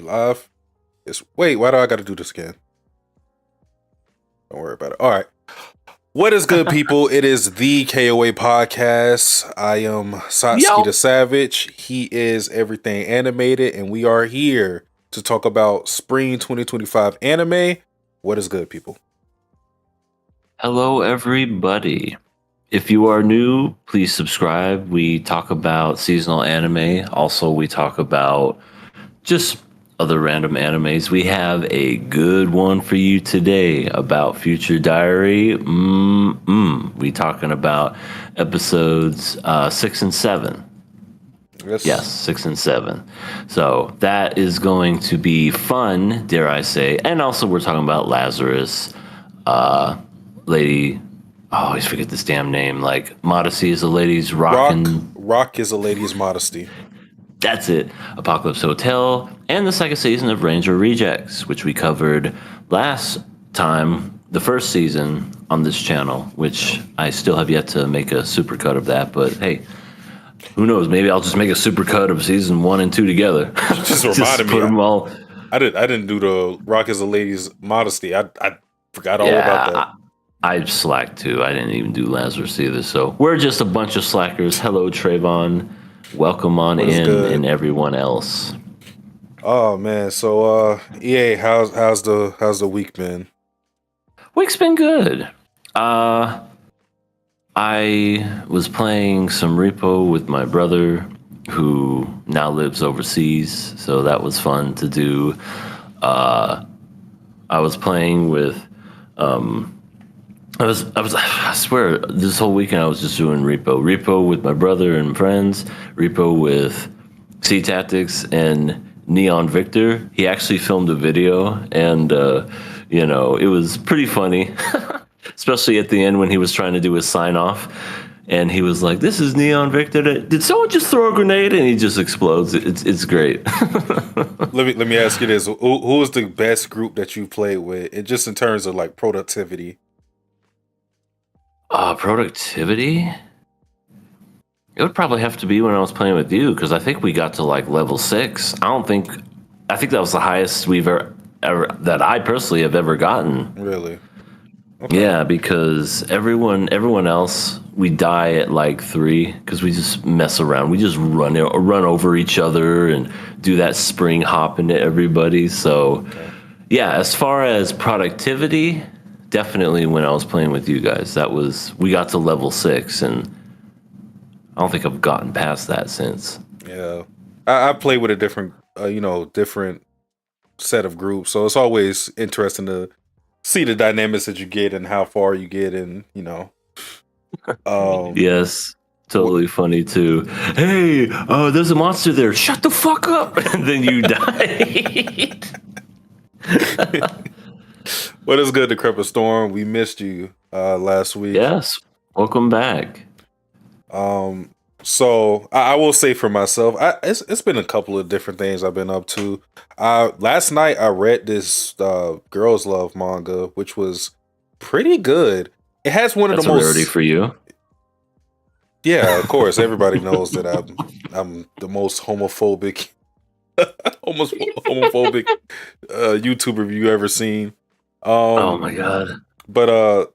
live? Wait, why do I got to do this again? Don't worry about it. All right. What is good, people? It is the KOA podcast. I am Satsuki the Savage. He is everything animated, and we are here to talk about spring 2025 anime. What is good, people? Hello, everybody. If you are new, please subscribe. We talk about seasonal anime. Also, we talk about just other random animes. We have a good one for you today about Future Diary. We talking about episodes 6 and 7. Yes, 6 and 7. So that is going to be fun, dare I say. And also, we're talking about Lazarus, lady. I always forget this damn name. Like, Modesty is a lady's rockin'. Rock is a lady's modesty. That's it. Apocalypse Hotel, and the second season of Ranger Rejects, which we covered last time, the first season on this channel, which I still have yet to make a supercut of that, but hey, who knows? Maybe I'll just make a supercut of season 1 and 2 together. Just reminded me. Put them all. I didn't do the Rock is a lady's modesty. I forgot all about that. I slacked too. I didn't even do Lazarus either. So we're just a bunch of slackers. Hello, Trayvon. Welcome on in, good? And everyone else. Oh man, so EA, how's the week been? Week's been good. I was playing some Repo with my brother, who now lives overseas, so that was fun to do. I was playing with I swear, this whole weekend I was just doing Repo with my brother and friends, Repo with Sea Tactics and Neon Victor. He actually filmed a video, and it was pretty funny, especially at the end when he was trying to do his sign off, and he was like, "This is Neon Victor. Did someone just throw a grenade?" And he just explodes. It's great. Let me ask you this: who is the best group that you played with? It just in terms of like productivity. Productivity? It would probably have to be when I was playing with you, because I think we got to like level 6. I think that was the highest we've ever that I personally have ever gotten. Really? Okay. Yeah, because everyone else, we die at like 3 because we just mess around. We just run over each other and do that spring hop into everybody. So, yeah, as far as productivity, definitely when I was playing with you guys, we got to level 6, and I don't think I've gotten past that since. Yeah, I play with a different set of groups, so it's always interesting to see the dynamics that you get and how far you get, and yes, totally funny too. Hey, there's a monster there. Shut the fuck up, and then you die. What is good, Decrepit Storm? We missed you last week. Yes, welcome back. So I will say for myself, it's been a couple of different things I've been up to. Last night I read this Girls Love manga, which was pretty good. It has one of the most rarity for you. Yeah, of course. Everybody knows that I'm the most homophobic, almost homophobic YouTuber you ever seen. Oh my god! But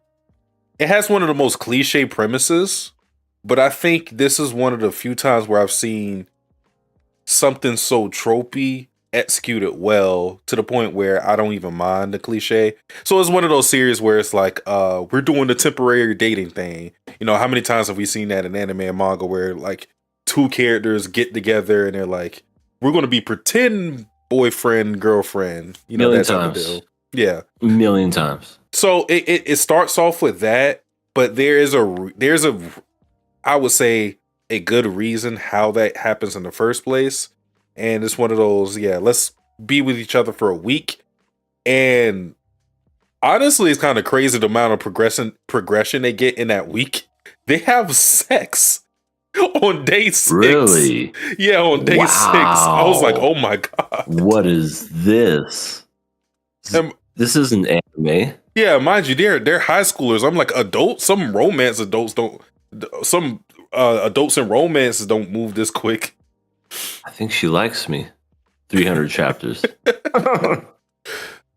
it has one of the most cliche premises. But I think this is one of the few times where I've seen something so tropey executed well to the point where I don't even mind the cliche. So it's one of those series where it's like, we're doing the temporary dating thing. How many times have we seen that in anime and manga where like 2 characters get together and they're like, we're going to be pretend boyfriend, girlfriend. Million times. Yeah. A million times. So it starts off with that, but there's a I would say a good reason how that happens in the first place. And it's one of those, let's be with each other for a week. And honestly, it's kind of crazy the amount of progression they get in that week. They have sex on day 6. Really? Yeah, on day 6. I was like, oh my God. What is this? This isn't anime. Yeah, mind you, they're high schoolers. I'm like, adults? Some romance adults don't. Some adults in romances don't move this quick. I think she likes me. 300 chapters.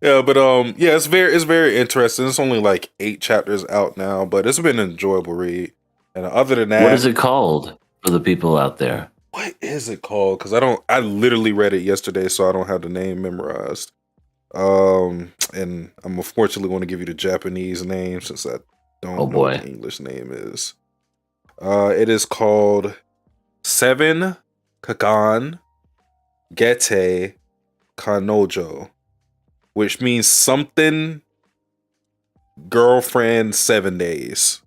Yeah, but yeah, it's very interesting. It's only like 8 chapters out now, but it's been an enjoyable read. And other than that, What is it called for the people out there? What is it called? Because I literally read it yesterday, so I don't have the name memorized. And I'm unfortunately going to give you the Japanese name since I don't know what the English name is. It is called Seven Kagan Gete Kanojo, which means something girlfriend 7 days.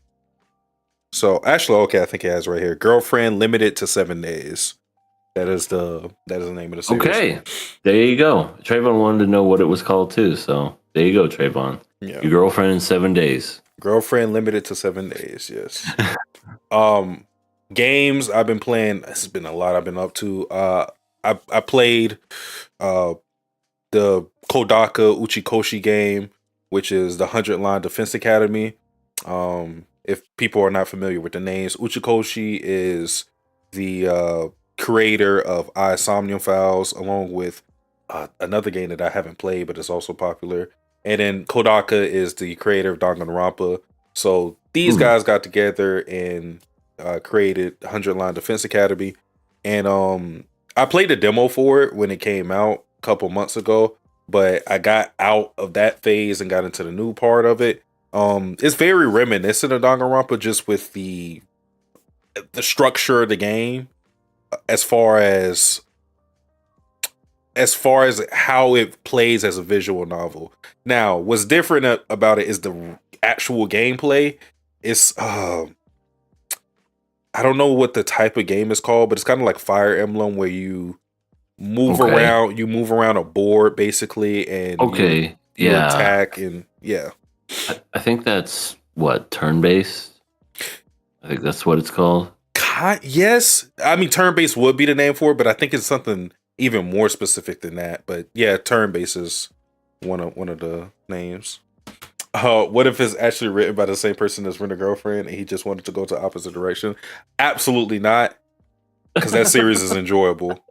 So actually, okay, I think it has right here. Girlfriend limited to 7 days. That is the name of the series. Okay, there you go. Trayvon wanted to know what it was called too, so there you go, Trayvon. Yeah. Your girlfriend in 7 days. Girlfriend limited to 7 days. Yes. Games I've been playing. This has been a lot I've been up to. I played the Kodaka Uchikoshi game, which is the 100-line Defense Academy. If people are not familiar with the names, Uchikoshi is the creator of Somnium Files, along with another game that I haven't played, but it's also popular. And then Kodaka is the creator of Danganronpa. So these guys got together and created 100-line Defense Academy. And I played a demo for it when it came out a couple months ago, but I got out of that phase and got into the new part of it. It's very reminiscent of Danganronpa, just with the structure of the game, as far as how it plays as a visual novel. Now, what's different about it is the actual gameplay. It's I don't know what the type of game is called, but it's kind of like Fire Emblem, where you move around. You move around a board basically, and you attack, and yeah. I think that's what, turn-based? I think that's what it's called. Yes. I mean, turn-based would be the name for it, but I think it's something even more specific than that. But yeah, turn-based is one of the names. What if it's actually written by the same person as Rent a Girlfriend and he just wanted to go to opposite direction? Absolutely not, because that series is enjoyable.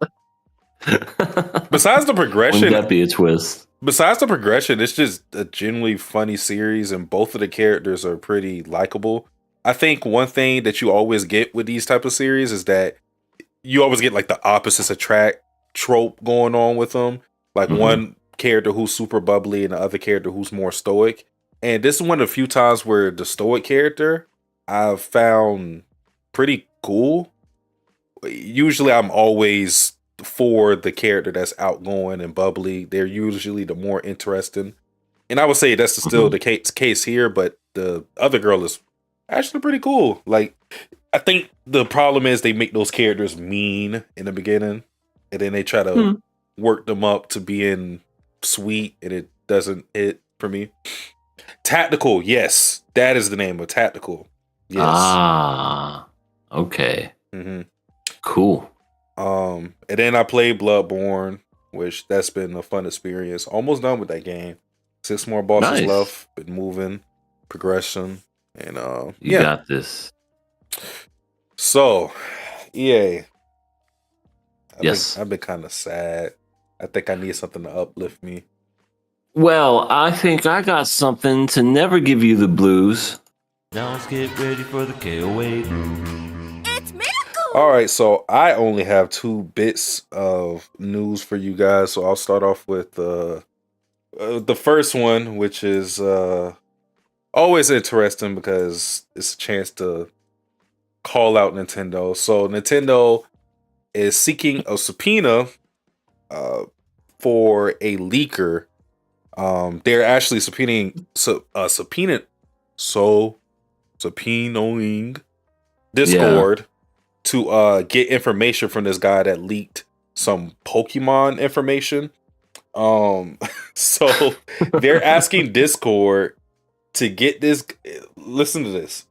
Besides the progression, wouldn't that be a twist? Besides the progression, it's just a genuinely funny series, and both of the characters are pretty likable. I think one thing that you always get with these type of series is that you always get like the opposites attract trope going on with them. Like one character who's super bubbly and the other character who's more stoic. And this is one of the few times where the stoic character I've found pretty cool. Usually I'm always for the character that's outgoing and bubbly. They're usually the more interesting. And I would say that's still the case here, but the other girl is actually pretty cool. Like, I think the problem is they make those characters mean in the beginning, and then they try to work them up to being sweet, and it doesn't hit for me. Tactical, yes. That is the name of Tactical. Yes. Ah, okay. Cool. And then I played Bloodborne, which that's been a fun experience. Almost done with that game. 6 more bosses left. Been moving, progression, and you got this. So, EA. Yes, I've been kind of sad. I think I need something to uplift me. Well, I think I got something to never give you the blues. Now let's get ready for the KOA. It's Miracle! All right, so I only have 2 bits of news for you guys. So I'll start off with the first one, which is always interesting because it's a chance to call out Nintendo. So Nintendo is seeking a subpoena for a leaker. They're actually subpoenaing Discord to get information from this guy that leaked some Pokemon information. So they're asking Discord to get this. Listen to this.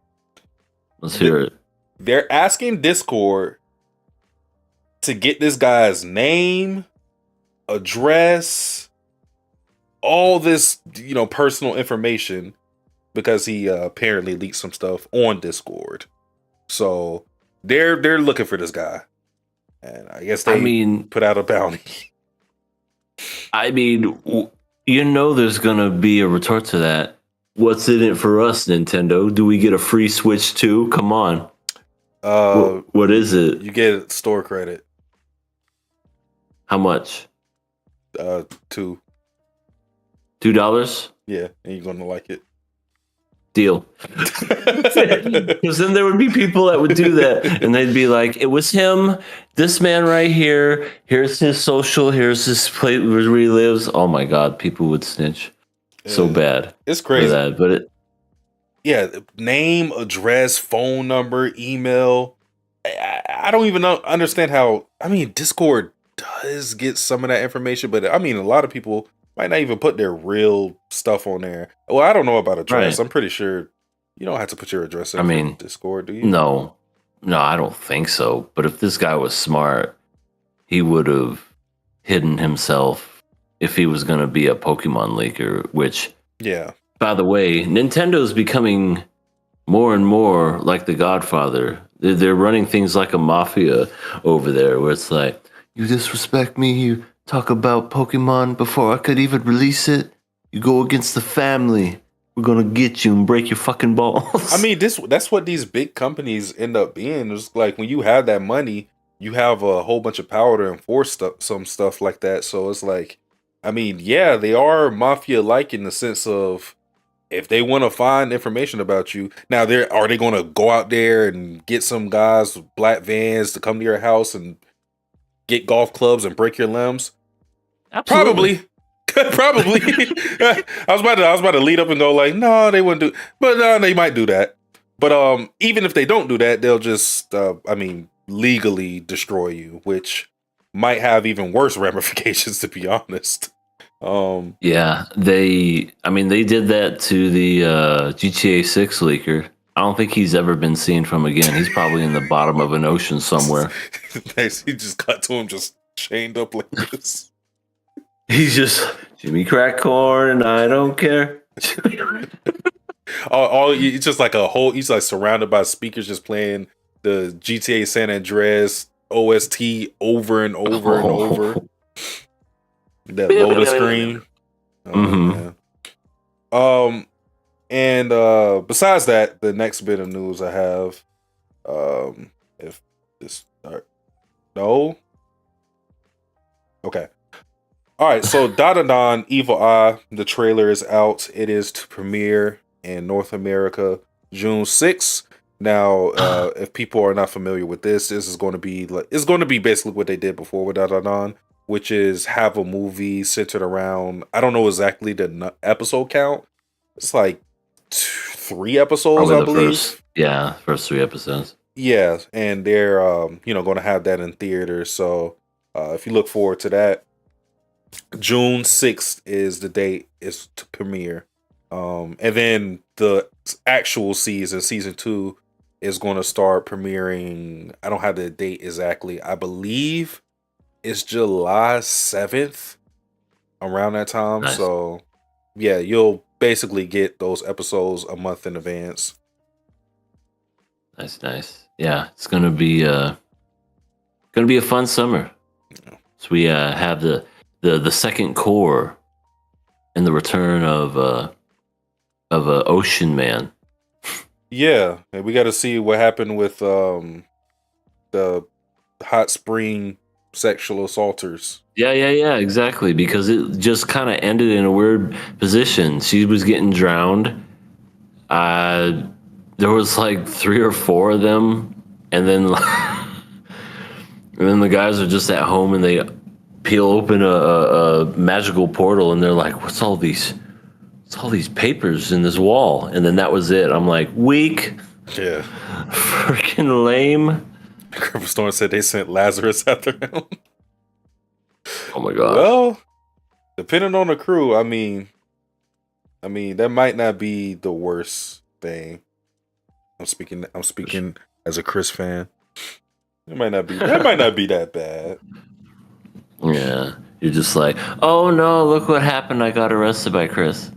Let's hear it. They're asking Discord to get this guy's name, address, all this, personal information, because he apparently leaked some stuff on Discord. So they're looking for this guy, and I guess they put out a bounty. I mean, there's gonna be a retort to that. What's in it for us, Nintendo? Do we get a free Switch too? Come on. What is it? You get store credit. How much? $2. $2? Yeah, and you're gonna like it. Deal. Because then there would be people that would do that, and they'd be like, "It was him, this man right here. Here's his social. Here's his place where he lives." Oh my God, people would snitch so bad. It's crazy. For that, but name, address, phone number, email. I don't even understand how. I mean, Discord does get some of that information, but I mean, a lot of people might not even put their real stuff on there. Well, I don't know about address. Right. I'm pretty sure you don't have to put your address in for Discord, do you? No, I don't think so. But if this guy was smart, he would have hidden himself if he was going to be a Pokemon leaker, which, yeah. By the way, Nintendo's becoming more and more like the Godfather. They're running things like a mafia over there, where it's like, you disrespect me, you talk about Pokemon before I could even release it, you go against the family, we're gonna get you and break your fucking balls. I mean, that's what these big companies end up being. It's like when you have that money, you have a whole bunch of power to enforce some stuff like that. So it's like, I mean, yeah, they are mafia-like in the sense of, if they want to find information about you, now are they going to go out there and get some guys with black vans to come to your house and get golf clubs and break your limbs? Absolutely. Probably. I was about to lead up and go like, no, they wouldn't do, but they might do that. But even if they don't do that, they'll just, legally destroy you, which might have even worse ramifications, to be honest. Yeah, they did that to the GTA 6 leaker. I don't think he's ever been seen from again. He's probably in the bottom of an ocean somewhere. He just got to him just chained up like this. He's just Jimmy Crack Corn, and I don't care. It's just like he's like surrounded by speakers just playing the GTA San Andreas OST over and over and over. That loading screen. And besides that, the next bit of news I have, if this start, no, okay, all right. So Dadadan Evil Eye, the trailer is out. It is to premiere in North America June 6th. Now, if people are not familiar with this is going to be basically what they did before with Dadadan, which is have a movie centered around, I don't know exactly the episode count. It's like 3 episodes, I believe. First 3 episodes. Yeah, and they're going to have that in theaters. So if you look forward to that, June 6th is the date is to premiere. And then the actual season 2 is going to start premiering. I don't have the date exactly. I believe it's July 7th, around that time. Nice. So yeah, you'll basically get those episodes a month in advance. Nice. Yeah, it's gonna be a fun summer. Yeah. So we have the second core and the return of Ocean Man. Yeah, and we got to see what happened with the hot spring sexual assaulters. Yeah, exactly. Because it just kind of ended in a weird position. She was getting drowned. There was like 3 or 4 of them, and then the guys are just at home and they peel open a magical portal and they're like, "What's all these papers in this wall?" And then that was it. I'm like, weak. Yeah. Freaking lame. Cripple Storm said they sent Lazarus after him. Oh my God. Well, depending on the crew, I mean, that might not be the worst thing. I'm speaking as a Chris fan. It might not be that bad. Yeah. You're just like, oh no, look what happened. I got arrested by Chris.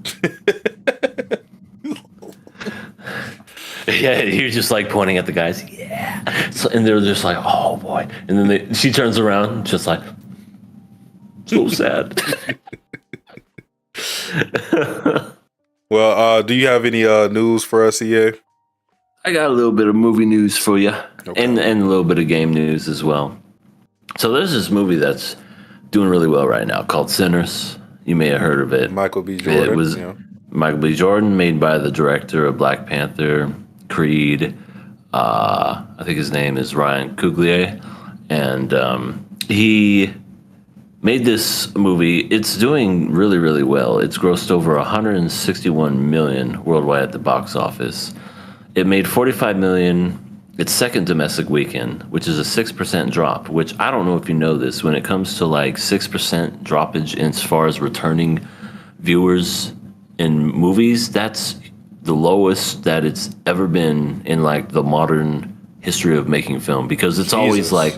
Yeah, you're just like pointing at the guys. Yeah. So, and they're just like, oh boy. And then she turns around, just like, So sad. Well, do you have any news for us, EA? I got a little bit of movie news for you, Okay. and a little bit of game news as well. So there's this movie that's doing really well right now called Sinners. You may have heard of it. Michael B. Jordan. It was Michael B. Jordan, made by the director of Black Panther, Creed. I think his name is Ryan Coogler, and he made this movie. It's doing really, really well. It's grossed over 161 million worldwide at the box office. It made 45 million its second domestic weekend, which is a 6% drop, which I don't know if you know this. When it comes to like 6% droppage as far as returning viewers in movies, that's the lowest that it's ever been in like the modern history of making film, because it's always like,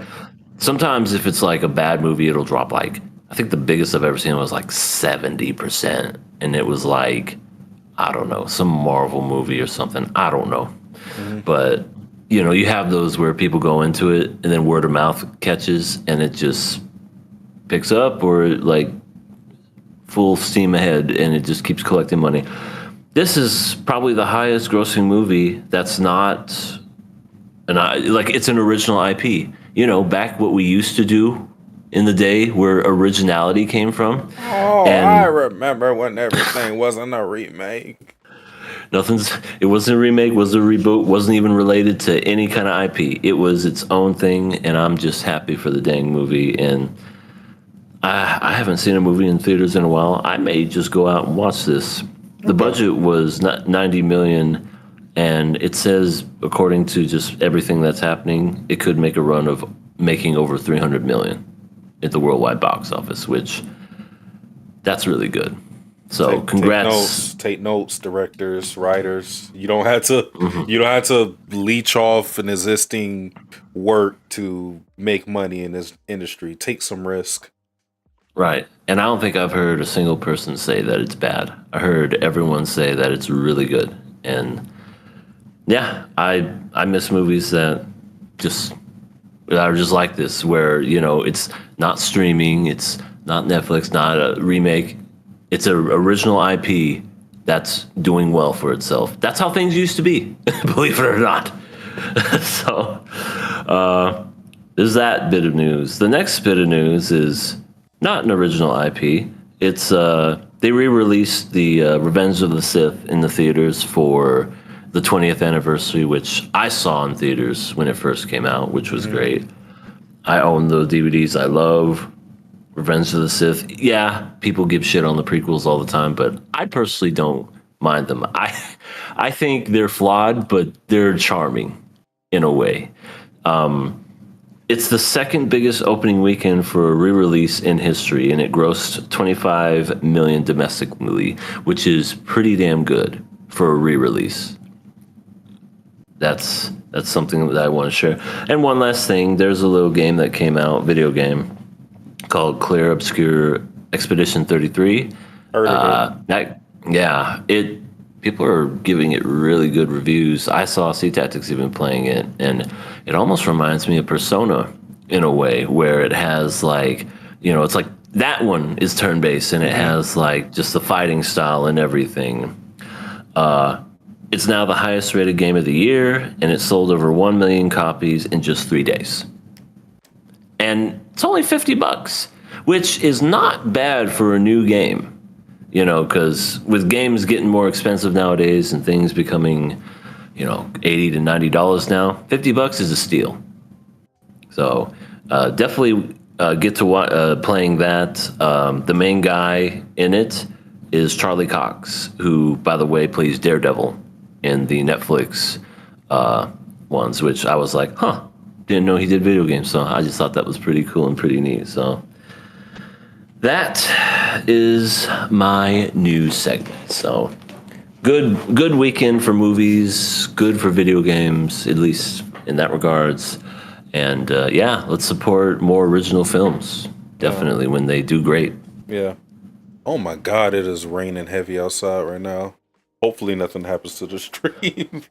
sometimes if it's like a bad movie, it'll drop like, I think the biggest I've ever seen was like 70%. And it was like, I don't know, some Marvel movie or something. I don't know. But, you know, you have those where people go into it and then word of mouth catches and it just picks up, or like full steam ahead and it just keeps collecting money. This is probably the highest grossing movie that's not it's an original IP. You know, back what we used to do in the day where originality came from. Oh, I remember when everything wasn't a remake. It wasn't a remake, wasn't a reboot, wasn't even related to any kind of IP. It was its own thing, and I'm just happy for the dang movie. And I haven't seen a movie in theaters in a while. I may just go out and watch this. The budget was $90 million, and it says, according to just everything that's happening, it could make a run of making over $300 million at the worldwide box office, which that's really good. So congrats. Take notes, directors, writers. You don't have to leech off an existing work to make money in this industry. Take some risk. Right. And I don't think I've heard a single person say that it's bad. I heard everyone say that it's really good. And yeah, I miss movies that are just like this, where, you know, it's not streaming, it's not Netflix, not a remake. It's an original IP that's doing well for itself. That's how things used to be, believe it or not. So there's that bit of news. The next bit of news is not an original IP. It's they re-released the Revenge of the Sith in the theaters for the 20th anniversary, which I saw in theaters when it first came out, which was great. I own the DVDs. I love Revenge of the Sith. Yeah, people give shit on the prequels all the time, but I personally don't mind them. I think they're flawed, but they're charming in a way. It's the second biggest opening weekend for a re-release in history, and it grossed $25 million domestically, which is pretty damn good for a re-release. That's something that I want to share. And one last thing, there's a little game that came out, video game, called Clear Obscure Expedition 33. Heard of it. People are giving it really good reviews. I saw C-Tactics even playing it, and it almost reminds me of Persona in a way, where it has like, you know, it's like that one is turn-based, and it has like just the fighting style and everything. It's now the highest rated game of the year, and it sold over 1 million copies in just 3 days. And it's only $50, which is not bad for a new game. You know, because with games getting more expensive nowadays and things becoming, you know, $80 to $90 now, $50 is a steal. So definitely get to playing that. The main guy in it is Charlie Cox, who, by the way, plays Daredevil in the Netflix ones, which I was like, didn't know he did video games. So I just thought that was pretty cool and pretty neat. So that is my news segment. So good weekend for movies, good for video games, at least in that regards. And let's support more original films, definitely, when they do great. Yeah. Oh my God, it is raining heavy outside right now. Hopefully nothing happens to the stream.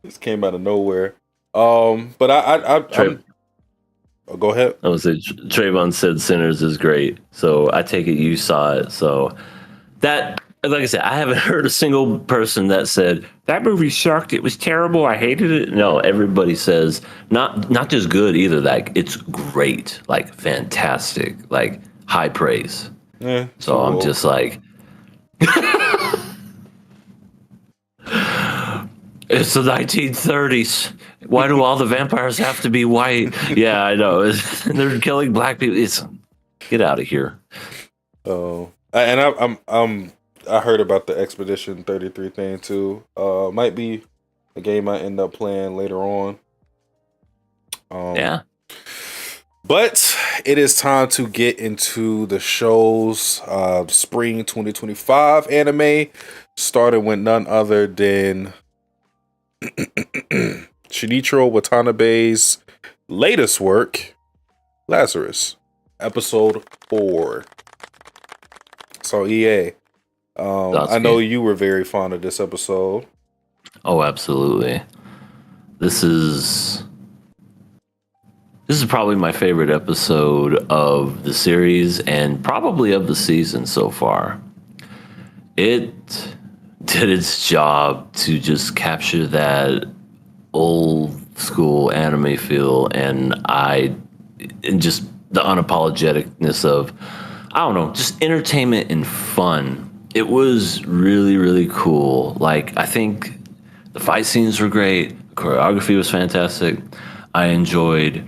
This came out of nowhere. But I'm Go ahead. I was say Trayvon said Sinners is great, so I take it you saw it. So that, like I said, I haven't heard a single person that said that movie sucked. It was terrible. I hated it. No, everybody says not just good either. Like it's great, like fantastic, like high praise. Yeah. So I'm just like, it's the 1930s. Why do all the vampires have to be white? Yeah, I know. They're killing black people. Get out of here. Oh, and I heard about the Expedition 33 thing too. Might be a game I end up playing later on. Yeah. But it is time to get into the show's spring 2025 anime, starting with none other than Shinichiro Watanabe's latest work, Lazarus, episode 4. So EA, I know you were very fond of this episode. Oh, absolutely. This is probably my favorite episode of the series and probably of the season so far. It did its job to just capture that old school anime feel and just the unapologeticness of, I don't know, just entertainment and fun. It was really, really cool. Like, I think the fight scenes were great. The choreography was fantastic. I enjoyed.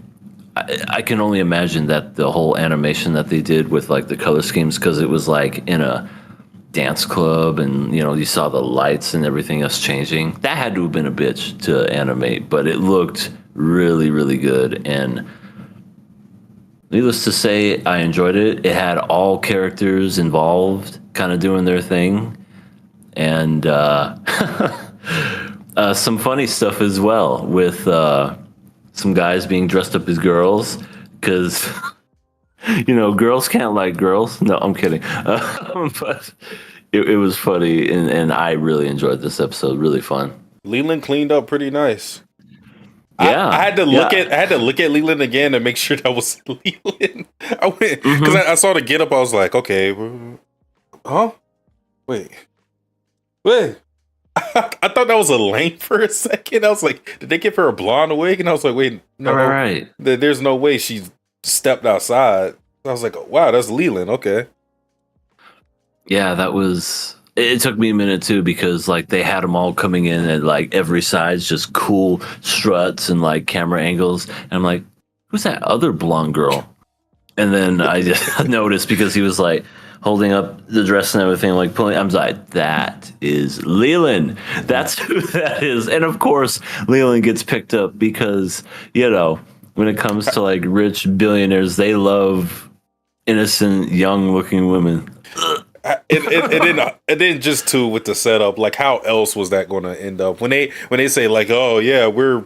I can only imagine that the whole animation that they did with like the color schemes, because it was like in a dance club and you saw the lights and everything else changing. That had to have been a bitch to animate, but it looked really, really good. And needless to say, I enjoyed it. It had all characters involved kind of doing their thing. And some funny stuff as well with some guys being dressed up as girls because, girls can't like girls. No, I'm kidding. But it was funny, and I really enjoyed this episode. Really fun. Leland cleaned up pretty nice. Yeah, I had to look at Leland again to make sure that was Leland. I went because I saw the get up. I was like, okay, huh? Wait. I thought that was Elaine for a second. I was like, did they give her a blonde wig? And I was like, wait, no, right. There's no way she stepped outside. I was like, wow, that's Leland. Okay. Yeah, that was. It took me a minute too because like they had them all coming in at like every side's just cool struts and like camera angles, and I'm like, who's that other blonde girl? And then I just noticed because he was like holding up the dress and everything, like pulling. I'm like, that is Leland. That's who that is. And of course, Leland gets picked up because when it comes to like rich billionaires, they love innocent, young-looking women. And then just too with the setup, like how else was that going to end up when they say like, oh yeah, we're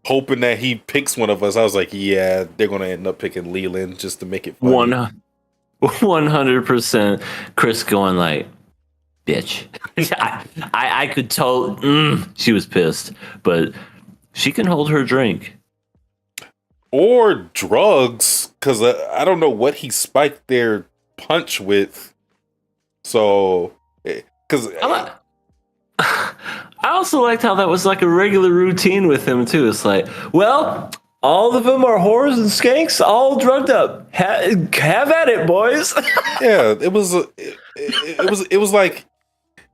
hoping that he picks one of us. I was like, yeah, they're going to end up picking Leland just to make it funny. 100%. Chris going like, bitch. I could tell she was pissed, but she can hold her drink. Or drugs, because I don't know what he spiked their punch with. So, because I also liked how that was like a regular routine with him too. It's like, well, all of them are whores and skanks, all drugged up. Have at it, boys. Yeah, it was like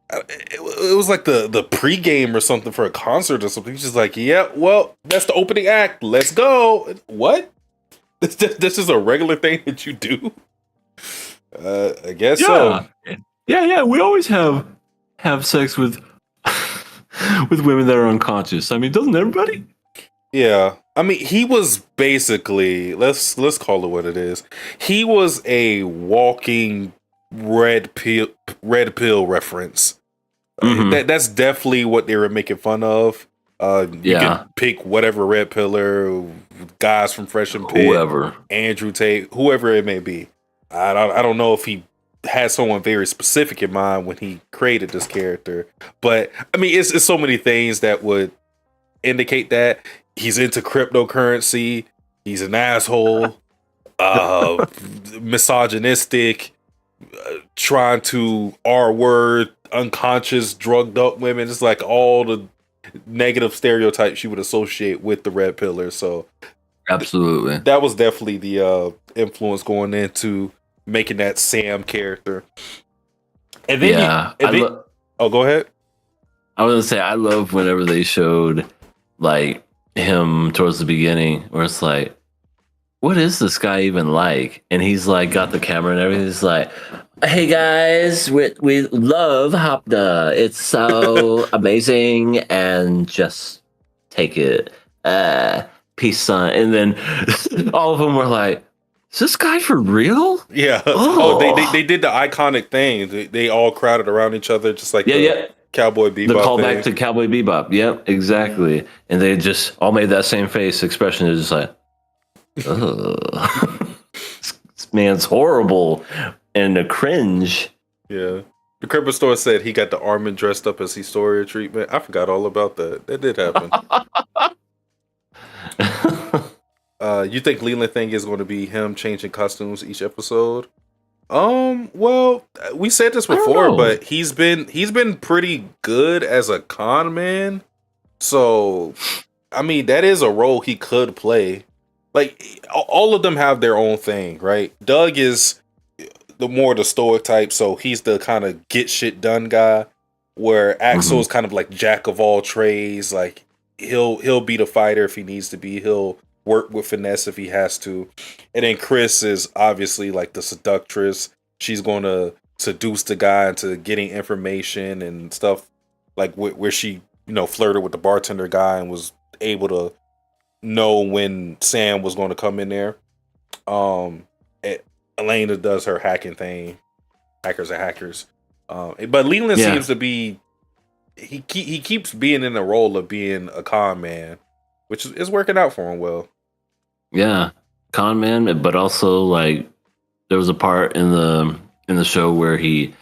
the pregame or something for a concert or something. He's just like, yeah, well, that's the opening act. Let's go. What? This is a regular thing that you do? I guess so. Yeah. We always have sex with women that are unconscious. I mean, doesn't everybody? Yeah. I mean, he was basically, let's call it what it is. He was a walking red pill reference. That's definitely what they were making fun of. You can pick whatever red pillar, guys from Fresh and Fit, whoever, Andrew Tate, whoever it may be. I don't know if he had someone very specific in mind when he created this character, but I mean, it's so many things that would indicate that he's into cryptocurrency. He's an asshole, uh, misogynistic, trying to R word, unconscious, drugged up women. It's like all the negative stereotypes you would associate with the Red Pillar. So Absolutely. that was definitely the influence going into making that Sam character. And then oh, go ahead. I was gonna say I love whenever they showed like him towards the beginning, where it's like, what is this guy even like? And he's like got the camera and everything. He's like, hey guys, we love Hopna. It's so amazing, and just take it. Peace, son. And then all of them were like, is this guy for real? Yeah. Oh. They did the iconic thing. They all crowded around each other, just like Cowboy Bebop. The callback thing. to Cowboy Bebop. Yep, exactly. And they just all made that same face expression. They're just like, ugh. This man's horrible and a cringe. Yeah. The Cripple Store said he got the Armin dressed up as Historia treatment. I forgot all about that. That did happen. You think Leland thing is going to be him changing costumes each episode? Well, we said this before, but he's been pretty good as a con man. So, I mean, that is a role he could play. Like, all of them have their own thing, right? Doug is the stoic type, so he's the kind of get shit done guy. Where Axel is kind of like jack of all trades. Like, he'll be the fighter if he needs to be. He'll work with finesse if he has to. And then Chris is obviously like the seductress. She's going to seduce the guy into getting information and stuff, like where she, flirted with the bartender guy and was able to know when Sam was going to come in there. Elena does her hacking thing. Hackers are hackers. But Leland seems to be, he keeps being in the role of being a con man, which is working out for him well. Yeah, con man, but also like there was a part in the show where he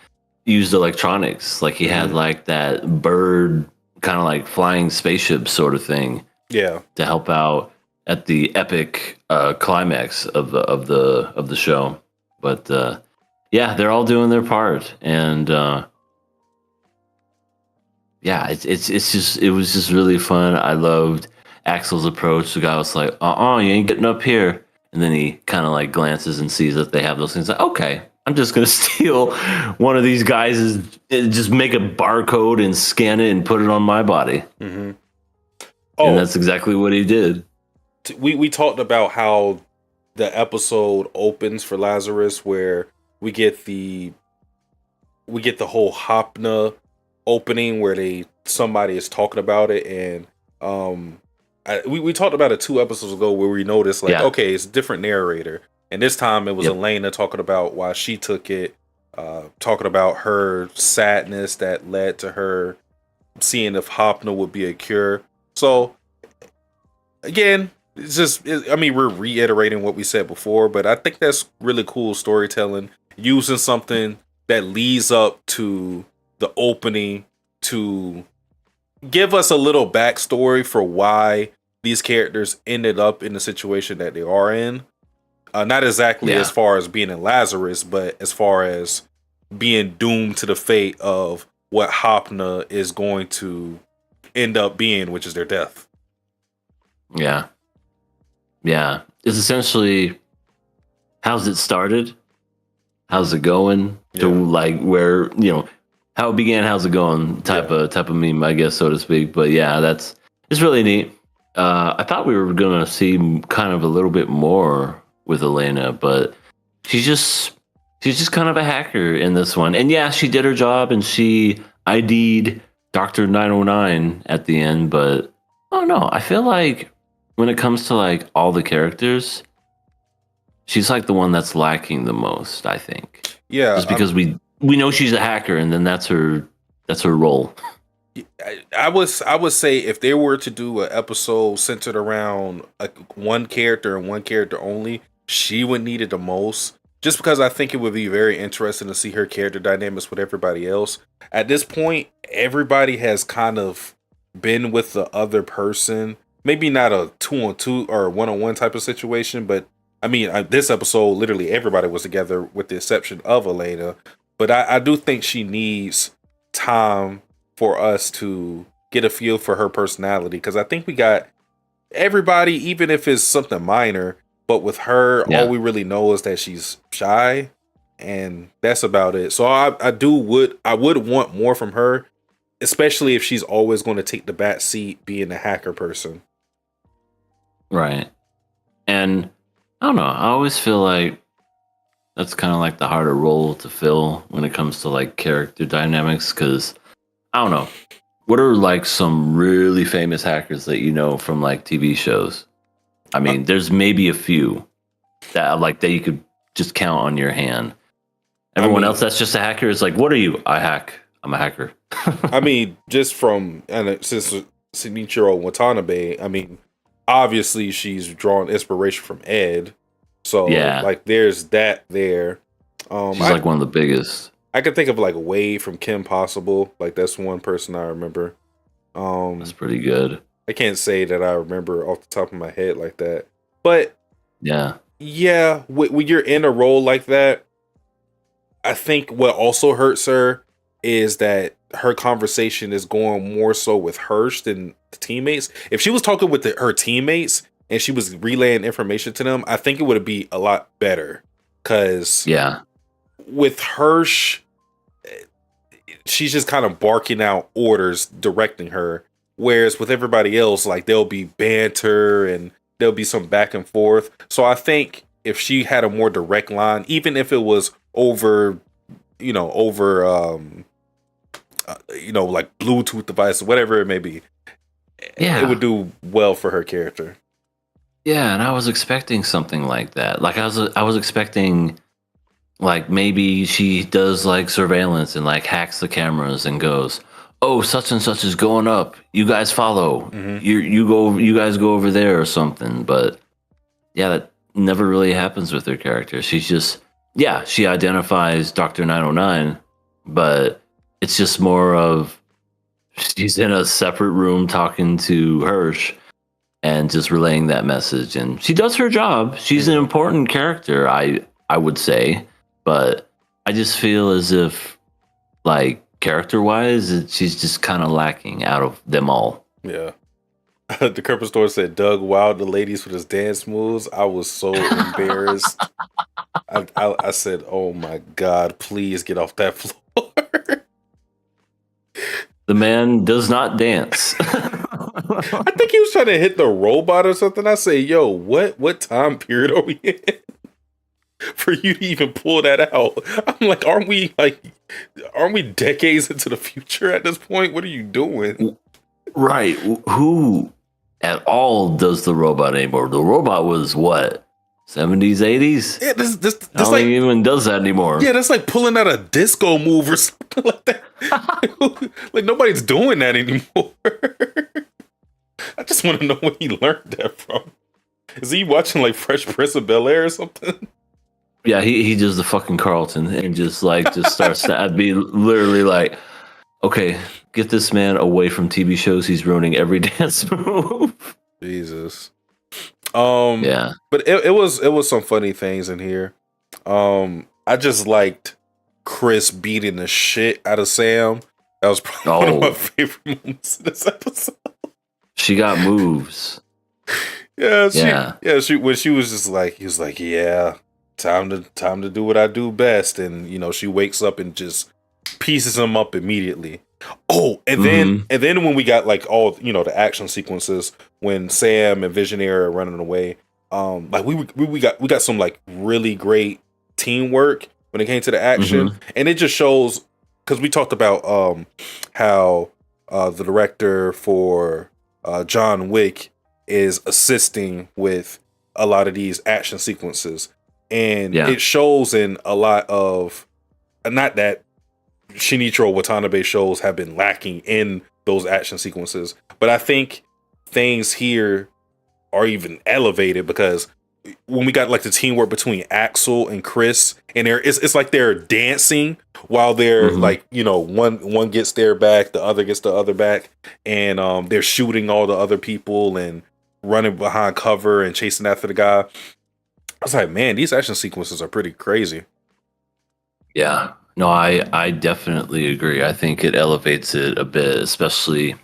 used electronics, like he had like that bird kind of like flying spaceship sort of thing. Yeah, to help out at the epic climax of the show. But they're all doing their part, and it was just really fun. I loved Axel's approach. The guy was like, you ain't getting up here. And then he kind of like glances and sees that they have those things. Like, okay, I'm just going to steal one of these guys and just make a barcode and scan it and put it on my body. Mm-hmm. And that's exactly what he did. We talked about how the episode opens for Lazarus, where we get the whole Hopna opening where somebody is talking about it, and we talked about it 2 episodes ago where we noticed okay, it's a different narrator, and this time it was Elena talking about why she took it, talking about her sadness that led to her seeing if Hopna would be a cure. So again, we're reiterating what we said before, but I think that's really cool storytelling, using something that leads up to the opening to give us a little backstory for why these characters ended up in the situation that they are in. Not exactly as far as being in Lazarus, but as far as being doomed to the fate of what Hopna is going to end up being, which is their death. Yeah. Yeah. It's essentially, how's it started? How's it going? To like where, how it began, how's it going type of meme, I guess, so to speak. But yeah, it's really neat. I thought we were going to see kind of a little bit more with Elena, but she's just kind of a hacker in this one. And yeah, she did her job and she ID'd Dr. 909 at the end, but I don't know. I feel like when it comes to like all the characters, she's like the one that's lacking the most, I think. Yeah. Just because we know she's a hacker, and then that's her role. I would say if they were to do an episode centered around like one character and one character only, she would need it the most. Just because I think it would be very interesting to see her character dynamics with everybody else. At this point, everybody has kind of been with the other person maybe not a 2-on-2 or 1-on-1 type of situation, but I mean, this episode, literally everybody was together with the exception of Elena. But I do think she needs time for us to get a feel for her personality, because I think we got everybody, even if it's something minor. But with her, all we really know is that she's shy, and that's about it. So I would want more from her, especially if she's always going to take the back seat being a hacker person. Right. And I don't know. I always feel like that's kind of like the harder role to fill when it comes to like character dynamics, because I don't know. What are like some really famous hackers that you know from like TV shows? I mean, there's maybe a few that you could just count on your hand. Everyone else that's just a hacker is like, what are you? I hack. I'm a hacker. I mean, just from, and since Shinichiro Watanabe, I mean, obviously she's drawing inspiration from Ed. So like there's that there. She's like one of the biggest. I could think of like Wade from Kim Possible. Like that's one person I remember. That's pretty good. I can't say that I remember off the top of my head like that. But yeah, when you're in a role like that, I think what also hurts her is that her conversation is going more so with Hirsch than the teammates. If she was talking with her teammates and she was relaying information to them, I think it would be a lot better. Because with Hirsch, she's just kind of barking out orders, directing her. Whereas with everybody else, like there'll be banter and there'll be some back and forth. So I think if she had a more direct line, even if it was over like Bluetooth device, whatever it may be, it would do well for her character. Yeah, and I was expecting something like that. Like I was expecting, like maybe she does like surveillance and like hacks the cameras and goes, "Oh, such and such is going up. You guys follow. You guys go over there," or something. But yeah, that never really happens with her character. She's just she identifies Dr. 909, but it's just more of she's in a separate room talking to Hirsch and just relaying that message. And she does her job. She's an important character, I would say, but I just feel as if like character-wise, she's just kind of lacking out of them all. Yeah. The Curpin Store said Doug wowed the ladies with his dance moves. I was so embarrassed. I said, "Oh my God, please get off that floor." The man does not dance. I think he was trying to hit the robot or something. I say, "Yo, what time period are we in for you to even pull that out?" I'm like, aren't we decades into the future at this point? What are you doing? Right. Who at all does the robot anymore? The robot was what? 70s, 80s? Yeah, this I don't think even does that anymore. Yeah, that's like pulling out a disco move or something like that. Like nobody's doing that anymore. I just want to know where he learned that from. Is he watching like Fresh Prince of Bel-Air or something? Yeah, he does the fucking Carlton and just starts to I'd be literally like, okay, get this man away from TV shows. He's ruining every dance move. Jesus. But it was some funny things in here. I just liked Chris beating the shit out of Sam. That was probably one of my favorite moments in this episode. She got moves. She when she was just like, he was like, "Yeah, time to do what I do best," and she wakes up and just pieces him up immediately. Oh, and then when we got like all the action sequences when Sam and Visionary are running away, like we got some like really great teamwork when it came to the action, and it just shows, because we talked about how the director for John Wick is assisting with a lot of these action sequences, and it shows in a lot of, not that Shinichiro Watanabe shows have been lacking in those action sequences, but I think things here are even elevated, because when we got like the teamwork between Axel and Chris, and it's like they're dancing while they're like, one gets their back, the other gets the other back, and they're shooting all the other people, and running behind cover and chasing after the guy. I was like, man, these action sequences are pretty crazy. Yeah. No, I definitely agree. I think it elevates it a bit, especially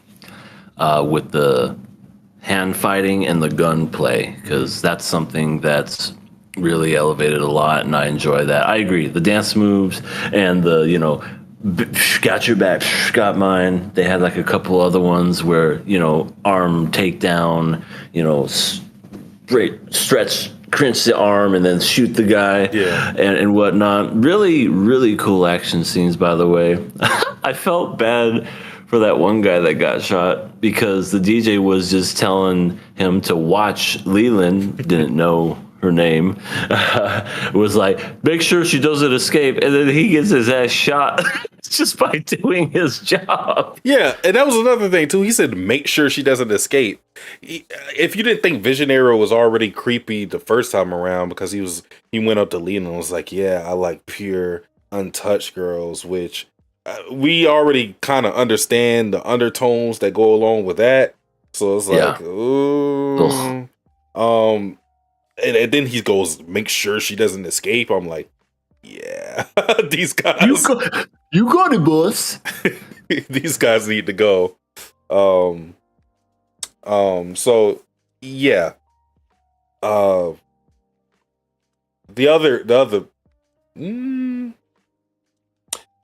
with the hand fighting and the gunplay, because that's something that's really elevated a lot, and I enjoy that. I agree. The dance moves and the, got your back, got mine. They had like a couple other ones where, arm takedown, straight stretch, cringe the arm and then shoot the guy, and whatnot. Really, really cool action scenes, by the way. I felt bad for that one guy that got shot because the DJ was just telling him to watch Leland, didn't know her name, was like, make sure she doesn't escape, and then he gets his ass shot just by doing his job. Yeah, and that was another thing too. He said, make sure she doesn't escape. If you didn't think Vision Arrow was already creepy the first time around because he went up to Leland and was like, yeah, I like pure, untouched girls, which we already kind of understand the undertones that go along with that. So it's like, ooh. And then he goes, make sure she doesn't escape. I'm like, yeah, these guys. You got it, boss. These guys need to go. So yeah. The other.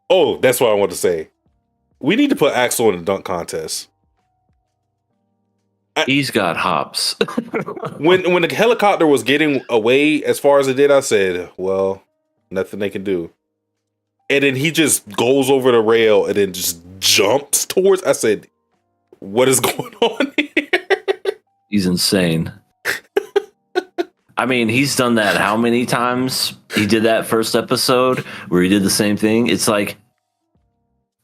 Oh, that's what I want to say. We need to put Axel in the dunk contest. He's got hops. when the helicopter was getting away as far as it did, I said, well, nothing they can do. And then he just goes over the rail and then just jumps towards. I said, what is going on here? He's insane. I mean, he's done that how many times? He did that first episode where he did the same thing. It's like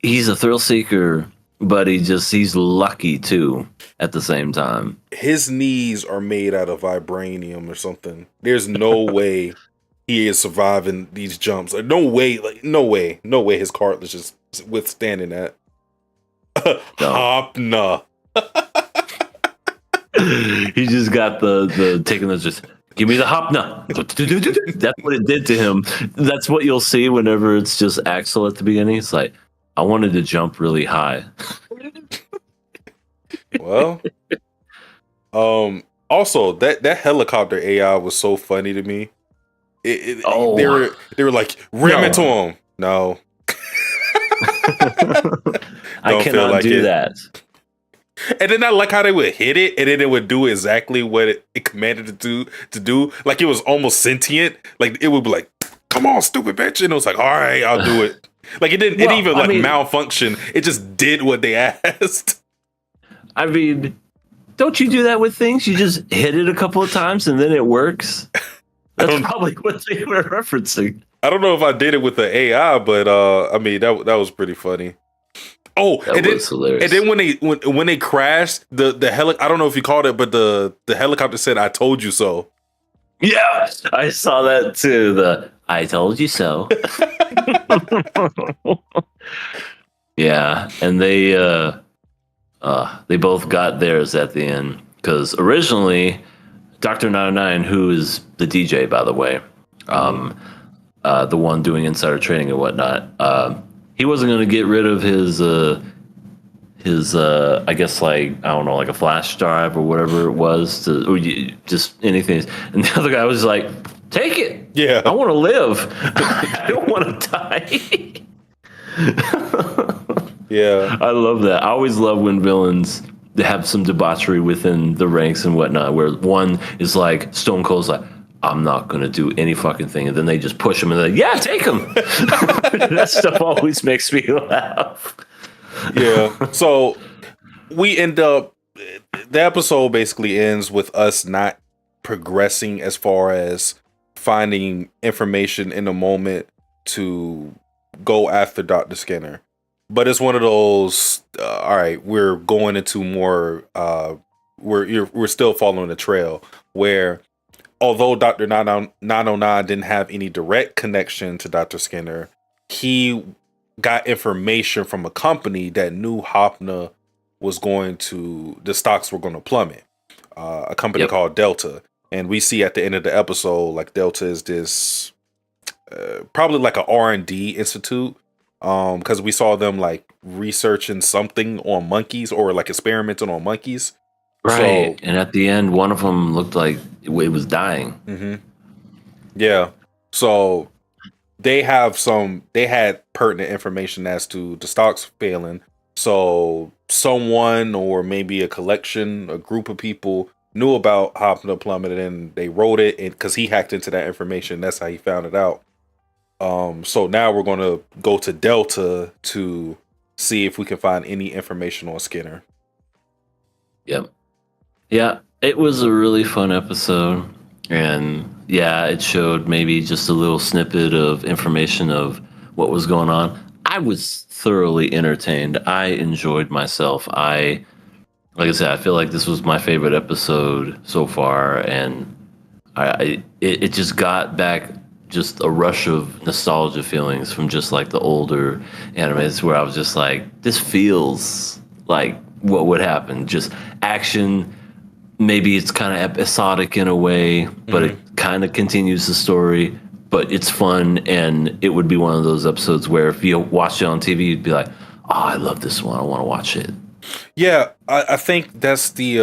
he's a thrill seeker, but he's lucky too at the same time. His knees are made out of vibranium or something. There's no way he is surviving these jumps. No way his cartilage is withstanding that. Hopna. He just got the taking those just give me the hopna. That's what it did to him. That's what you'll see whenever it's just Axel at the beginning. It's like, I wanted to jump really high. Well, also that helicopter AI was so funny to me. They were like, ram it to him. No. I cannot do that. And then I like how they would hit it, and then it would do exactly what it commanded it to do. Like it was almost sentient. Like it would be like, "Come on, stupid bitch!" And it was like, "All right, I'll do it." Like it didn't. Well, it even malfunction. It just did what they asked. I mean, don't you do that with things? You just hit it a couple of times and then it works. That's probably what they were referencing. I don't know if I did it with the AI, but I mean that was pretty funny. Oh, that was hilarious. And then when they crashed, the I don't know if you called it, but the helicopter said, "I told you so." Yeah, I saw that too. The "I told you so." Yeah, and they both got theirs at the end because originally Dr. 909, who is the DJ, by the way, the one doing insider trading and whatnot, he wasn't going to get rid of his I guess like, I don't know, like a flash drive or whatever it was, or just anything. And the other guy was like, take it. Yeah. I want to live. I don't want to die. Yeah. I love that. I always love when villains have some debauchery within the ranks and whatnot, where one is like, Stone Cold's like, I'm not going to do any fucking thing. And then they just push him and they're like, yeah, take him. That stuff always makes me laugh. Yeah. So we end up, the episode basically ends with us not progressing as far as finding information in the moment to go after Dr. Skinner. But it's one of those, all right, we're going into more, we're still following the trail where, although Dr. 909 didn't have any direct connection to Dr. Skinner, he got information from a company that knew Hopna was the stocks were going to plummet. a company called Delta. And we see at the end of the episode, like Delta is this probably like a R&D institute, because we saw them like researching something on monkeys or like experimenting on monkeys. Right. So, and at the end, one of them looked like it was dying. Mm-hmm. Yeah. So they had pertinent information as to the stocks failing. So someone, or maybe a group of people knew about Hopping the Plummet, and they wrote it, and because he hacked into that information, that's how he found it out. So now we're going to go to Delta to see if we can find any information on Skinner. Yep. Yeah, it was a really fun episode. And yeah, it showed maybe just a little snippet of information of what was going on. I was thoroughly entertained. I enjoyed myself. Like I said, I feel like this was my favorite episode so far. And it just got back just a rush of nostalgia feelings from just like the older animes, where I was just like, this feels like what would happen. Just action. Maybe it's kind of episodic in a way, but it kind of continues the story, but it's fun. And it would be one of those episodes where if you watch it on TV, you'd be like, oh, I love this one. I want to watch it. Yeah, I think that's the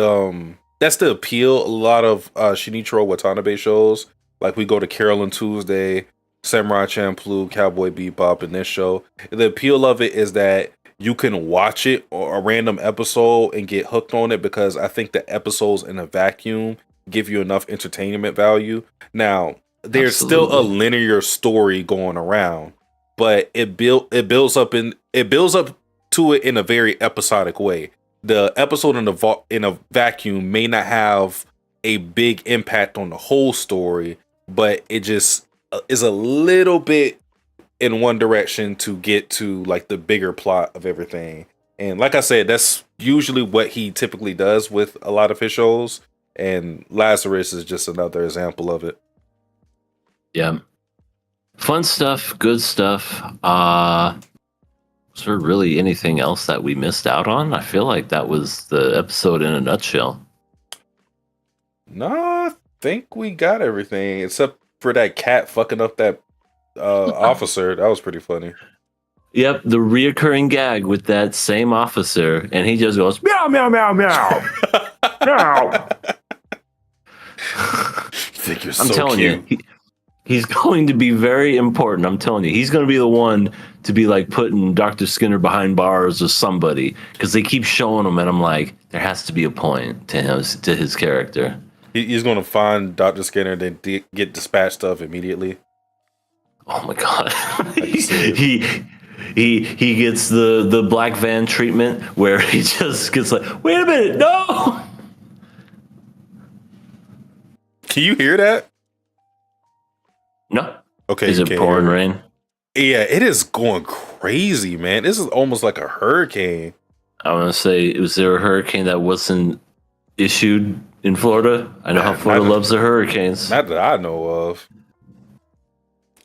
appeal. A lot of Shinichiro Watanabe shows, like we go to Carol and Tuesday, Samurai Champloo, Cowboy Bebop, and this show. The appeal of it is that you can watch it or a random episode and get hooked on it, because I think the episodes in a vacuum give you enough entertainment value. Now, there's still a linear story going around, but it builds up to it in a very episodic way. The episode in a vacuum may not have a big impact on the whole story, but it just is a little bit in one direction to get to like the bigger plot of everything. And like I said, that's usually what he typically does with a lot of his shows. And Lazarus is just another example of it. Yeah. Fun stuff, good stuff. Was there really anything else that we missed out on? I feel like that was the episode in a nutshell. No, I think we got everything except for that cat fucking up that officer. That was pretty funny. Yep, the reoccurring gag with that same officer, and he just goes meow meow meow meow meow. I think you're I'm so telling cute. you, he's going to be very important. I'm telling you, he's going to be the one to be like putting Dr. Skinner behind bars or somebody, because they keep showing him, and I'm like, there has to be a point to him, to his character. He's going to find Dr. Skinner and then get dispatched of immediately. Oh my god. he gets the black van treatment where he just gets like, wait a minute, no. Can you hear that? No. Okay. Is it pouring rain? Yeah, it is going crazy, man. This is almost like a hurricane. I want to say, was there a hurricane that wasn't issued in Florida? I know how Florida loves their hurricanes. Not that I know of.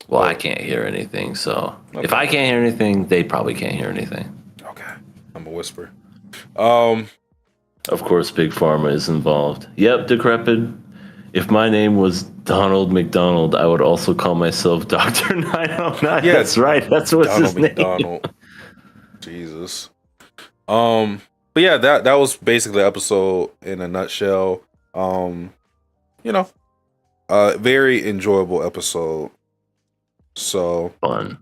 Well, I can't hear anything, so if I can't hear anything, they probably can't hear anything. Okay, I'm a whisper. Of course, Big Pharma is involved. Yep, decrepit. If my name was Donald McDonald, I would also call myself Dr. 909. Yeah, that's right. That's what's Donald his McDonald. Name. Jesus. But yeah, that was basically the episode in a nutshell. Very enjoyable episode. So fun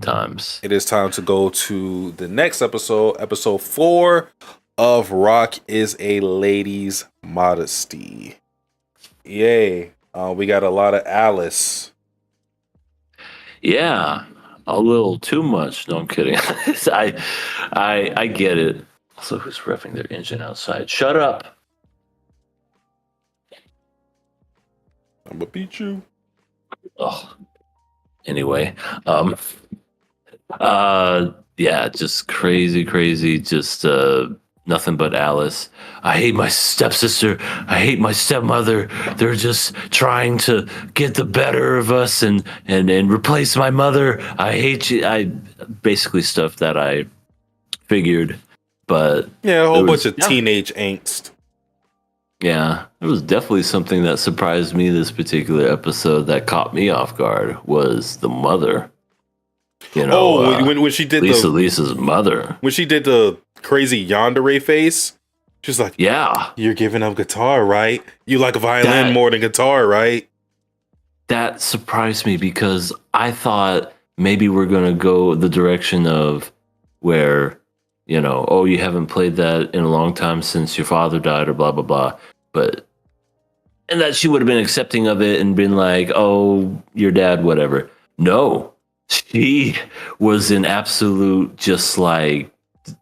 times. It is time to go to the next episode 4 of Rock is a Lady's Modesty. Yay. We got a lot of Alice. Yeah, a little too much. No, I'm kidding. I get it. Also, who's revving their engine outside? Shut up. I'm gonna beat you. Oh. Anyway, yeah, just crazy, just nothing but Alice. I hate my stepsister. I hate my stepmother. They're just trying to get the better of us and replace my mother. I hate you. I basically stuff that I figured, but yeah, a whole bunch of teenage angst. Yeah, it was definitely something that surprised me this particular episode that caught me off guard was the mother. When she did Lisa's mother. when she did the crazy yandere face, she's like, Yeah. "You're giving up guitar, right? You like a violin more than guitar, right?" That surprised me because I thought maybe we're going to go the direction of where, you haven't played that in a long time since your father died or blah, blah, blah. And that she would have been accepting of it and been like, oh, your dad, whatever. No, she was in absolute just like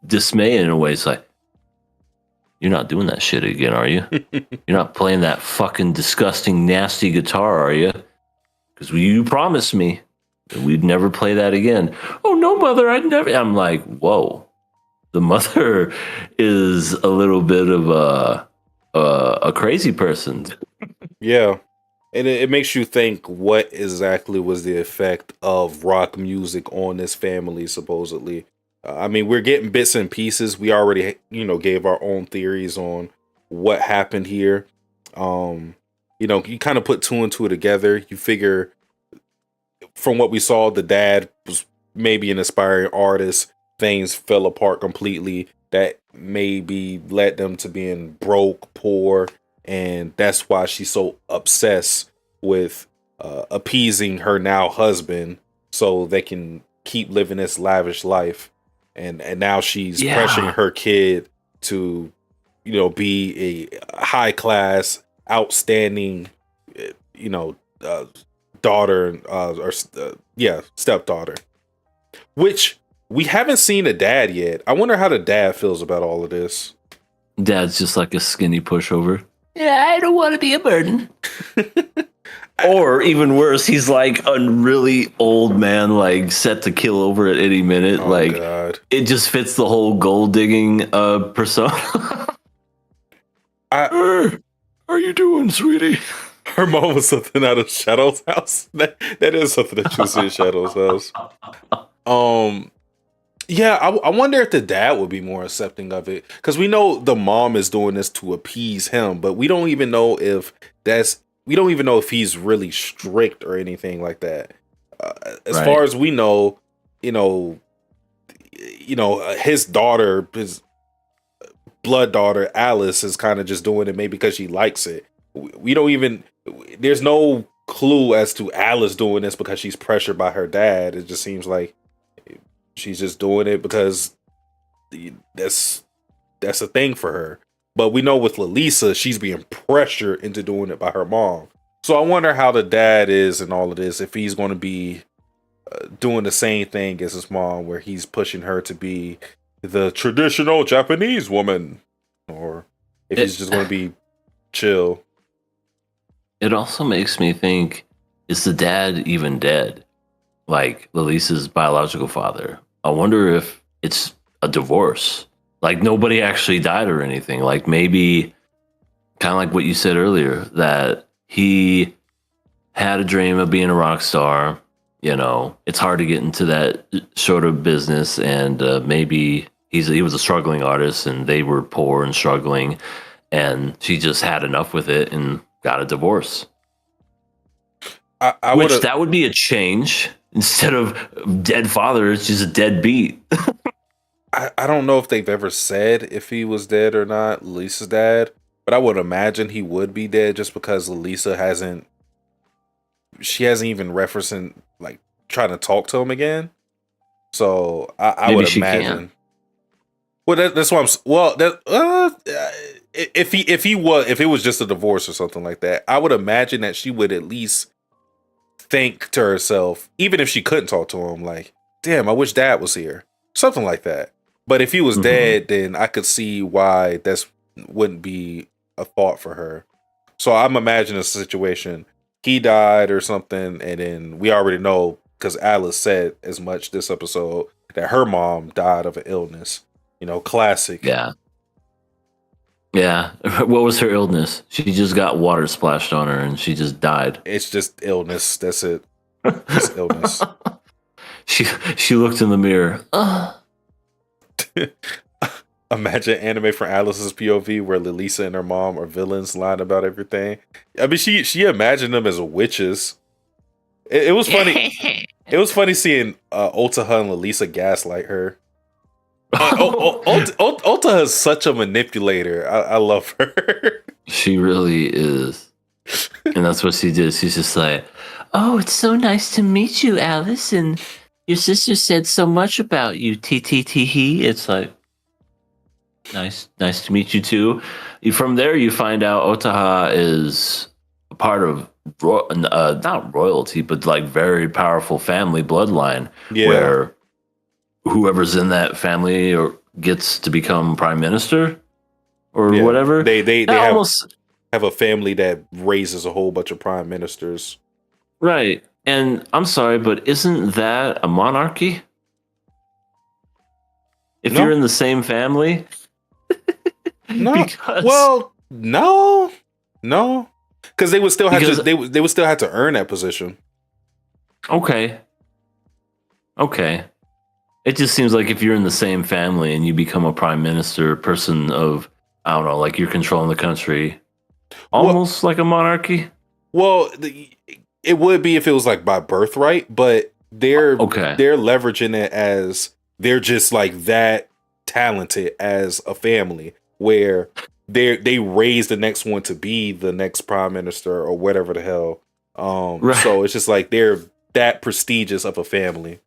dismay in a way. It's like, you're not doing that shit again, are you? You're not playing that fucking disgusting, nasty guitar, are you? Because you promised me that we'd never play that again. Oh, no, mother, I'd never. I'm like, whoa. The mother is a little bit of a crazy person. Yeah. And it makes you think what exactly was the effect of rock music on this family, supposedly. I mean, we're getting bits and pieces. We already, gave our own theories on what happened here. You kind of put two and two together. You figure from what we saw, the dad was maybe an aspiring artist. Things fell apart completely. That maybe led them to being broke, poor, and that's why she's so obsessed with appeasing her now husband so they can keep living this lavish life. And now she's pressuring her kid to, be a high class, outstanding, daughter stepdaughter, which we haven't seen a dad yet. I wonder how the dad feels about all of this. Dad's just like a skinny pushover. Yeah, I don't want to be a burden. Or even worse, he's like a really old man, like set to kill over at any minute. Oh, like God. It just fits the whole gold digging persona. Are you doing, sweetie? Her mom was something out of Shadow's house. That is something that you see in Shadow's house. Yeah, I wonder if the dad would be more accepting of it, because we know the mom is doing this to appease him, but we don't even know if he's really strict or anything like that. As far as we know, his daughter, his blood daughter Alice, is kind of just doing it maybe because she likes it. We don't even. There's no clue as to Alice doing this because she's pressured by her dad. It just seems like she's just doing it because that's a thing for her. But we know with Lalisa, she's being pressured into doing it by her mom. So I wonder how the dad is in all of this, if he's going to be doing the same thing as his mom, where he's pushing her to be the traditional Japanese woman, or if he's just going to be chill. It also makes me think, is the dad even dead? Like Lalisa's biological father. I wonder if it's a divorce. Like nobody actually died or anything. Like maybe kind of like what you said earlier, that he had a dream of being a rock star. It's hard to get into that sort of business, and maybe he was a struggling artist and they were poor and struggling, and she just had enough with it and got a divorce. That would be a change. Instead of dead father, it's just a dead beat. I don't know if they've ever said if he was dead or not, Lisa's dad, but I would imagine he would be dead just because Lisa hasn't even referencing, like, trying to talk to him again. So I would imagine. Can. Well, that's why if it was just a divorce or something like that, I would imagine that she would at least think to herself, even if she couldn't talk to him, like, damn, I wish dad was here. Something like that. But if he was dead, then I could see why this wouldn't be a thought for her. So I'm imagining a situation. He died or something, and then we already know, because Alice said as much this episode, that her mom died of an illness. Classic. Yeah. Yeah. What was her illness? She just got water splashed on her and she just died. It's just illness. That's it. Just illness. She looked in the mirror. Imagine anime from Alice's POV where Lilisa and her mom are villains lying about everything. I mean, she imagined them as witches. It was funny. It was funny seeing Otaha and Lilisa gaslight her. Otaha is such a manipulator. I love her. She really is. And that's what she did. She's just like, oh, it's so nice to meet you, Alice. And your sister said so much about you, he. It's like, nice to meet you too. From there, you find out Otaha is a part of not royalty, but like very powerful family bloodline, where whoever's in that family or gets to become prime minister or whatever. They have a family that raises a whole bunch of prime ministers. Right. And I'm sorry, but isn't that a monarchy? If you're in the same family? No. Well, no. Because they would still have to they would still have to earn that position. Okay. It just seems like if you're in the same family and you become a prime minister, person of, I don't know, like you're controlling the country, almost like a monarchy. Well, it would be if it was like by birthright, but they're leveraging it as they're just like that talented as a family where they raise the next one to be the next prime minister or whatever the hell. So it's just like they're that prestigious of a family.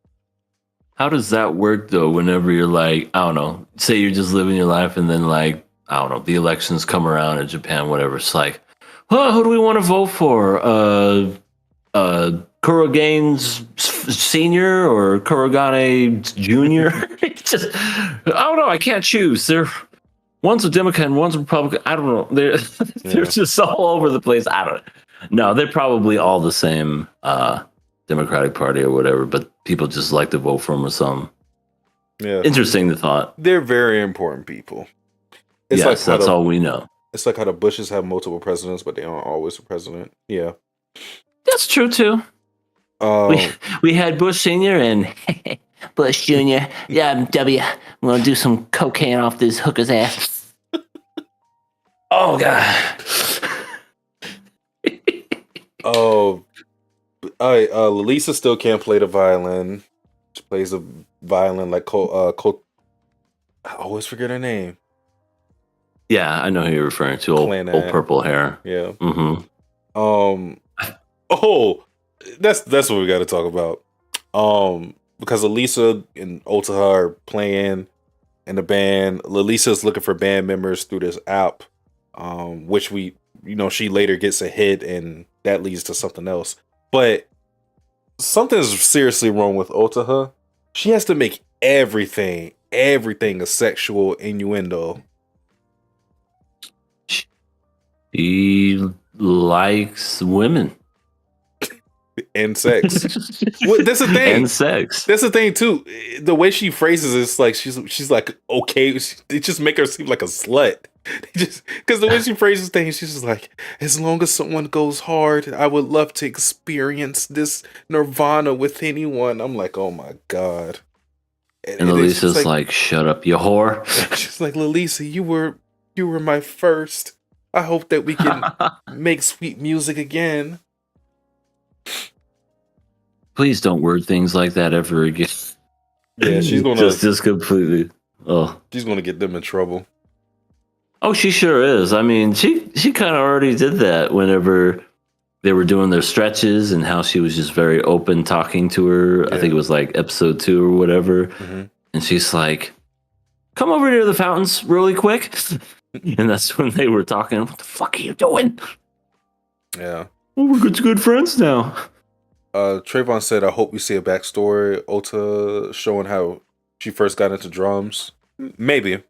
How does that work though? Whenever you're like, I don't know, say you're just living your life and then like, I don't know, the elections come around in Japan, whatever. It's like, well, who do we want to vote for? Kurogane's Senior or Kurogane Junior? I don't know. I can't choose. One's a Democrat and one's a Republican. I don't know. They're just all over the place. I don't know. No, they're probably all the same Democratic Party or whatever, but people just like to vote for them or something. Yeah. Interesting the thought. They're very important people. Yes, that's all we know. It's like how the Bushes have multiple presidents, but they aren't always the president. Yeah. That's true too. We had Bush Senior and Bush Junior. Yeah, W. I'm gonna do some cocaine off this hooker's ass. Oh god. Lilisa still can't play the violin. She plays the violin like I always forget her name. Yeah, I know who you're referring to. Old purple hair. Yeah. Mm-hmm. That's what we got to talk about. Because Lilisa and Otaha are playing in the band. Lilisa is looking for band members through this app, which she later gets a hit, and that leads to something else. But something's seriously wrong with Otaha. She has to make everything a sexual innuendo. He likes women. And sex. Well, that's the thing. And sex. That's the thing too. The way she phrases it's like she's like okay. They just make her seem like a slut. Because the way she phrases things, she's just like, as long as someone goes hard, I would love to experience this nirvana with anyone. I'm like, oh my god. And Lisa's like, shut up, you whore. She's like, Lilisa, you were my first. I hope that we can make sweet music again. Please don't word things like that ever again. Yeah, she's gonna just completely. Oh, she's gonna get them in trouble. Oh, she sure is. I mean, she kind of already did that whenever they were doing their stretches and how she was just very open talking to her. Yeah. I think it was like episode 2 or whatever. Mm-hmm. And she's like, "Come over near the fountains really quick." And that's when they were talking. What the fuck are you doing? Yeah. Well, we're good friends now. Trayvon said, I hope we see a backstory. Ota showing how she first got into drums. Maybe.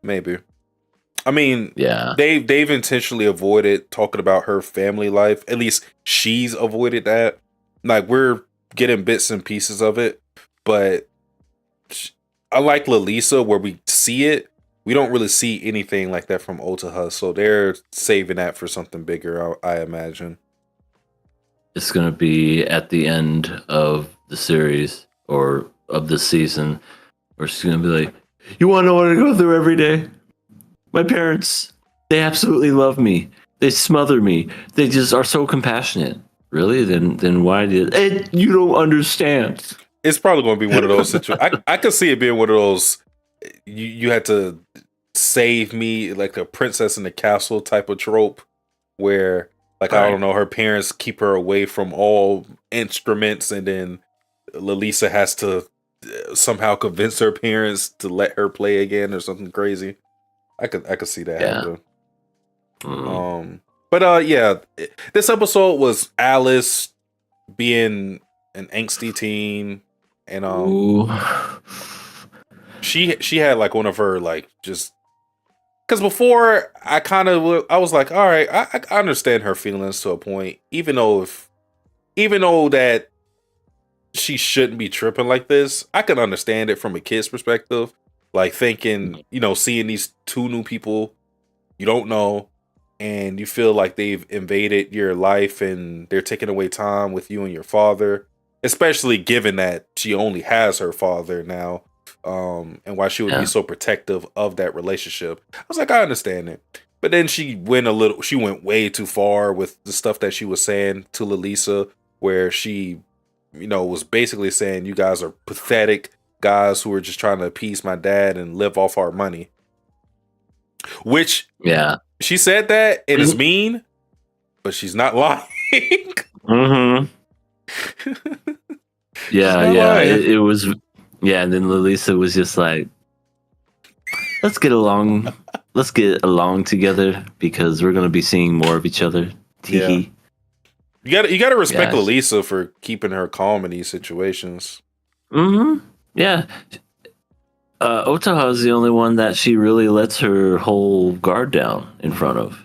I mean, yeah. They've intentionally avoided talking about her family life. At least she's avoided that. Like, we're getting bits and pieces of it. But I like Lilisa where we see it. We don't really see anything like that from Otaha, so they're saving that for something bigger, I imagine. It's going to be at the end of the series or of the season where she's going to be like, you want to know what I go through every day? My parents, they absolutely love me. They smother me. They just are so compassionate. Really? Then why did you don't understand? It's probably going to be one of those situations. I could see it being one of those. You had to save me, like the princess in the castle type of trope, where like I don't know, her parents keep her away from all instruments, and then Lalisa has to somehow convince her parents to let her play again or something crazy. I could see that happen. But yeah, this episode was Alice being an angsty teen, and she had like one of her like just because before I was like, all right, I understand her feelings to a point, even though that she shouldn't be tripping like this. I can understand it from a kid's perspective, like thinking, seeing these two new people you don't know, and you feel like they've invaded your life and they're taking away time with you and your father, especially given that she only has her father now, and why she would be so protective of that relationship. I was like, I understand it. But then she went way too far with the stuff that she was saying to Lalisa, where she, was basically saying, you guys are pathetic guys who are just trying to appease my dad and live off our money. Which, she said that, and it's mean, but she's not lying. It was. Yeah, and then Lalisa was just like, let's get along together because we're gonna be seeing more of each other. Yeah. You gotta respect Lalisa for keeping her calm in these situations. Yeah. Otaha is the only one that she really lets her whole guard down in front of.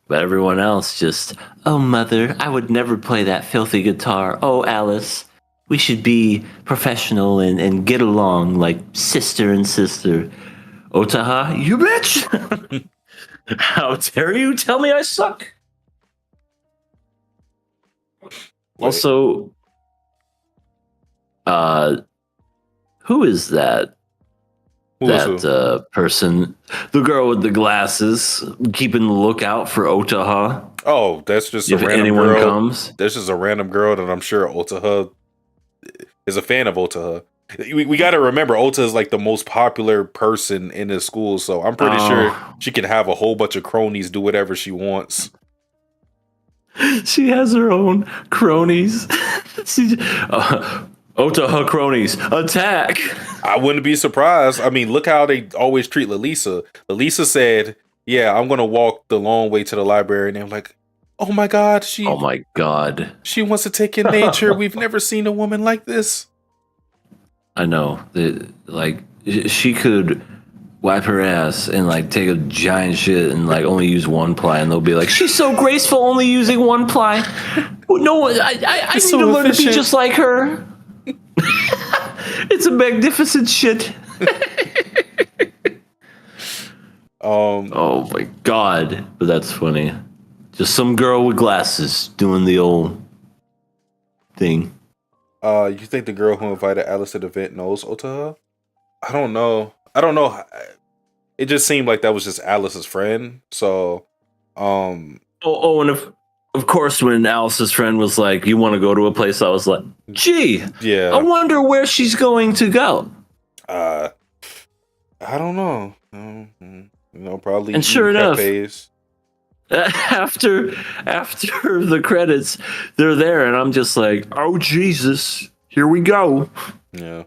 But everyone else just, oh, mother, I would never play that filthy guitar. Oh, Alice, we should be professional and get along like sister and sister. Otaha, you bitch! How dare you tell me I suck? Wait. Also, who is that? Person, the girl with the glasses, keeping the lookout for Otaha. Oh, that's just if a random anyone girl. Comes. That's just a random girl that I'm sure Otaha is a fan of. Otaha. We got to remember, Ota is like the most popular person in this school, so I'm pretty sure she can have a whole bunch of cronies do whatever she wants. She has her own cronies. Otaha cronies, attack! I wouldn't be surprised. I mean, look how they always treat Lalisa. Lalisa said, yeah, I'm going to walk the long way to the library. And they're like, oh my God. She wants to take in nature. We've never seen a woman like this. I know. She could wipe her ass and like take a giant shit and like only use one ply, and they'll be like, she's so graceful only using one ply. No, I need to learn to be just like her. It's a magnificent shit. Oh my God. But that's funny. Just some girl with glasses doing the old thing. You think the girl who invited Alice to the event knows Otaha? I don't know. It just seemed like that was just Alice's friend. So, and of course, when Alice's friend was like, you want to go to a place, I was like, gee, yeah, I wonder where she's going to go. I don't know. Probably. And sure enough, after the credits, they're there, and I'm just like, oh, Jesus, here we go. Yeah.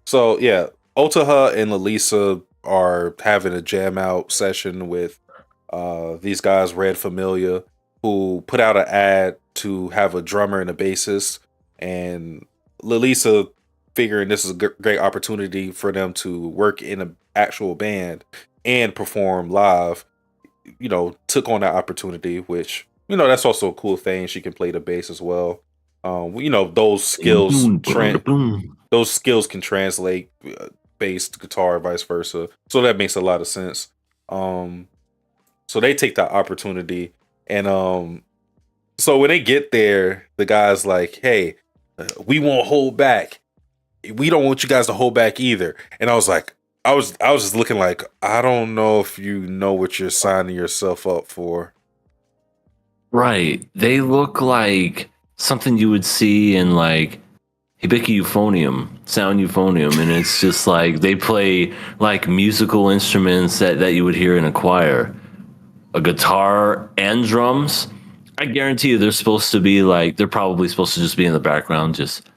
So, yeah, Otaha and Lalisa are having a jam out session with these guys, Red Familia, who put out an ad to have a drummer and a bassist, and Lalisa, figuring this is a great opportunity for them to work in an actual band and perform live, took on that opportunity, which, that's also a cool thing. She can play the bass as well. Those skills can translate bass to guitar, vice versa. So that makes a lot of sense. So they take that opportunity, and so when they get there, the guy's like, hey, we won't hold back. We don't want you guys to hold back either. And I was like, I was just looking like, I don't know if you know what you're signing yourself up for. Right. They look like something you would see in like Hibiki Euphonium, Sound Euphonium, and it's just like they play like musical instruments that you would hear in a choir. A guitar and drums. I guarantee you they're supposed to be like they're probably supposed to just be in the background just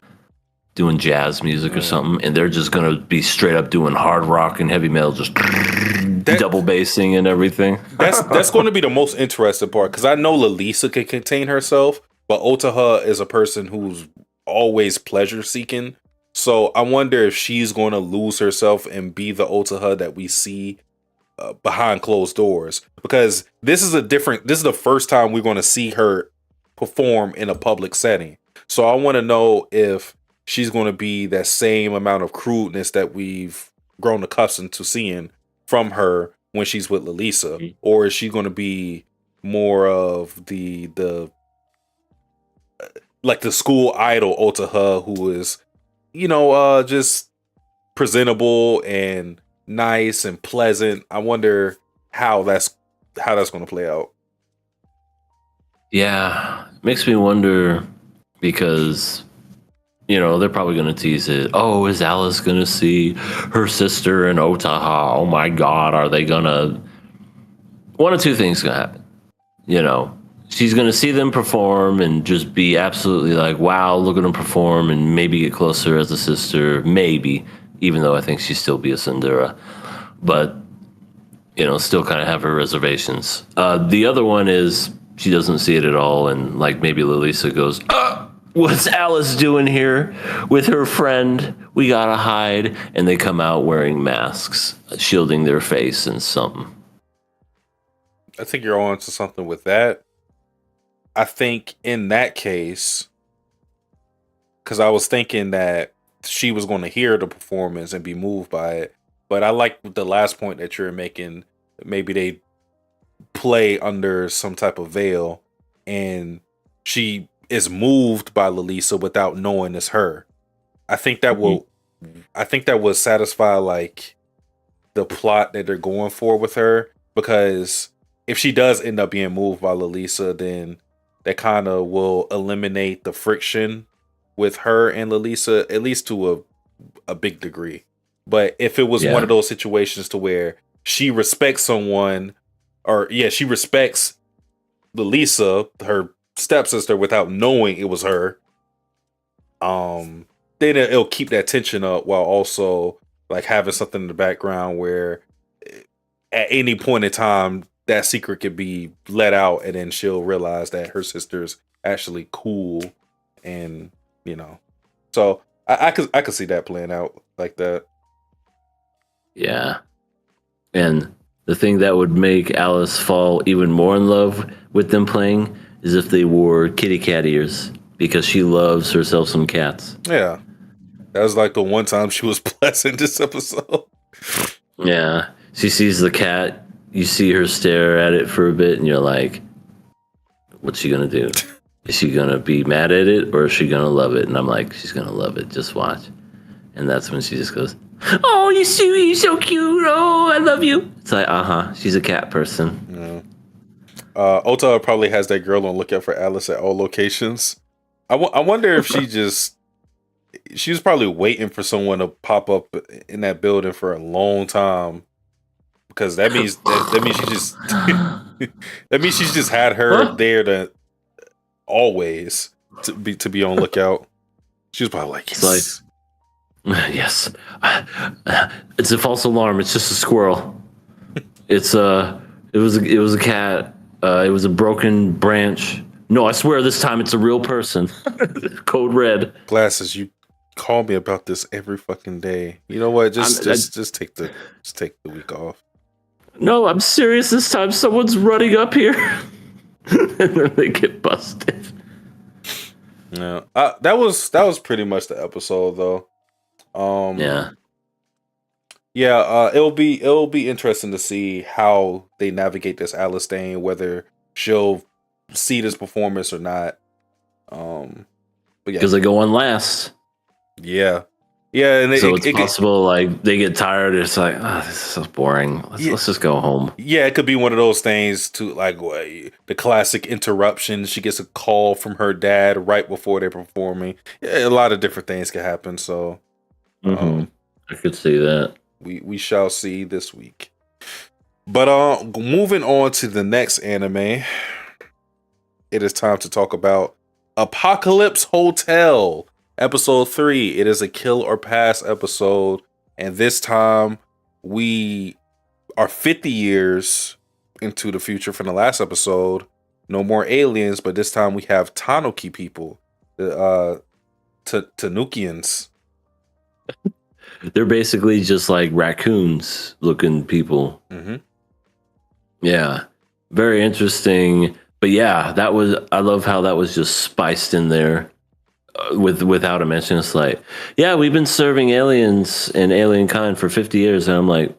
doing jazz music or something, and they're just gonna be straight up doing hard rock and heavy metal, just double bassing and everything. That's going to be the most interesting part, because I know Lalisa can contain herself, but Otaha is a person who's always pleasure seeking. So I wonder if she's going to lose herself and be the Otaha that we see behind closed doors, because this is the first time we're going to see her perform in a public setting. So I want to know if she's going to be that same amount of crudeness that we've grown accustomed to seeing from her when she's with Lalisa, or is she going to be more of the like the school idol Otaha, who is, just presentable and nice and pleasant? I wonder how that's going to play out. Yeah, makes me wonder because they're probably going to tease it. Oh, is Alice going to see her sister in Otaha? Oh my God, are they going to? One of two things going to happen. She's going to see them perform and just be absolutely like, wow, look at them perform, and maybe get closer as a sister. Maybe, even though I think she'd still be a Cinderella. But, still kind of have her reservations. The other one is she doesn't see it at all, and like maybe Lalisa goes, what's Alice doing here with her friend? We gotta hide. And they come out wearing masks, shielding their face and something. I think you're on to something with that. I think in that case, because I was thinking that she was going to hear the performance and be moved by it. But I like the last point that you're making. Maybe they play under some type of veil and she is moved by Lalisa without knowing it's her. I think that will satisfy like the plot that they're going for with her, because if she does end up being moved by Lalisa, then that kind of will eliminate the friction with her and Lalisa, at least to a big degree. But if it was one of those situations to where she respects someone, she respects Lalisa, her stepsister, without knowing it was her, then it'll keep that tension up while also like having something in the background where at any point in time that secret could be let out, and then she'll realize that her sister's actually cool, and so I could see that playing out like that. Yeah. And the thing that would make Alice fall even more in love with them playing is if they wore kitty cat ears, because she loves herself some cats. Yeah. That was like the one time she was pleasant this episode. Yeah. She sees the cat, you see her stare at it for a bit, and you're like, what's she going to do? Is she going to be mad at it, or is she going to love it? And I'm like, she's going to love it. Just watch. And that's when she just goes, oh, you're so cute. Oh, I love you. It's like, she's a cat person. Yeah. Ota probably has that girl on lookout for Alice at all locations. I wonder if she was probably waiting for someone to pop up in that building for a long time, because that means she just that means she's just had her there to always to be on lookout. She was probably like, yes. Yes. It's a false alarm. It's just a squirrel. It was a cat. It was a broken branch. No, I swear this time it's a real person. Code red. Glasses, you call me about this every fucking day. You know what? Just take the week off. No, I'm serious this time. Someone's running up here. And then they get busted. Yeah. That was pretty much the episode though. Yeah. It'll be interesting to see how they navigate this Alice thing, whether she'll see this performance or not. But yeah, because they go on last. Yeah, Yeah, and So it's possible like they get tired. It's like, oh, this is so boring. Let's just go home. Yeah, it could be one of those things to like the classic interruption. She gets a call from her dad right before they're performing. Yeah, a lot of different things can happen. So I could see that. We shall see this week. But moving on to the next anime, it is time to talk about Apocalypse Hotel, episode 3. It is a kill or pass episode, and this time we are 50 years into the future from the last episode. No more aliens, but this time we have Tanuki people, the Tanukians. They're basically just like raccoons looking people. Mm-hmm. Yeah, very interesting. But yeah, I love how that was just spiced in there without a mention. It's like, yeah, we've been serving aliens and alien kind for 50 years. And I'm like,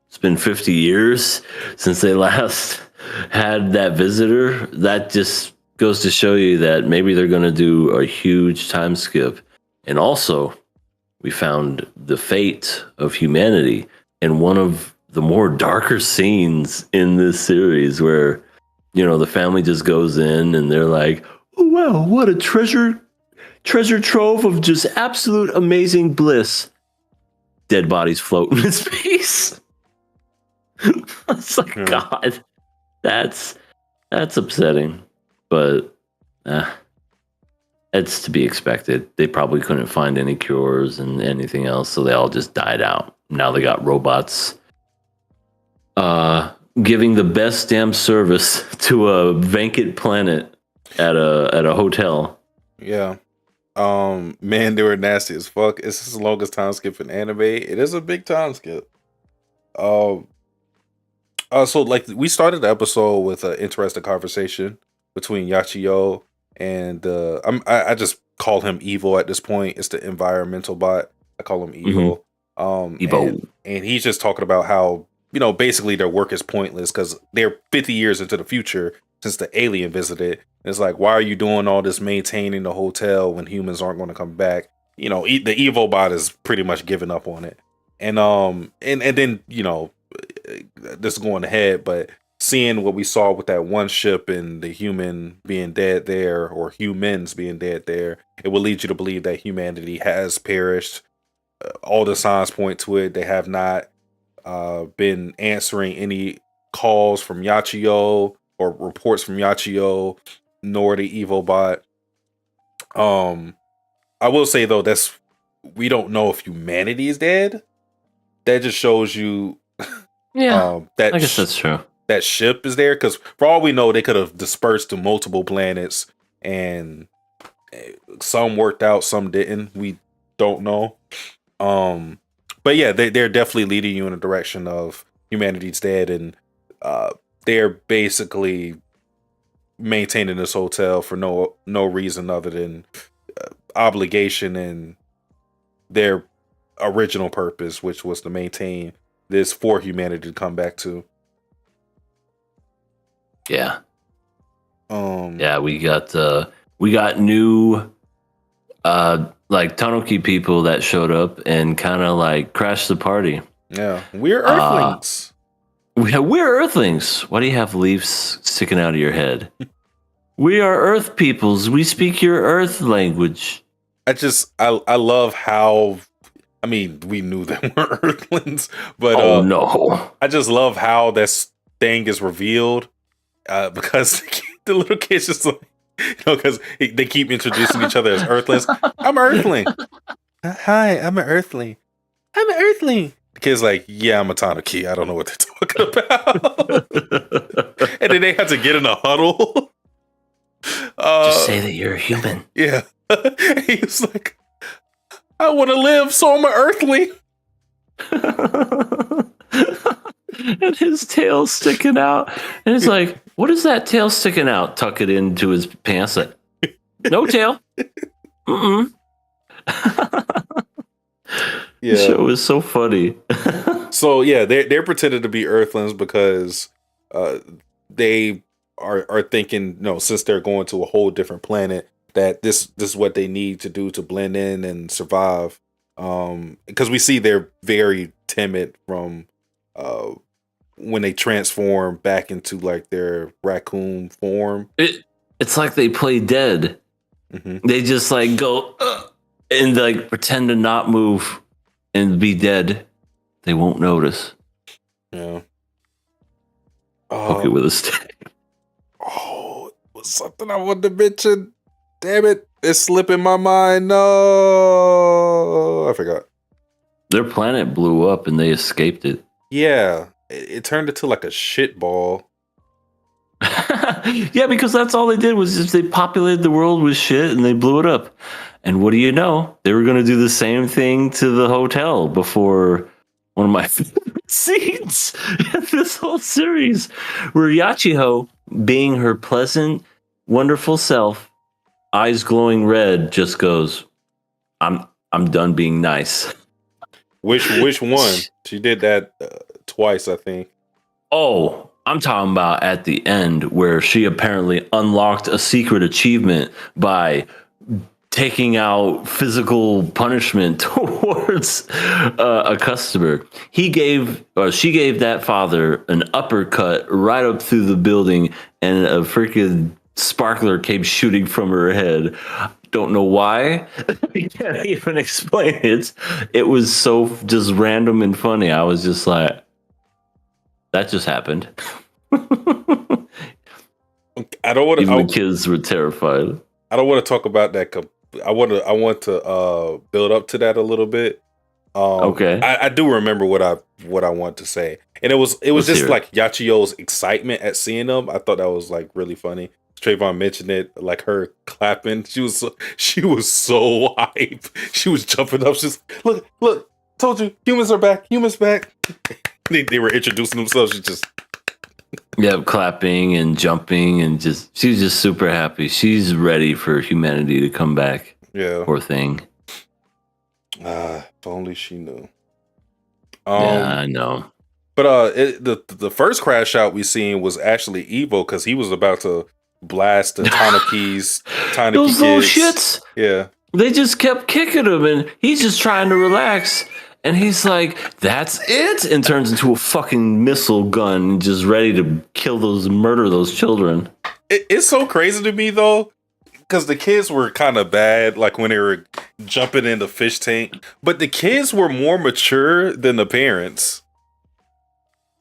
it's been 50 years since they last had that visitor. That just goes to show you that maybe they're going to do a huge time skip. And also, we found the fate of humanity in one of the more darker scenes in this series where, you know, the family just goes in and they're like, oh, wow, what a treasure trove of just absolute amazing bliss. Dead bodies floating in space. It's like, God, that's upsetting, but it's to be expected. They probably couldn't find any cures and anything else, so they all just died out. Now they got robots giving the best damn service to a vacant planet at a hotel. Yeah. Man, they were nasty as fuck. It's the longest time skip in anime. It is a big time skip. So like we started the episode with an interesting conversation between Yachiyo and I just call him Evil at this point. It's the environmental bot. I call him Evil. Evo. And he's just talking about how, you know, basically their work is pointless because they're 50 years into the future since the alien visited. And it's like, why are you doing all this maintaining the hotel when humans aren't going to come back? You know, the Evo bot is pretty much giving up on it. And then, you know, this is going ahead, but seeing what we saw with that one ship and the human being dead there, or humans being dead there, it will lead you to believe that humanity has perished. All the signs point to it. They have not been answering any calls from Yachiyo or reports from Yachiyo, nor the Evo bot. I will say though, we don't know if humanity is dead. That just shows you, yeah. I guess that's true. That ship is there because for all we know, they could have dispersed to multiple planets, and some worked out, some didn't. We don't know. But yeah, they're definitely leading you in a direction of humanity's dead, and they're basically maintaining this hotel for no reason other than obligation and their original purpose, which was to maintain this for humanity to come back to. Yeah. Yeah, we got new like Tanuki people that showed up and kind of like crashed the party. Yeah, we're Earthlings. We're Earthlings. Why do you have leaves sticking out of your head? We are Earth peoples. We speak your Earth language. I love how, I mean, we knew they were Earthlings, but no, I just love how this thing is revealed because the little kids just like, you know, because they keep introducing each other as Earthlings. I'm an Earthling. Hi, I'm an Earthling. I'm an Earthling. The kid's like, yeah, I'm a Tanuki. I don't know what they're talking about. And then they have to get in a huddle. Just say that you're a human. Yeah. He's like, I want to live, so I'm an Earthling. And his tail's sticking out. And it's like, what is that tail sticking out? Tuck it into his pants. Like, no tail. Mm-mm. Yeah. The show is so funny. So yeah, they're pretending to be Earthlings because they are thinking, no, since they're going to a whole different planet, that this is what they need to do to blend in and survive. Because we see they're very timid from when they transform back into like their raccoon form. It's like they play dead. Mm-hmm. They just like go and like pretend to not move and be dead. They won't notice. Yeah. Poke it with a stick. Oh, it was something I wanted to mention. Damn it. It's slipping my mind. No. I forgot. Their planet blew up and they escaped it. Yeah. It turned into like a shit ball. Yeah, because that's all they did was just they populated the world with shit and they blew it up. And what do you know? They were going to do the same thing to the hotel before one of my favorite scenes in this whole series, where Yachiho, being her pleasant, wonderful self, eyes glowing red, just goes, I'm done being nice. Which one? She did that twice, I think. Oh, I'm talking about at the end where she apparently unlocked a secret achievement by taking out physical punishment towards a customer. She gave that father an uppercut right up through the building, and a freaking sparkler came shooting from her head. Don't know why. I can't even explain it. It was so just random and funny. I was just like, that just happened. I don't want to. Even the kids were terrified. I don't want to talk about that. I want to build up to that a little bit. Okay. I do remember what I want to say, and it was just like Yachio's excitement at seeing them. I thought that was like really funny. Trayvon mentioned it, like her clapping. She was so hype. She was jumping up. She's look. Told you, humans are back. Humans back. they were introducing themselves. She just clapping and jumping and she was just super happy. She's ready for humanity to come back. Yeah, poor thing. If only she knew. Yeah, I know. But the first crash out we seen was actually Evo, because he was about to blast the Tanuki's those little shits. Yeah, they just kept kicking him, and he's just trying to relax. And he's like, "That's it," and turns into a fucking missile gun, just ready to murder those children. It's so crazy to me though, because the kids were kind of bad, like when they were jumping in the fish tank. But the kids were more mature than the parents.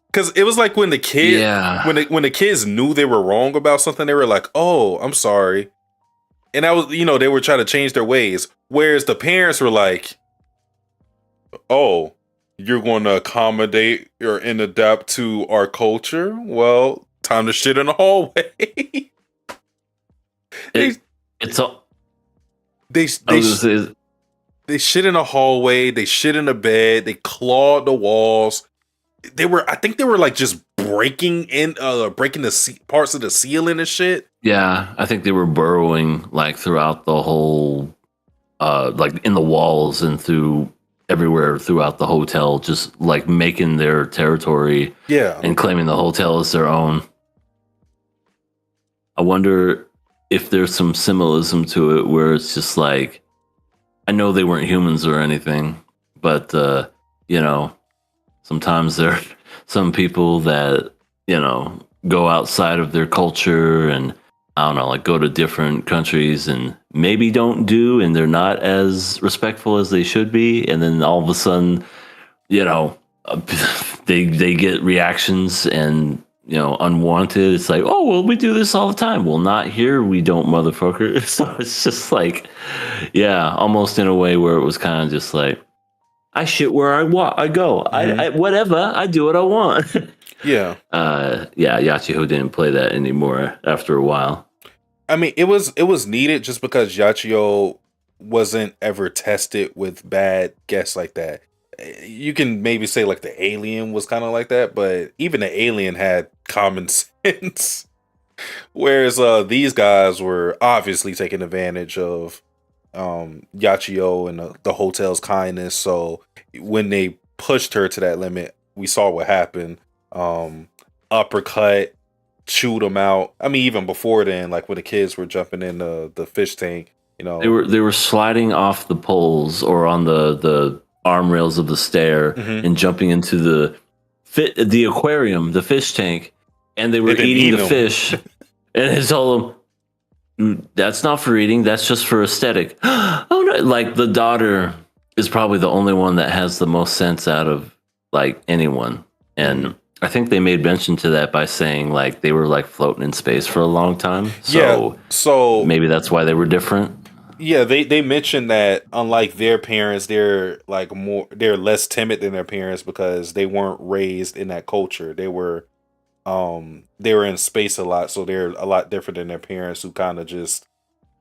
Because it was like when the kid, when the kids knew they were wrong about something, they were like, "Oh, I'm sorry," and that was, they were trying to change their ways. Whereas the parents were like, "Oh, you're going to accommodate and adapt to our culture? Well, time to shit in the hallway." They shit in the hallway. They shit in the bed. They clawed the walls. I think they were like just breaking the parts of the ceiling and shit. Yeah, I think they were burrowing like throughout the whole, like in the walls and through everywhere throughout the hotel, just like making their territory. Yeah, and claiming the hotel as their own. I wonder if there's some symbolism to it where it's just like, I know they weren't humans or anything, but sometimes there are some people that, go outside of their culture and, I don't know, like go to different countries and maybe don't do, and they're not as respectful as they should be. And then all of a sudden, they get reactions and, unwanted. It's like, oh, well, we do this all the time. Well, not here. We don't, motherfucker. So it's just like, yeah, almost in a way where it was kind of just like, I shit where I go. Mm-hmm. I whatever. I do what I want. Yeah. Yachiho didn't play that anymore after a while. I mean, it was needed just because Yachiho wasn't ever tested with bad guests like that. You can maybe say like the alien was kind of like that, but even the alien had common sense. Whereas these guys were obviously taking advantage of Yachiho and the hotel's kindness. So when they pushed her to that limit, we saw what happened. Uppercut, chewed them out. I mean, even before then, like when the kids were jumping in the fish tank, You know, They were sliding off the poles or on the arm rails of the stair and jumping into the aquarium, the fish tank, and they were eating the fish. And he told them, "That's not for eating. That's just for aesthetic." Oh no! Like the daughter is probably the only one that has the most sense out of like anyone, and I think they made mention to that by saying like they were like floating in space for a long time. So maybe that's why they were different. Yeah, they mentioned that unlike their parents, they're less timid than their parents because they weren't raised in that culture. They were in space a lot, so they're a lot different than their parents who kind of just,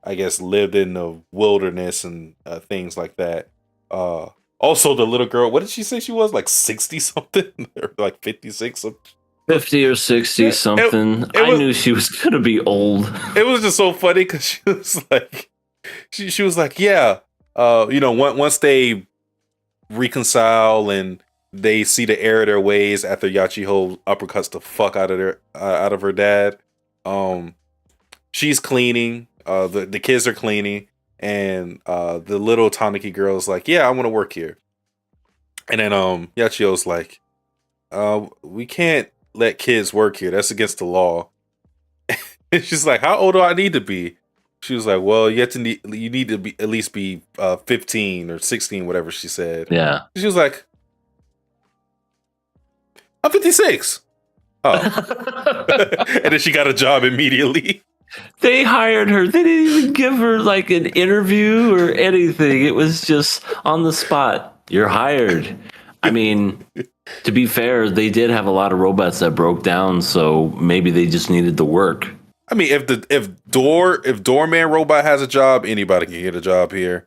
I guess, lived in the wilderness and things like that. Also, the little girl, what did she say she was? Like 60 something? Or like 56 something? 50 or 60 something. I knew she was going to be old. It was just so funny because she was like, she was like, yeah, once they reconcile and they see the error of their ways after Yachiho uppercuts the fuck out of her dad, she's cleaning, the kids are cleaning, and the little Taniki girl is like, yeah, I want to work here. And then Yachiyo's like, we can't let kids work here. That's against the law. And she's like, how old do I need to be? She was like, well, you need to be at least be 15 or 16, whatever she said. Yeah. She was like, I'm 56. Oh. And then she got a job immediately. They hired her. They didn't even give her like an interview or anything. It was just on the spot. You're hired. I mean, to be fair, they did have a lot of robots that broke down, so maybe they just needed the work. I mean, if Doorman Robot has a job, anybody can get a job here.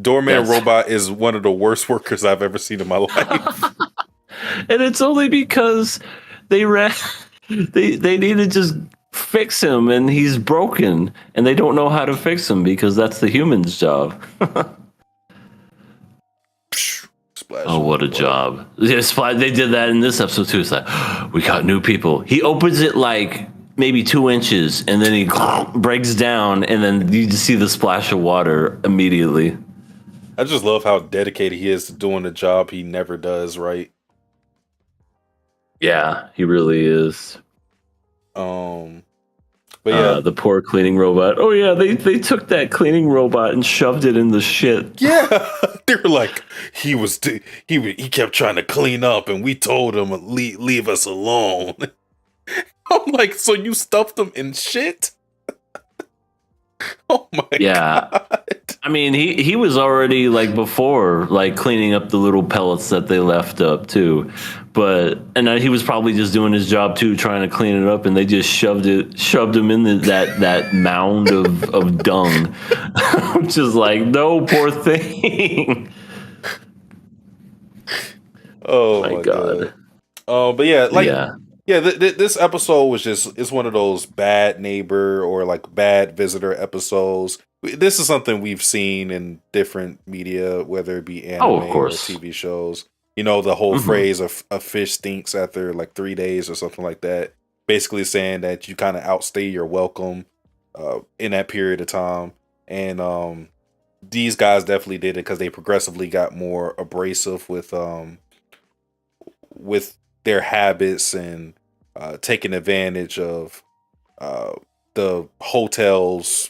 Doorman Robot is one of the worst workers I've ever seen in my life. And it's only because they need to just fix him, and he's broken, and they don't know how to fix him because that's the human's job. Oh, what a job. They did that in this episode too. It's like, we got new people. He opens it like maybe 2 inches, and then he breaks down, and then you just see the splash of water immediately. I just love how dedicated he is to doing the job he never does right. Yeah, he really is. But yeah, the poor cleaning robot. Oh yeah, they took that cleaning robot and shoved it in the shit. Yeah, they were like, he kept trying to clean up, and we told him leave us alone. I'm like, so you stuffed him in shit? Oh my god. I mean, he was already like before, like cleaning up the little pellets that they left up too, and he was probably just doing his job too, trying to clean it up, and they just shoved him in that mound of dung. I'm just like, no, poor thing. Oh my god. But yeah, this episode was it's one of those bad neighbor or like bad visitor episodes. This is something we've seen in different media, whether it be anime or TV shows. You know, the whole phrase of a fish stinks after like 3 days or something like that. Basically saying that you kind of outstay your welcome in that period of time. And these guys definitely did it because they progressively got more abrasive with their habits and taking advantage of the hotel's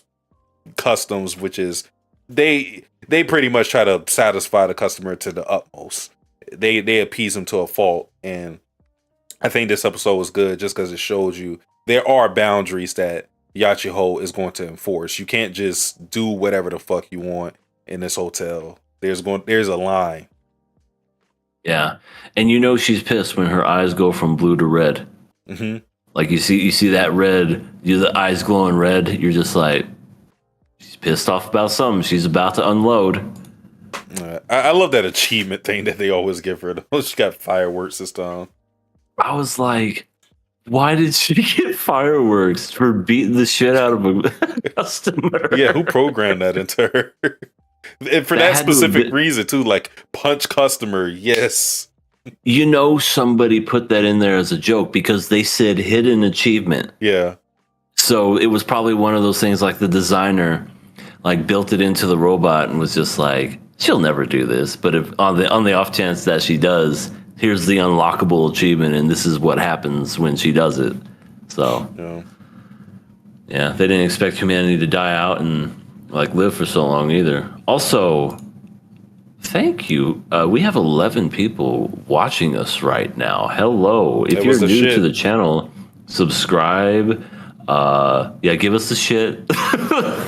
customs, which is they pretty much try to satisfy the customer to the utmost. They appease them to a fault, and I think this episode was good just because it showed you there are boundaries that Yachiho is going to enforce. You can't just do whatever the fuck you want in this hotel. There's a line. Yeah, and she's pissed when her eyes go from blue to red. Mm-hmm. Like you see that red, the eyes glowing red. You're just like, she's pissed off about something. She's about to unload. I love that achievement thing that they always give her. She got fireworks this time. I was like, why did she get fireworks for beating the shit out of a customer? Yeah, who programmed that into her? And for that specific reason too, like punch customer, yes. Somebody put that in there as a joke because they said hidden achievement. Yeah. So it was probably one of those things like the designer like built it into the robot and was just like, she'll never do this. But if on the off chance that she does, here's the unlockable achievement, and this is what happens when she does it. So yeah, they didn't expect humanity to die out and like live for so long either. Also, thank you. We have 11 people watching us right now. Hello. If you're new to the channel, subscribe. Yeah, give us the shit.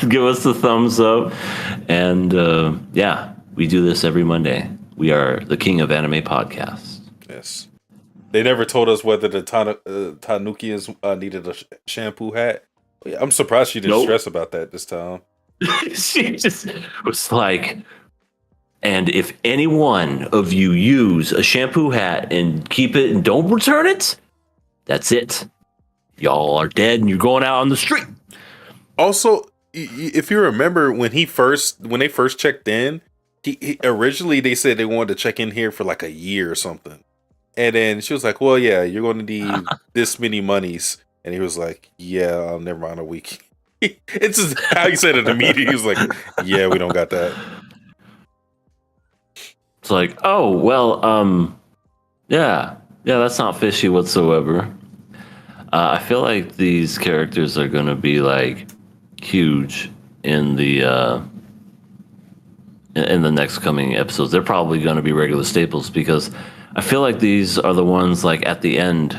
Give us the thumbs up. And yeah, we do this every Monday. We are the King of Anime Podcast. Yes. They never told us whether the Tanukians needed a shampoo hat. I'm surprised she didn't stress about that this time. She just was like, and if any one of you use a shampoo hat and keep it and don't return it, that's it. Y'all are dead and you're going out on the street. Also, if you remember when they first checked in, he originally they said they wanted to check in here for like a year or something. And then she was like, well, yeah, you're going to need this many monies. And he was like, yeah, never mind, a week. It's just how he said it immediately. He was like, yeah, we don't got that. It's like, oh, well, yeah, that's not fishy whatsoever. I feel like these characters are going to be like huge in the next coming episodes. They're probably going to be regular staples because I feel like these are the ones like at the end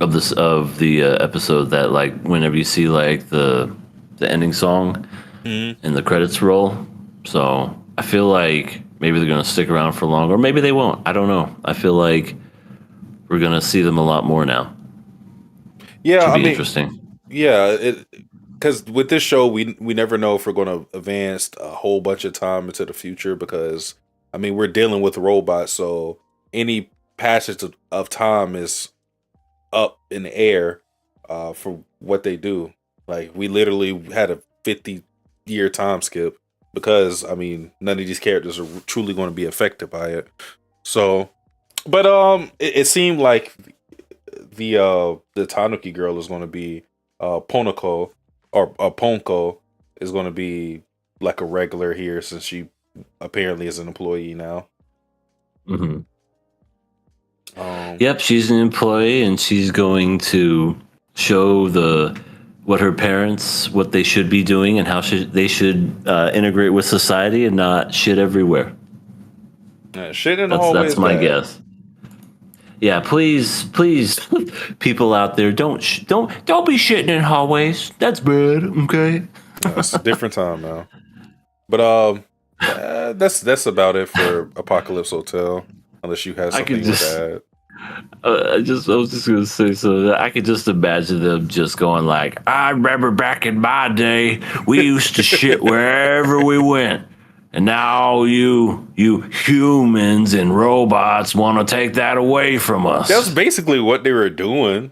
of the episode that like whenever you see like the ending song and the credits roll. So I feel like maybe they're going to stick around for longer, or maybe they won't. I don't know. I feel like we're going to see them a lot more now. Yeah, I mean, interesting. Yeah, because with this show, we never know if we're going to advance a whole bunch of time into the future. Because I mean, we're dealing with robots, so any passage of time is up in the air for what they do. Like we literally had a 50-year time skip because I mean, none of these characters are truly going to be affected by it. So, but it seemed like the Tanuki girl is going to be Ponoko or Ponko is going to be like a regular here since she apparently is an employee now. Mm-hmm. Yep, she's an employee and she's going to show what her parents what they should be doing and how they should integrate with society and not shit everywhere. Shit in the hallway. That's my guess. Yeah, please, people out there, don't be shitting in hallways. That's bad. Okay. It's a different time now. But that's about it for Apocalypse Hotel. Unless you have something to add. I was just gonna say so. I could just imagine them just going like, "I remember back in my day, we used to shit wherever we went." And now you humans and robots want to take that away from us. That's basically what they were doing.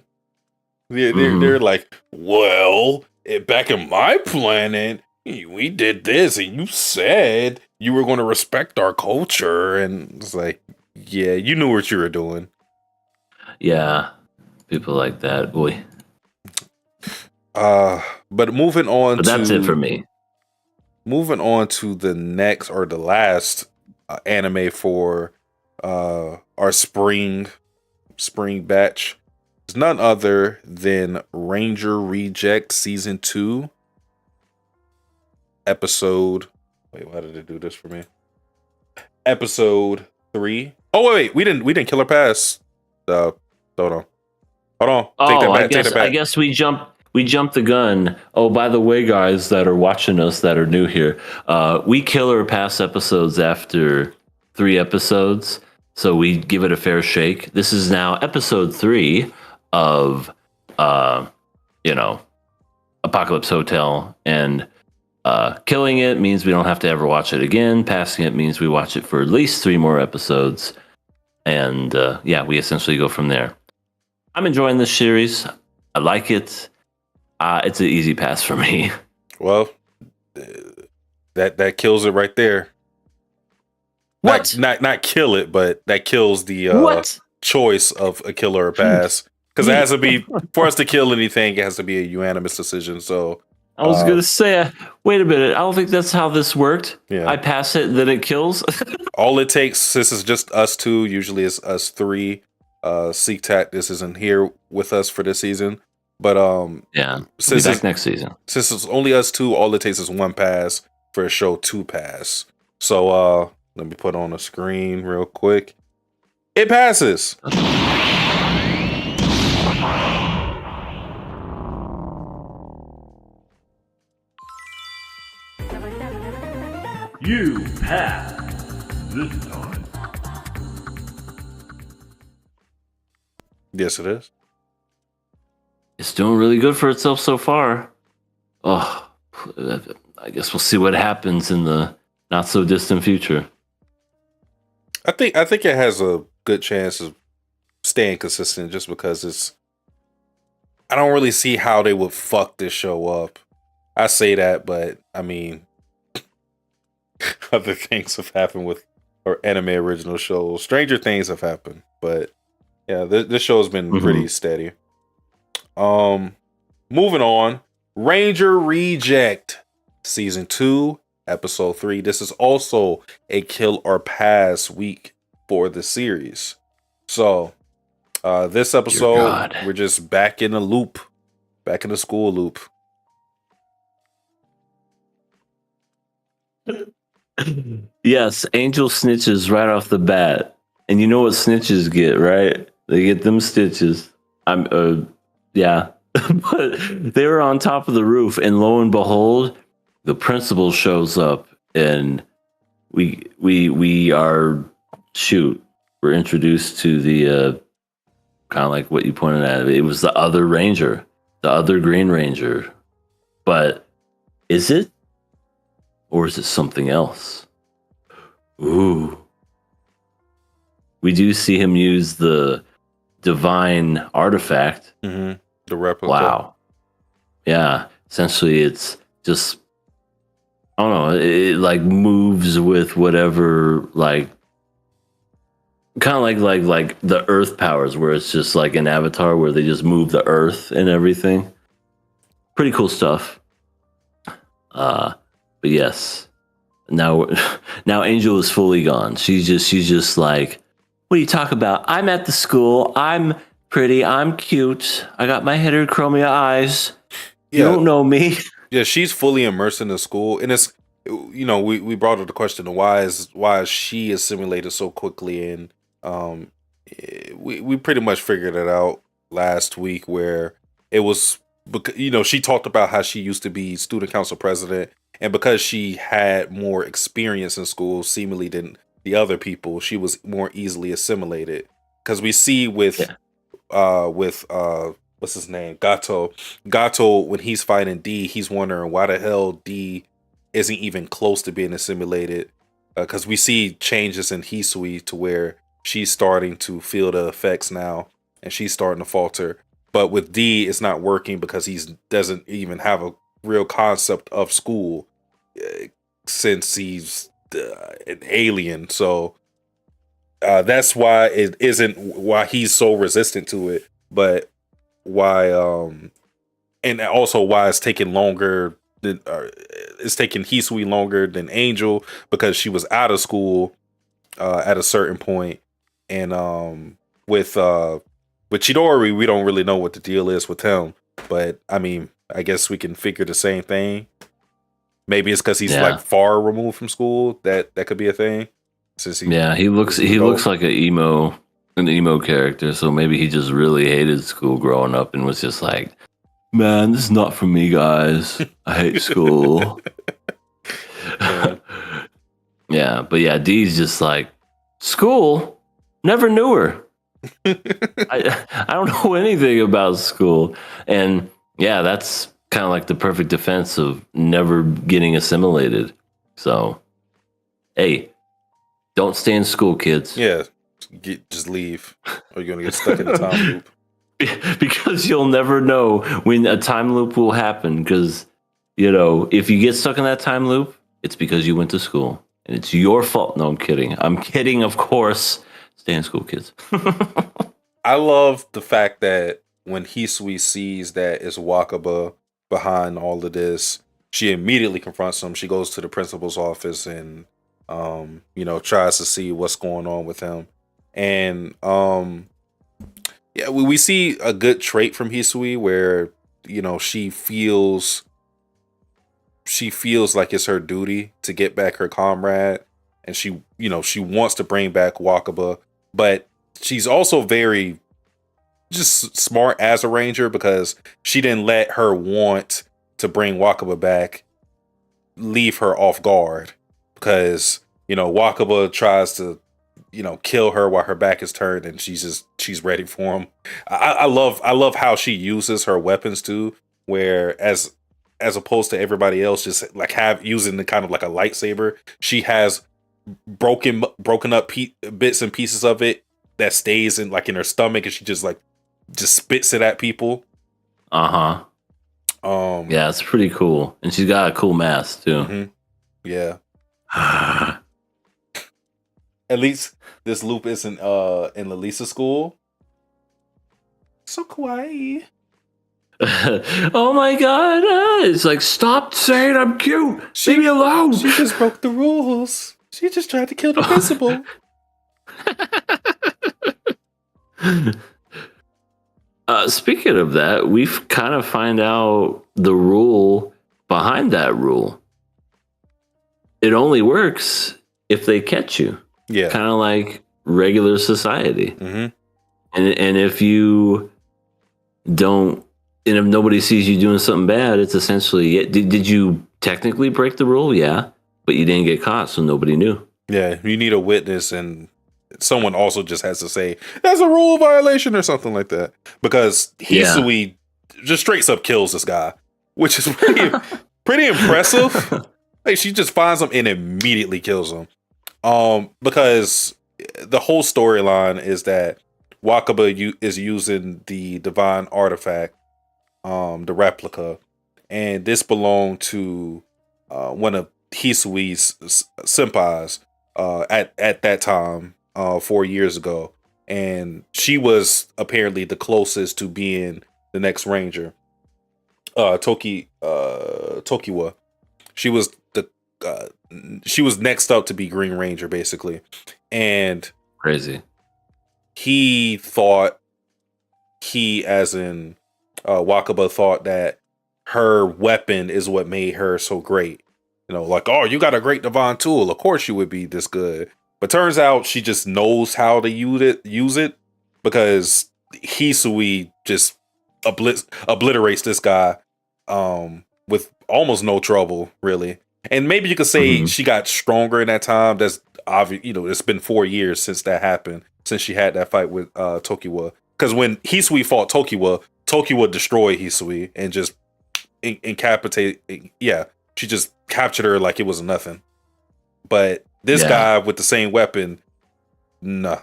They're like, well, back in my planet, we did this, and you said you were going to respect our culture, and it's like, yeah, you knew what you were doing. Yeah, people like that, boy. But moving on. But that's it for me. Moving on to the next or the last anime for our spring batch is none other than Ranger Reject Season 2 episode. Wait, why did it do this for me? Episode 3. Oh wait, we didn't kill her pass. Hold on. Take that back. I guess we jumped the gun. Oh, by the way, guys that are watching us that are new here, we kill our past episodes after 3 episodes, so we give it a fair shake. This is now episode 3 of, Apocalypse Hotel, and killing it means we don't have to ever watch it again. Passing it means we watch it for at least 3 more episodes, and we essentially go from there. I'm enjoying this series. I like it. It's an easy pass for me. Well, that kills it right there. What? Not kill it, but that kills the choice of a killer or pass. Because it has to be, for us to kill anything, it has to be a unanimous decision. So I was gonna say, wait a minute. I don't think that's how this worked. Yeah. I pass it, then it kills. All it takes, this is just us two. Usually it's us three. Seek Tactics isn't here with us for this season, but Yeah, since be back it's, next season. since it's only us two, all it takes is one pass for a show to pass. So let me put on a screen real quick. It passes. You pass this time. Yes, it is. It's doing really good for itself so far. Oh, I guess we'll see what happens in the not so distant future. I think it has a good chance of staying consistent just because it's. I don't really see how they would fuck this show up. I say that, but I mean, other things have happened with or anime original shows. Stranger things have happened, but yeah, this show has been pretty steady. Moving on, Ranger Reject Season 2, Episode 3. This is also a kill or pass week for the series. So, this episode, we're just back in the loop, back in the school loop. Yes, Angel snitches right off the bat. And you know what snitches get, right? They get them stitches. Yeah. But they were on top of the roof, and lo and behold, the principal shows up, and we are we're introduced to the kind of like what you pointed at. It was the other ranger, the other Green Ranger. But is it? Or is it something else? Ooh. We do see him use the divine artifact. Mm-hmm. The replica. Wow. Yeah. Essentially, it's just, I don't know, it like moves with whatever, like, kind of like the earth powers, where it's just like an avatar where they just move the earth and everything. Pretty cool stuff. But yes, now Angel is fully gone. She's just like, what do you talk about? I'm at the school. I'm pretty. I'm cute. I got my heterochromia eyes. You don't know me. Yeah, she's fully immersed in the school, and it's, you know, we brought up the question of why is she assimilated so quickly, and we pretty much figured it out last week, where it was because, you know, she talked about how she used to be student council president, and because she had more experience in school seemingly than the other people, she was more easily assimilated. Because we see with what's his name, Gato, when he's fighting D, he's wondering why the hell D isn't even close to being assimilated, because we see changes in Hisui to where she's starting to feel the effects now, and she's starting to falter. But with D, it's not working because he doesn't even have a real concept of school, since he's an alien. So that's why it isn't why he's so resistant to it, but why and also why it's taking longer than it's taking Hisui longer than Angel, because she was out of school at a certain point. And with Chidori, we don't really know what the deal is with him, but I mean, I guess we can figure the same thing. Maybe it's because he's like far removed from school. That could be a thing. Since he looks like an emo character. So maybe he just really hated school growing up and was just like, man, this is not for me, guys. I hate school. Yeah, but yeah, Dee's just like, school? Never knew her. I don't know anything about school. And yeah, that's kind of like the perfect defense of never getting assimilated. So, hey, don't stay in school, kids. Yeah, just leave, or you're gonna get stuck in a time loop. Because you'll never know when a time loop will happen. Because, you know, if you get stuck in that time loop, it's because you went to school and it's your fault. No, I'm kidding. I'm kidding, of course. Stay in school, kids. I love the fact that when Hisui sees that it's Wakaba, behind all of this. She immediately confronts him. She goes to the principal's office and tries to see what's going on with him. And yeah, we see a good trait from Hisui where she feels like it's her duty to get back her comrade, and she wants to bring back Wakaba, but she's also very just smart as a ranger because she didn't let her want to bring Wakaba back leave her off guard, because Wakaba tries to kill her while her back is turned, and she's ready for him. I love how she uses her weapons too, where as opposed to everybody else just like using the kind of like a lightsaber, she has broken up bits and pieces of it that stays in her stomach, and she just spits it at people. Yeah, it's pretty cool, and she's got a cool mask too. Mm-hmm. Yeah. At least this loop isn't in Lalisa's school. So kawaii. Oh my god! It's like, stop saying I'm cute. Leave me alone. She just broke the rules. She just tried to kill the principal. Speaking of that, we've kind of find out the rule behind that rule. It only works if they catch you. Yeah, kind of like regular society. Mm-hmm. And if you don't, and if nobody sees you doing something bad, it's essentially, did you technically break the rule? Yeah, but you didn't get caught, so nobody knew. Yeah, you need a witness, and someone also just has to say that's a rule violation or something like that, because Hisui just straight up kills this guy, which is pretty impressive. Like, she just finds him and immediately kills him. Because the whole storyline is that Wakaba is using the divine artifact, the replica, and this belonged to one of Hisui's senpais at that time, 4 years ago, and she was apparently the closest to being the next ranger. Tokiwa, she was she was next up to be Green Ranger, basically. And crazy. Wakaba thought that her weapon is what made her so great. Like, oh, you got a great divine tool. Of course you would be this good. But turns out she just knows how to use it because Hisui just obliterates this guy with almost no trouble, really. And maybe you could say she got stronger in that time. That's obvious. It's been 4 years since that happened, since she had that fight with Tokiwa. Because when Hisui fought Tokiwa destroyed Hisui and just incapitated. Yeah, she just captured her like it was nothing. But this guy with the same weapon, did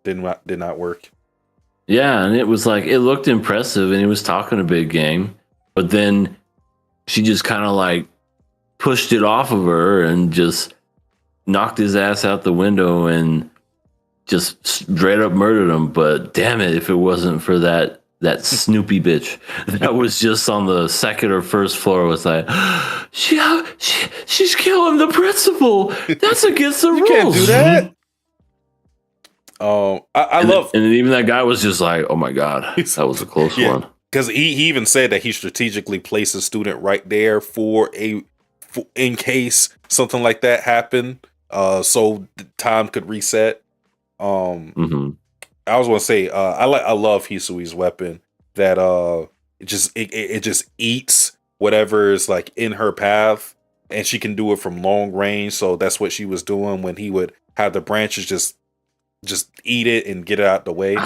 not work. Yeah, and it was like, it looked impressive, and he was talking a big game, but then she just kind of like pushed it off of her and just knocked his ass out the window and just straight up murdered him. But damn it, if it wasn't for that Snoopy bitch that was just on the second or first floor, was like, she's killing the principal. That's against the rules. You can't do that. I love, and even that guy was just like, oh my god, that was a close one. Because he even said that he strategically placed a student right there in case something like that happened, so the time could reset. I was gonna say, I love Hisui's weapon that it just eats whatever is like in her path, and she can do it from long range. So that's what she was doing when he would have the branches just eat it and get it out the way.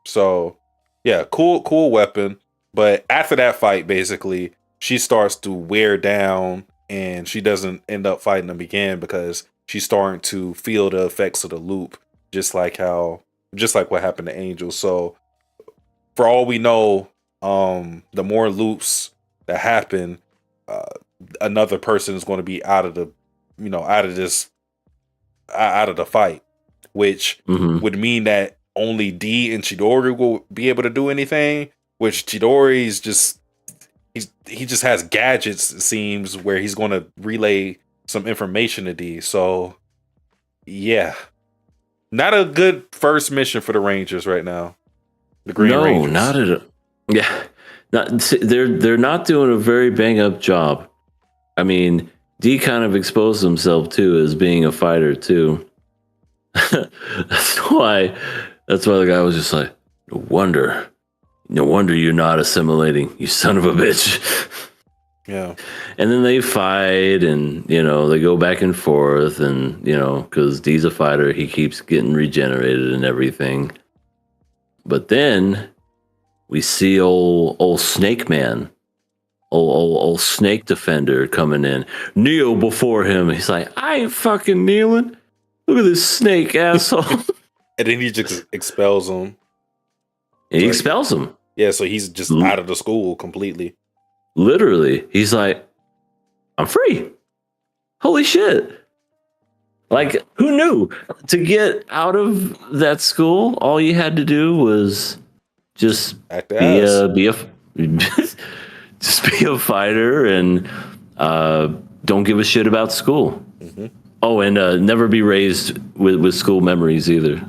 So yeah, cool weapon. But after that fight, basically, she starts to wear down, and she doesn't end up fighting them again because she's starting to feel the effects of the loop, just like what happened to Angel. So for all we know, the more loops that happen, another person is going to be out of the fight, which would mean that only D and Chidori will be able to do anything. which Chidori's just he just has gadgets, it seems, where he's going to relay some information to D. So yeah, not a good first mission for the Rangers right now. The Green Rangers. Not at all. Yeah, they're not doing a very bang up job. I mean, D kind of exposed himself too as being a fighter too. That's why the guy was just like, no wonder you're not assimilating, you son of a bitch. Yeah. And then they fight, and they go back and forth, and because D's a fighter, he keeps getting regenerated and everything. But then we see old Snake Man, old Snake Defender coming in. Kneel before him. He's like, I ain't fucking kneeling. Look at this snake asshole. And then he just expels him. And he expels him. Yeah, so he's just out of the school completely. Literally. He's like, I'm free. Holy shit. Like, who knew? To get out of that school, all you had to do was just be a just be a fighter and don't give a shit about school. Mm-hmm. Oh, and never be raised with school memories either.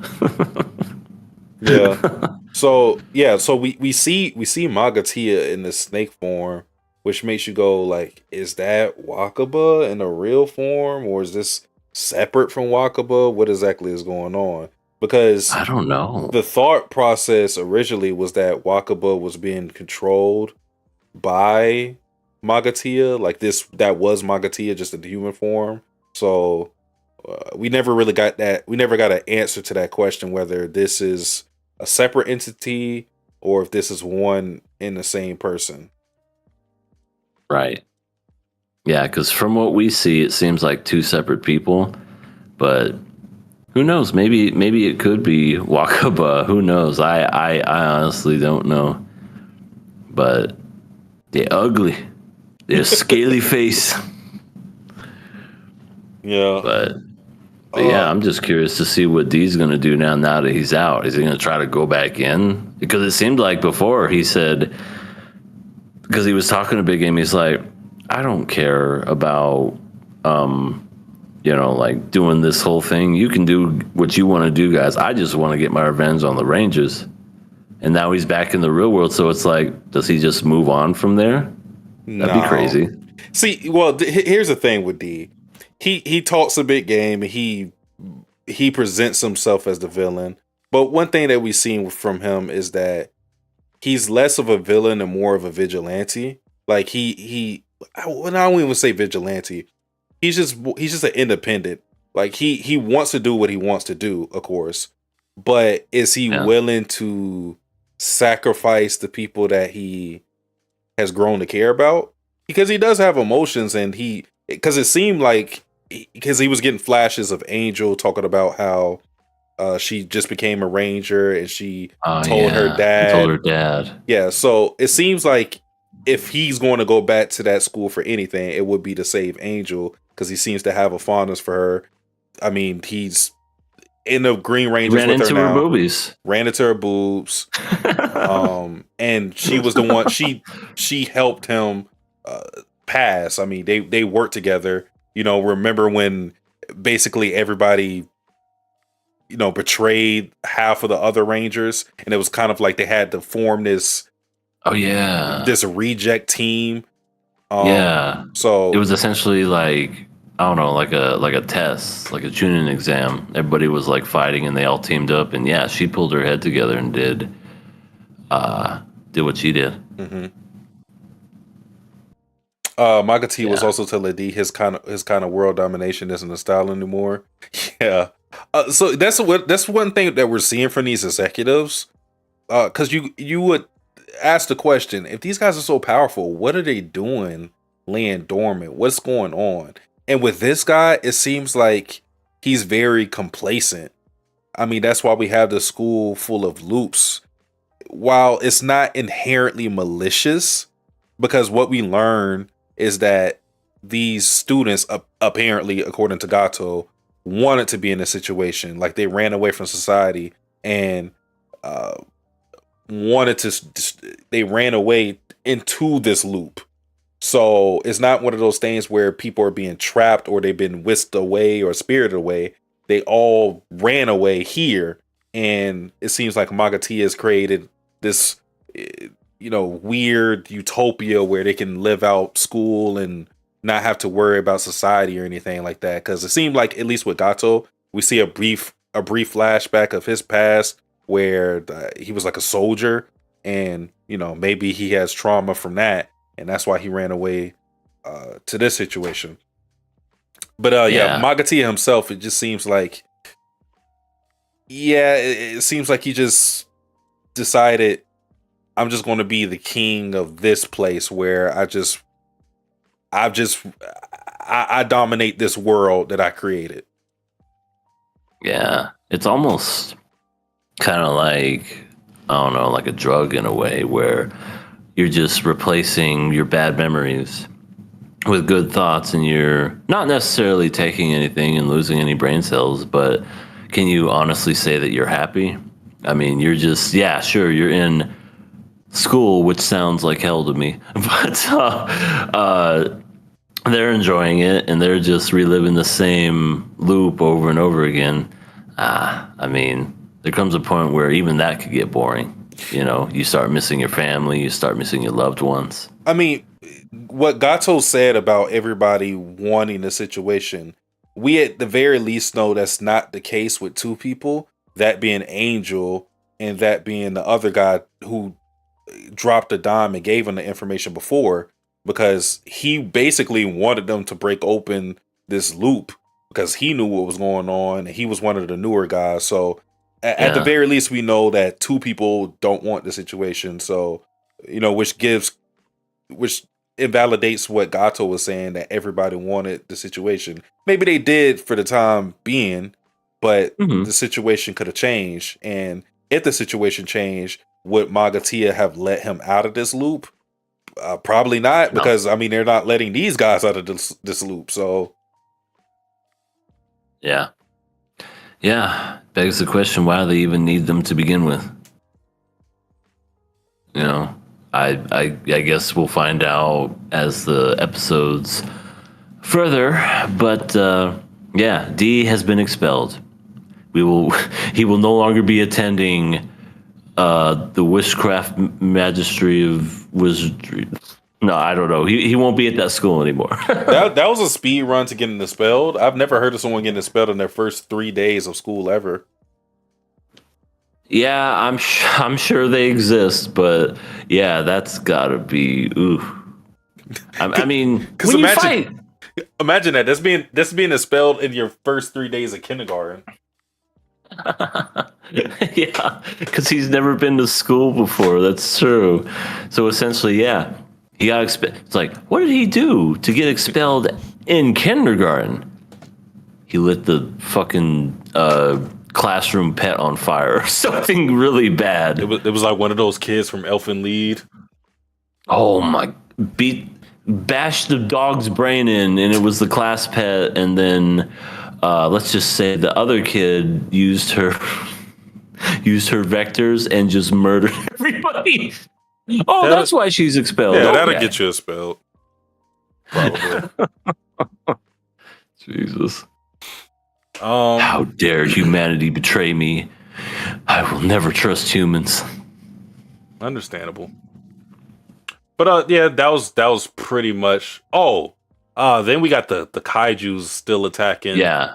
Yeah. So we see Magatia in the snake form, which makes you go like, is that Wakaba in a real form, or is this separate from Wakaba? What exactly is going on? Because I don't know. The thought process originally was that Wakaba was being controlled by Magatia, like that was Magatia just in the human form. So we never really got that. We never got an answer to that question, whether this is a separate entity or if this is one in the same person. Right. Yeah, because from what we see, it seems like two separate people. But who knows? Maybe it could be Wakaba. Who knows? I honestly don't know. But they're ugly. They're scaly face. Yeah. But yeah, I'm just curious to see what D's going to do now that he's out. Is he going to try to go back in? Because it seemed like before he said, because he was talking to Big Game, he's like, I don't care about, like doing this whole thing. You can do what you want to do, guys. I just want to get my revenge on the Rangers. And now he's back in the real world. So it's like, does he just move on from there? That'd be crazy. See, well, here's the thing with D. He talks a big game and he presents himself as the villain. But one thing that we've seen from him is that he's less of a villain and more of a vigilante. Like I don't even say vigilante. He's just an independent. Like he wants to do what he wants to do, of course. But is he willing to sacrifice the people that he has grown to care about? Because he does have emotions, and because it seemed like, because he was getting flashes of Angel talking about how she just became a ranger and she told her dad. Yeah, so it seems like if he's going to go back to that school for anything, it would be to save Angel, because he seems to have a fondness for her. I mean, he's in the Green Rangers with her now. Ran into her boobs. And she was the one, she helped him pass. I mean, they worked together. Remember when basically everybody, betrayed half of the other Rangers, and it was kind of like they had to form this this reject team. So it was essentially like, I don't know, like a test, like a tuning exam. Everybody was like fighting, and they all teamed up, and she pulled her head together and did what she did. Mm-hmm. Magati was also telling D his kind of world domination isn't a style anymore. Yeah. So that's one thing that we're seeing from these executives. Because you would ask the question, if these guys are so powerful, what are they doing laying dormant? What's going on? And with this guy, it seems like he's very complacent. I mean, that's why we have the school full of loops. While it's not inherently malicious, because what we learn is that these students, apparently, according to Gato, wanted to be in a situation. Like, they ran away from society and wanted to. They ran away into this loop. So it's not one of those things where people are being trapped or they've been whisked away or spirited away. They all ran away here, and it seems like Magatia has created this, weird utopia where they can live out school and not have to worry about society or anything like that. Because it seemed like, at least with Gato, we see a brief flashback of his past where he was like a soldier, and maybe he has trauma from that, and that's why he ran away to this situation. But Magatia himself, it just seems like, it seems like he just decided, I'm just going to be the king of this place where I dominate this world that I created. Yeah, it's almost kind of like, I don't know, like a drug in a way, where you're just replacing your bad memories with good thoughts, and you're not necessarily taking anything and losing any brain cells, but can you honestly say that you're happy? I mean, you're just, sure, you're in school, which sounds like hell to me, but they're enjoying it, and they're just reliving the same loop over and over again. I mean, there comes a point where even that could get boring. You start missing your family, you start missing your loved ones. I mean, what Gato said about everybody wanting the situation, we at the very least know that's not the case with two people, that being Angel and that being the other guy who dropped a dime and gave him the information before, because he basically wanted them to break open this loop because he knew what was going on, and he was one of the newer guys. So at the very least, we know that two people don't want the situation. So, which invalidates what Gato was saying, that everybody wanted the situation. Maybe they did for the time being, but the situation could have changed. And if the situation changed, would Magatia have let him out of this loop? Probably not, because they're not letting these guys out of this loop. So, yeah, begs the question: why do they even need them to begin with? I guess we'll find out as the episodes further. But D has been expelled. He will no longer be attending the Wishcraft Magistry of Wizardry. No, I don't know. He won't be at that school anymore. that was a speed run to getting expelled. I've never heard of someone getting expelled in their first 3 days of school ever. Yeah, I'm sure they exist, but that's gotta be ooh. I mean, because imagine that that's being expelled in your first 3 days of kindergarten. Yeah, because he's never been to school before. That's true. So essentially, he got expelled. It's like, what did he do to get expelled in kindergarten? He lit the fucking classroom pet on fire or something really bad. It was like one of those kids from Elfin Lied. Oh my! Bashed the dog's brain in, and it was the class pet. And then let's just say the other kid used her vectors and just murdered everybody. Oh, that's why she's expelled. Yeah, that'll get you expelled. Probably. Jesus. How dare humanity betray me? I will never trust humans. Understandable. But that was pretty much. Then we got the kaijus still attacking. Yeah.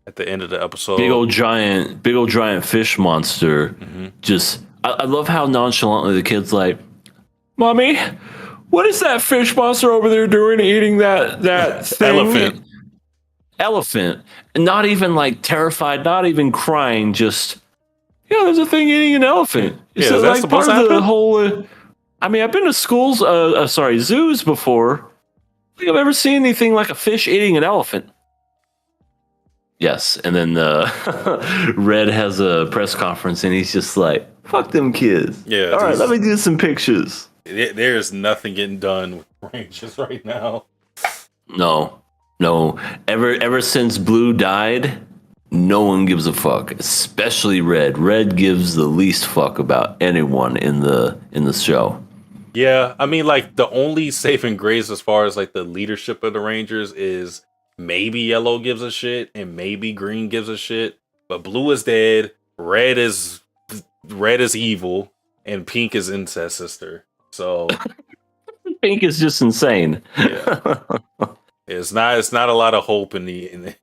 At the end of the episode, big old giant fish monster. Mm-hmm. Just, I love how nonchalantly the kid's like, "Mommy, what is that fish monster over there doing, eating that thing?" Elephant. Not even like terrified, not even crying, just, there's a thing eating an elephant. Is that like supposed to happen? The whole, I've been to zoos before. I don't think I've ever seen anything like a fish eating an elephant. Yes, and then Red has a press conference, and he's just like, "Fuck them kids." Yeah. All right, let me do some pictures. There's nothing getting done with ranges right now. No. Ever since Blue died, no one gives a fuck, especially Red. Red gives the least fuck about anyone in the show. Yeah, I mean, like the only saving grace as far as like the leadership of the Rangers is maybe Yellow gives a shit and maybe Green gives a shit, but Blue is dead, Red is evil, and Pink is incest sister. So Pink is just insane. yeah, it's not a lot of hope in the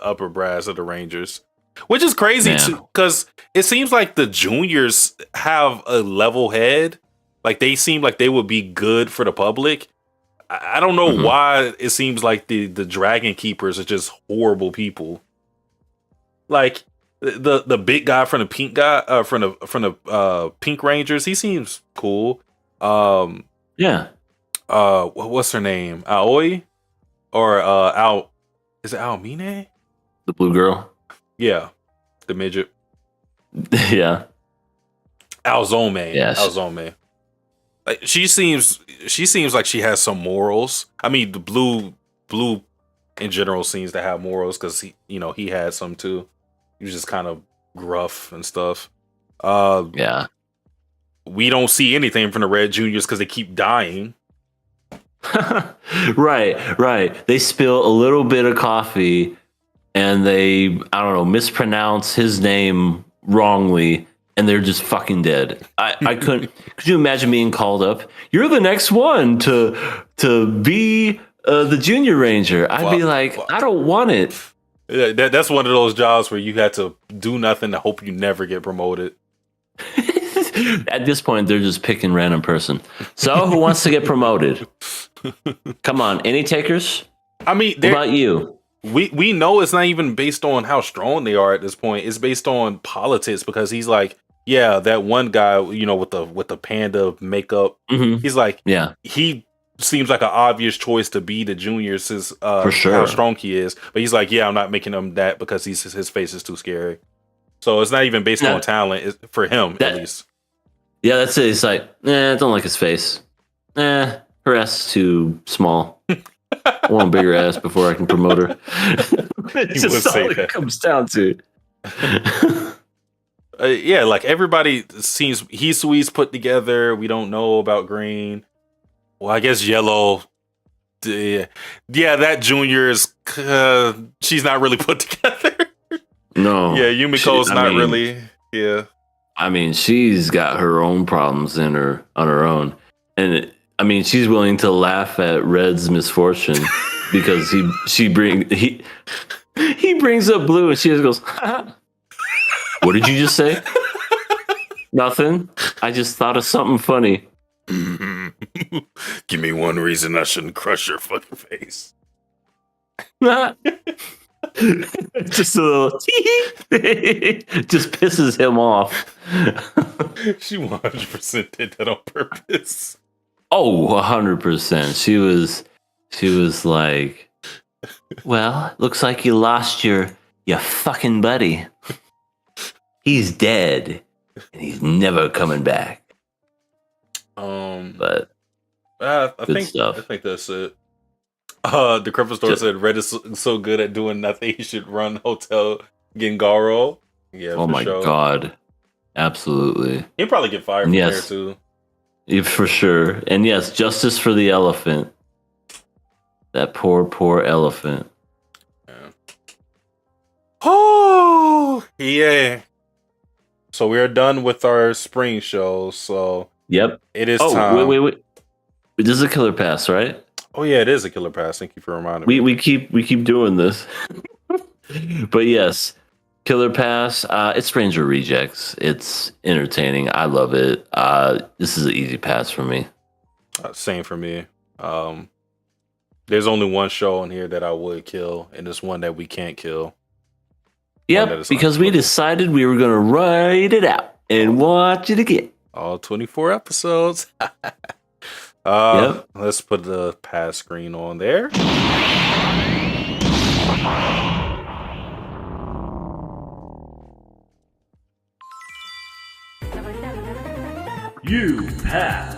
upper brass of the Rangers, which is crazy too, because it seems like the juniors have a level head. Like they seem like they would be good for the public. I don't know why it seems like the Dragon Keepers are just horrible people. Like the big guy from the pink guy from the Pink Rangers, he seems cool. Yeah. What's her name? Aoi or Al? Is it Almine? The blue girl. Yeah, the midget. Yeah. Alzome. Yes. Alzome. Like she seems like she has some morals. I mean, the blue in general seems to have morals because he had some too. He was just kind of gruff and stuff. Yeah. We don't see anything from the Red Juniors because they keep dying. Right. They spill a little bit of coffee and they, I don't know, mispronounce his name wrongly and they're just fucking dead. I couldn't. Could you imagine being called up? You're the next one to be the Junior Ranger. I'd be like, I don't want it. Yeah, that's one of those jobs where you had to do nothing to hope you never get promoted. At this point, they're just picking random person. So, who wants to get promoted? Come on, any takers? I mean, what about you? We know it's not even based on how strong they are at this point. It's based on politics because he's like, yeah, that one guy, with the panda makeup. He's like, yeah, he seems like an obvious choice to be the junior since for sure. How strong he is. But he's like, yeah, I'm not making him that because his face is too scary. So it's not even based on talent. It's for him at least. Yeah, that's it. It's like, I don't like his face. Her ass is too small. I want a bigger ass before I can promote her. It's just all it comes down to. Yeah, like everybody seems Hisui's put together. We don't know about Green. Well, I guess Yellow. Yeah, that Junior is. She's not really put together. No. Yeah, Yumiko's not really. Yeah. I mean, she's got her own problems on her own, and she's willing to laugh at Red's misfortune because he brings up Blue, and she just goes, "What did you just say?" Nothing. I just thought of something funny. Give me one reason I shouldn't crush your fucking face. Just a little just pisses him off. She 100% did that on purpose. Oh, 100%. She was like, well, looks like you lost your fucking buddy. He's dead and he's never coming back. But I think that's it. The Crypto Store said Red is so good at doing nothing, he should run Hotel Gengaro. Yeah. Oh my god. Absolutely. He'll probably get fired from there too. Yeah, for sure. And yes, justice for the elephant. That poor elephant. Yeah. Oh yeah. So we are done with our spring shows. So yep. It is time. Wait. This is a killer pass, right? Oh yeah, it is a killer pass. Thank you for reminding me. We keep doing this. But yes, killer pass. It's Ranger Rejects. It's entertaining. I love it. This is an easy pass for me. Same for me. There's only one show on here that I would kill, and it's one that we can't kill. Yep, because we decided we were gonna write it out and watch it again. All 24 episodes. Yep. Let's put the pass screen on there. You pass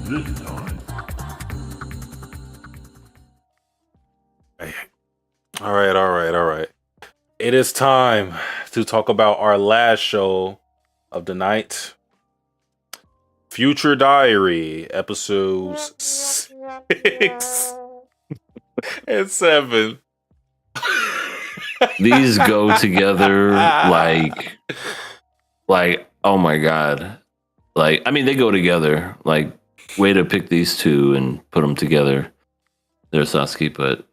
this time. All right. It is time to talk about our last show of the night. Future Diary, episodes 6 and 7. These go together like oh my god. Like, I mean, they go together. Like, way to pick these two and put them together there, Sasuke. But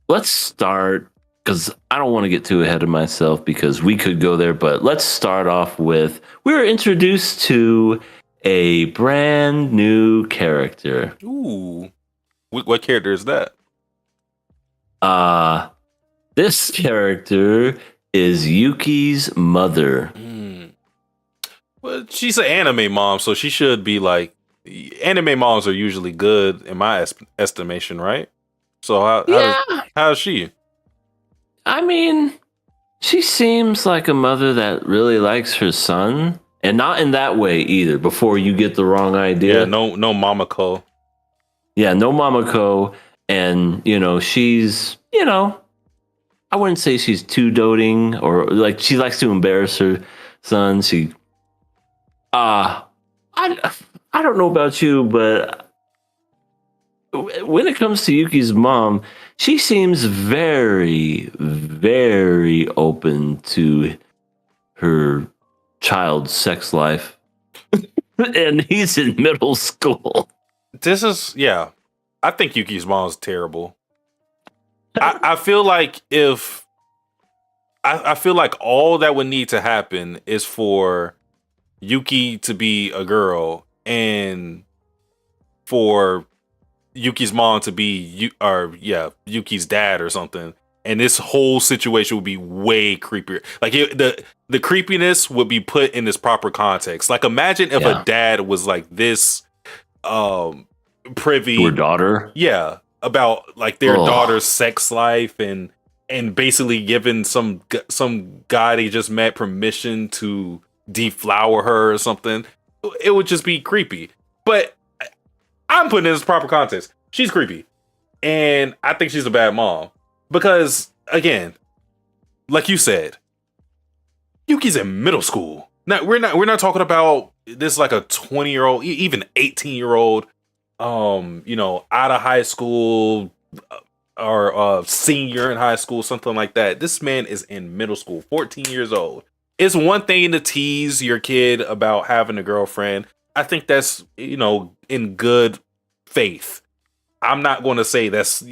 let's start, because I don't want to get too ahead of myself because we could go there. But let's start off with, we were introduced to a brand new character. Ooh. What character is that? This character is Yuki's mother. Well, she's an anime mom, so she should be like, anime moms are usually good in my estimation, right? So how is she? I mean, she seems like a mother that really likes her son, and not in that way either. Before you get the wrong idea, Yeah, no Mamako. Yeah, no Mamako, and she's I wouldn't say she's too doting, or like she likes to embarrass her son. I don't know about you, but when it comes to Yuki's mom, she seems very, very open to her child's sex life. And he's in middle school. I think Yuki's mom's terrible. I feel like I feel like all that would need to happen is for Yuki to be a girl and for Yuki's mom to be Yuki's dad or something, and this whole situation would be way creepier. Like the creepiness would be put in this proper context. Like, imagine if a dad was like this privy to her daughter, about like their daughter's sex life and basically giving some guy they just met permission to deflower her or something. It would just be creepy. But I'm putting it in its proper context. She's creepy, and I think she's a bad mom because, again, like you said, Yuki's in middle school. Now we're not talking about this like a 20-year-old, even 18-year-old, out of high school or senior in high school, something like that. This man is in middle school, 14 years old. It's one thing to tease your kid about having a girlfriend. I think that's, in good faith. I'm not going to say that's.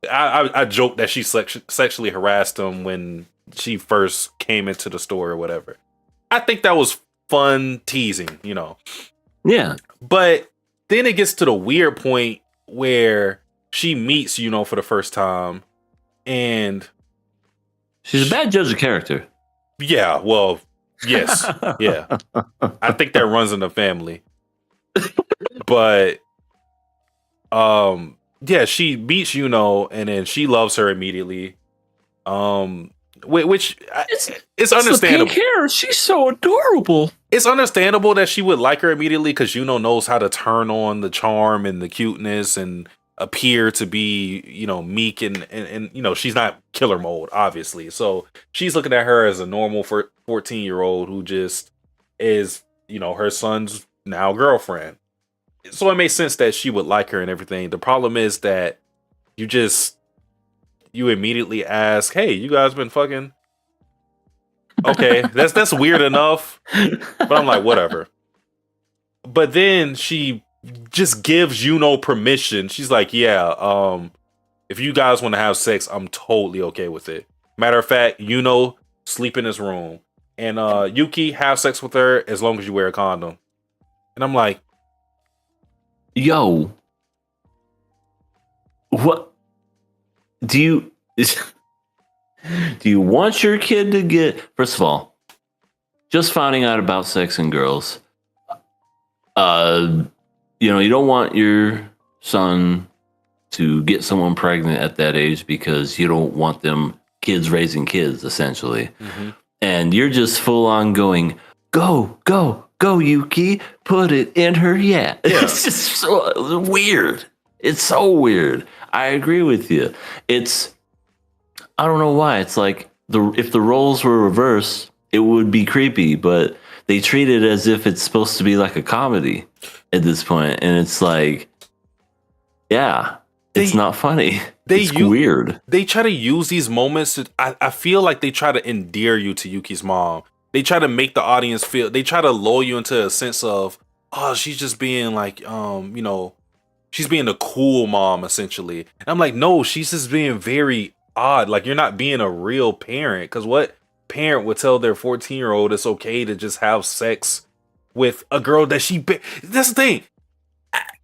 I joke that she sexually harassed him when she first came into the store or whatever. I think that was fun teasing, Yeah. But then it gets to the weird point where she meets, for the first time, and she's a bad judge of character. Yeah, well, yes, yeah. I think that runs in the family. But she meets and then she loves her immediately. Which it's understandable. The pink hair, she's so adorable. It's understandable that she would like her immediately because knows how to turn on the charm and the cuteness and appear to be, meek and she's not killer mode, obviously. So she's looking at her as a normal 14-year-old who just is, her son's now girlfriend. So it makes sense that she would like her and everything. The problem is that you immediately ask, "Hey, you guys been fucking?" Okay, that's weird enough, but I'm like, whatever. But then she just gives permission. She's like, "Yeah, if you guys want to have sex, I'm totally okay with it. Matter of fact, sleep in this room, and Yuki, have sex with her as long as you wear a condom." And I'm like, yo, what do you want your kid to get? First of all, just finding out about sex and girls, you don't want your son to get someone pregnant at that age because you don't want them kids raising kids, essentially. Mm-hmm. And you're just full on going, go, Yuki, put it in her. Yeah. It's just so weird. It's so weird. I agree with you. I don't know why. It's like if the roles were reversed, it would be creepy, but they treat it as if it's supposed to be like a comedy at this point, and it's like, yeah, it's not funny. It's weird. They try to use these moments I feel like they try to endear you to Yuki's mom. They try to make the audience feel, they try to lull you into a sense of, oh, she's just being like, she's being a cool mom, essentially. And I'm like, no, she's just being very odd. Like, you're not being a real parent. Because what parent would tell their 14-year-old it's okay to just have sex with a girl that that's the thing.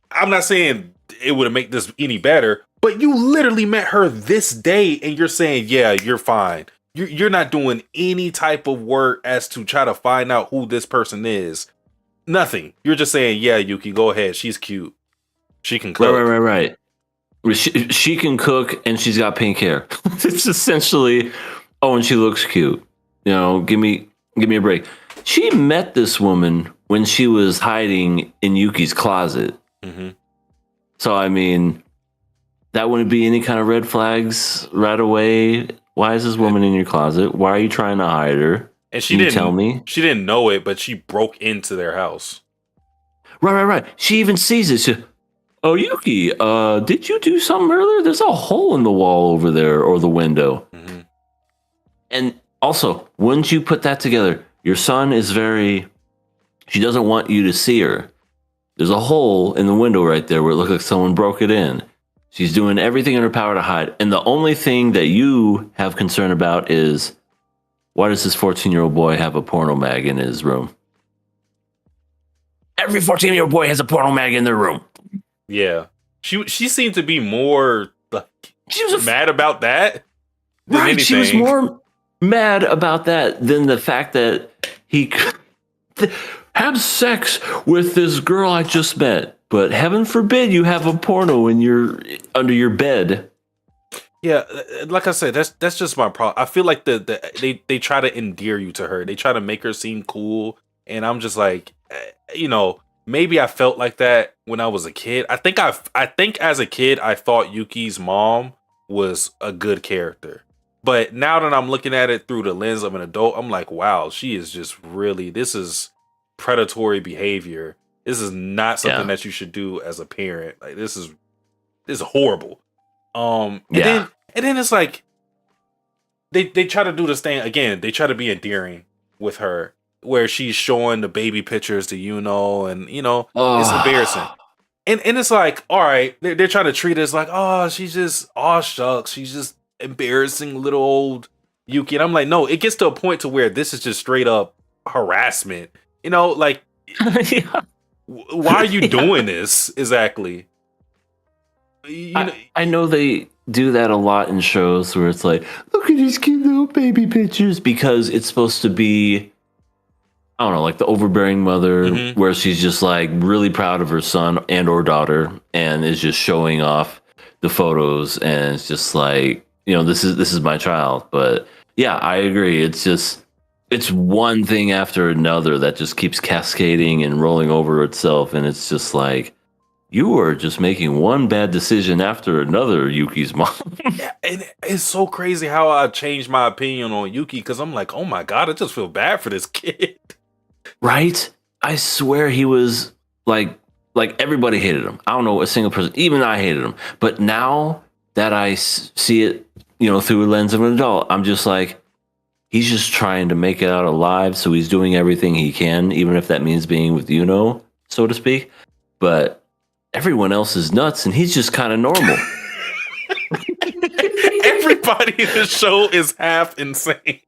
I'm not saying it would make this any better, but you literally met her this day and you're saying, yeah, you're fine. You're not doing any type of work as to try to find out who this person is. Nothing. You're just saying, yeah, Yuki, go ahead. She's cute. She can cook. Right. She can cook and she's got pink hair. It's essentially, oh, and she looks cute. You know, give me a break. She met this woman when she was hiding in Yuki's closet. Mm-hmm. So, I mean, that wouldn't be any kind of red flags right away. Why is this woman in your closet? Why are you trying to hide her? And she didn't tell me. She didn't know it, but she broke into their house. Right. She even sees it. She, oh, Yuki, did you do something earlier? There's a hole in the wall over there or the window. Mm-hmm. And also, wouldn't you put that together? Your son is she doesn't want you to see her. There's a hole in the window right there where it looks like someone broke it in. She's doing everything in her power to hide. And the only thing that you have concern about is, why does this 14-year-old boy have a porno mag in his room? Every 14-year-old boy has a porno mag in their room. Yeah. She seemed to be more like, she was mad about that than right, anything. She was more mad about that than the fact that he have sex with this girl I just met. But heaven forbid you have a porno under your bed. Yeah, like I said, that's just my problem. I feel like they try to endear you to her. They try to make her seem cool, and I'm just like, maybe I felt like that when I was a kid. I think as a kid I thought Yuki's mom was a good character. But now that I'm looking at it through the lens of an adult, I'm like, wow, she is just really, this is predatory behavior. This is not something that you should do as a parent. Like, this is horrible. And then it's like they try to do this thing again. They try to be endearing with her, where she's showing the baby pictures to and it's embarrassing. And it's like, all right, they're trying to treat it as like, oh, she's just, oh shucks, she's just embarrassing little old Yuki. And I'm like, no, it gets to a point to where this is just straight up harassment. Like, why are you doing this exactly? I know they do that a lot in shows where it's like, look at these cute little baby pictures, because it's supposed to be, I don't know, like the overbearing mother, where she's just like really proud of her son and or daughter and is just showing off the photos, and it's just like, this is my child. But yeah, I agree. It's one thing after another that just keeps cascading and rolling over itself, and it's just like, you are just making one bad decision after another, Yuki's mom. Yeah, and it's so crazy how I changed my opinion on Yuki, because I'm like, oh my god, I just feel bad for this kid. Right? I swear he was like everybody hated him. I don't know a single person, even I hated him. But now that I see it, through a lens of an adult, I'm just like, he's just trying to make it out alive, so he's doing everything he can, even if that means being with so to speak. But everyone else is nuts, and he's just kind of normal. Everybody in the show is half insane.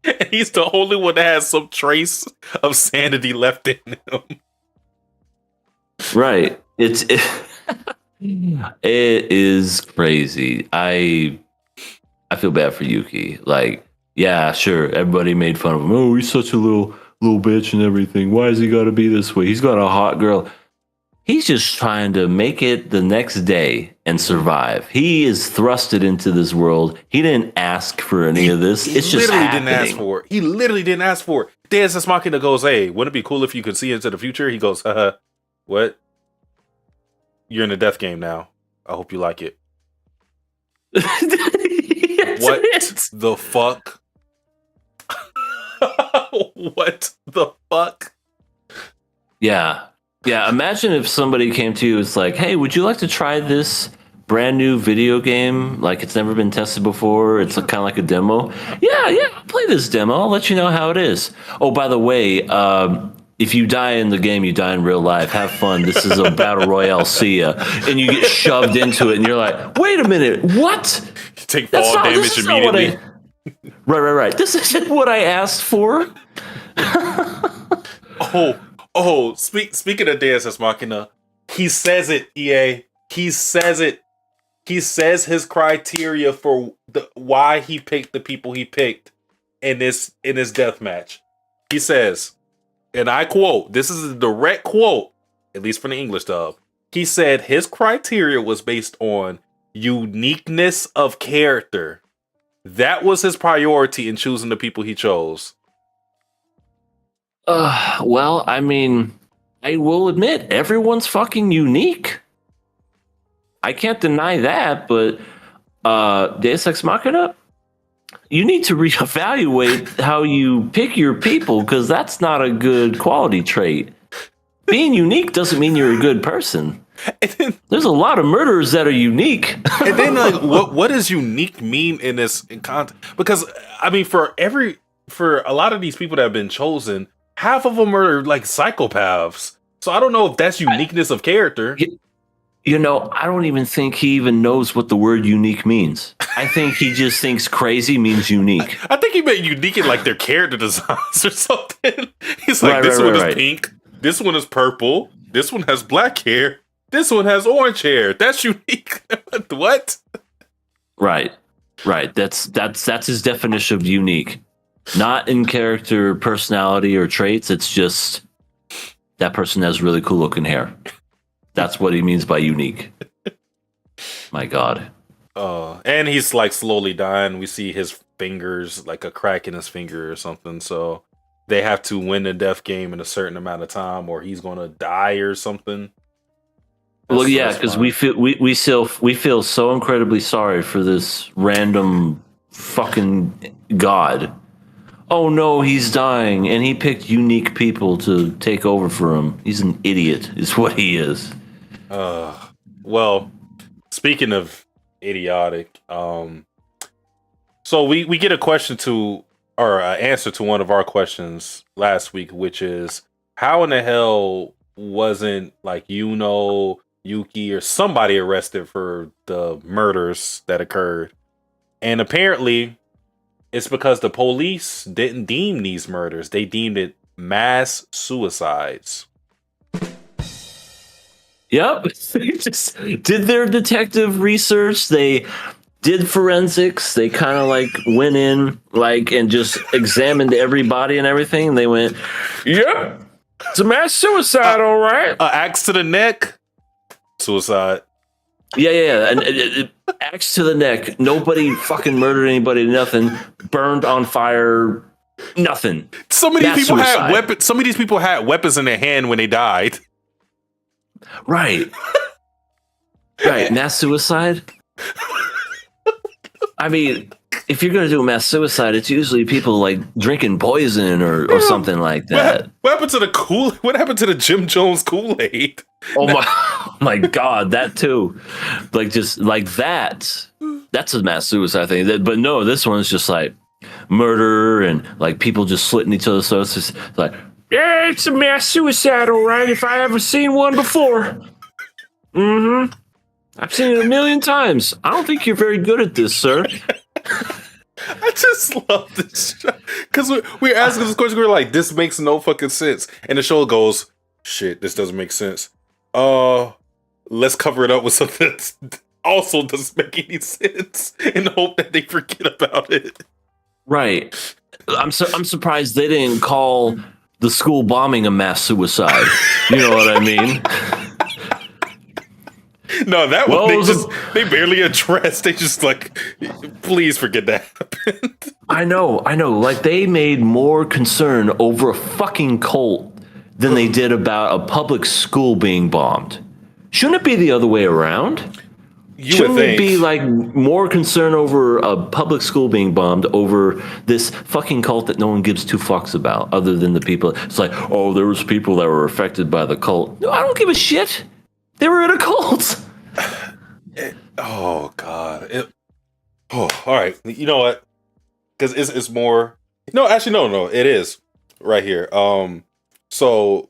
And he's the only one that has some trace of sanity left in him. Right. It is crazy. I feel bad for Yuki. Like, yeah, sure, everybody made fun of him. Oh, he's such a little bitch and everything. Why has he got to be this way? He's got a hot girl. He's just trying to make it the next day and survive. He is thrusted into this world. He didn't ask for any of this. It's just happening. He literally didn't ask for it. Deus Ex Machina goes, hey, wouldn't it be cool if you could see into the future? He goes, what? You're in a death game now. I hope you like it. What the fuck? What the fuck? Yeah. Yeah. Imagine if somebody came to you, it's like, hey, would you like to try this brand new video game? Like it's never been tested before. It's kind of like a demo. Yeah. I'll play this demo. I'll let you know how it is. Oh, by the way, if you die in the game, you die in real life. Have fun. This is a battle royale. See ya. And you get shoved into it, and you're like, wait a minute, what? You take fall damage immediately. Right. This isn't what I asked for. Speaking of Deus Ex Machina, he says it, EA. He says it. He says his criteria for why he picked the people he picked in this death match. He says, and I quote, this is a direct quote, at least from the English dub. He said his criteria was based on uniqueness of character. That was his priority in choosing the people he chose. Well, I mean, I will admit, everyone's fucking unique. I can't deny that, but Deus Ex Machina, you need to reevaluate how you pick your people, because that's not a good quality trait. Being unique doesn't mean you're a good person. Then, there's a lot of murderers that are unique. And then, like, what does unique mean in context? Because I mean, for a lot of these people that have been chosen, half of them are like psychopaths. So I don't know if that's uniqueness of character. You know, I don't even think he even knows what the word unique means. I think he just thinks crazy means unique. I think he meant unique in like their character designs or something. He's like, this one is pink, this one is purple, this one has black hair, this one has orange hair. That's unique. What? Right. That's his definition of unique. Not in character, personality, or traits. It's just that person has really cool looking hair. That's what he means by unique. My God. And he's like slowly dying. We see his fingers, like a crack in his finger or something. So they have to win the death game in a certain amount of time, or he's gonna die or something. Well, yeah, because we feel so incredibly sorry for this random fucking god. Oh no, he's dying, and he picked unique people to take over for him. He's an idiot, is what he is. Well, speaking of idiotic, so we get a question or an answer to one of our questions last week, which is how in the hell wasn't like Yuki or somebody arrested for the murders that occurred? And apparently it's because the police didn't deem these murders. They deemed it mass suicides. Yep. They just did their detective research. They did forensics. They kind of like went in like and just examined everybody and everything. And they went, yeah, it's a mass suicide, all right. Axe to the neck, suicide. Yeah. And axe to the neck. Nobody fucking murdered anybody. Nothing. Burned on fire. Nothing. Some of these people had weapons. Some of these people had weapons in their hand when they died. Right. Mass suicide. I mean, if you're going to do a mass suicide, it's usually people like drinking poison or something like that. What happened to the What happened to the Jim Jones Kool-Aid? Oh my God, that too. Like just like that. That's a mass suicide thing. But no, this one's just like murder and like people just slitting each other's throats. It's like, yeah, it's a mass suicide, all right. If I ever seen one before. I've seen it a million times. I don't think you're very good at this, sir. I just love this show. Because we're asking this question, we're like, this makes no fucking sense. And the show goes, shit, this doesn't make sense. Let's cover it up with something that also doesn't make any sense and hope that they forget about it. Right. I'm surprised they didn't call the school bombing a mass suicide. You know what I mean? No, that one they barely addressed. They just like, please forget that happened. I know. Like they made more concern over a fucking cult than they did about a public school being bombed. Shouldn't it be the other way around? You Shouldn't would it think. be like more concern over a public school being bombed over this fucking cult that no one gives two fucks about, other than the people? It's like, oh, there was people that were affected by the cult. No, I don't give a shit. They were in a cult. Oh God. All right. You know what? Because it's more. No, actually, no. It is right here. So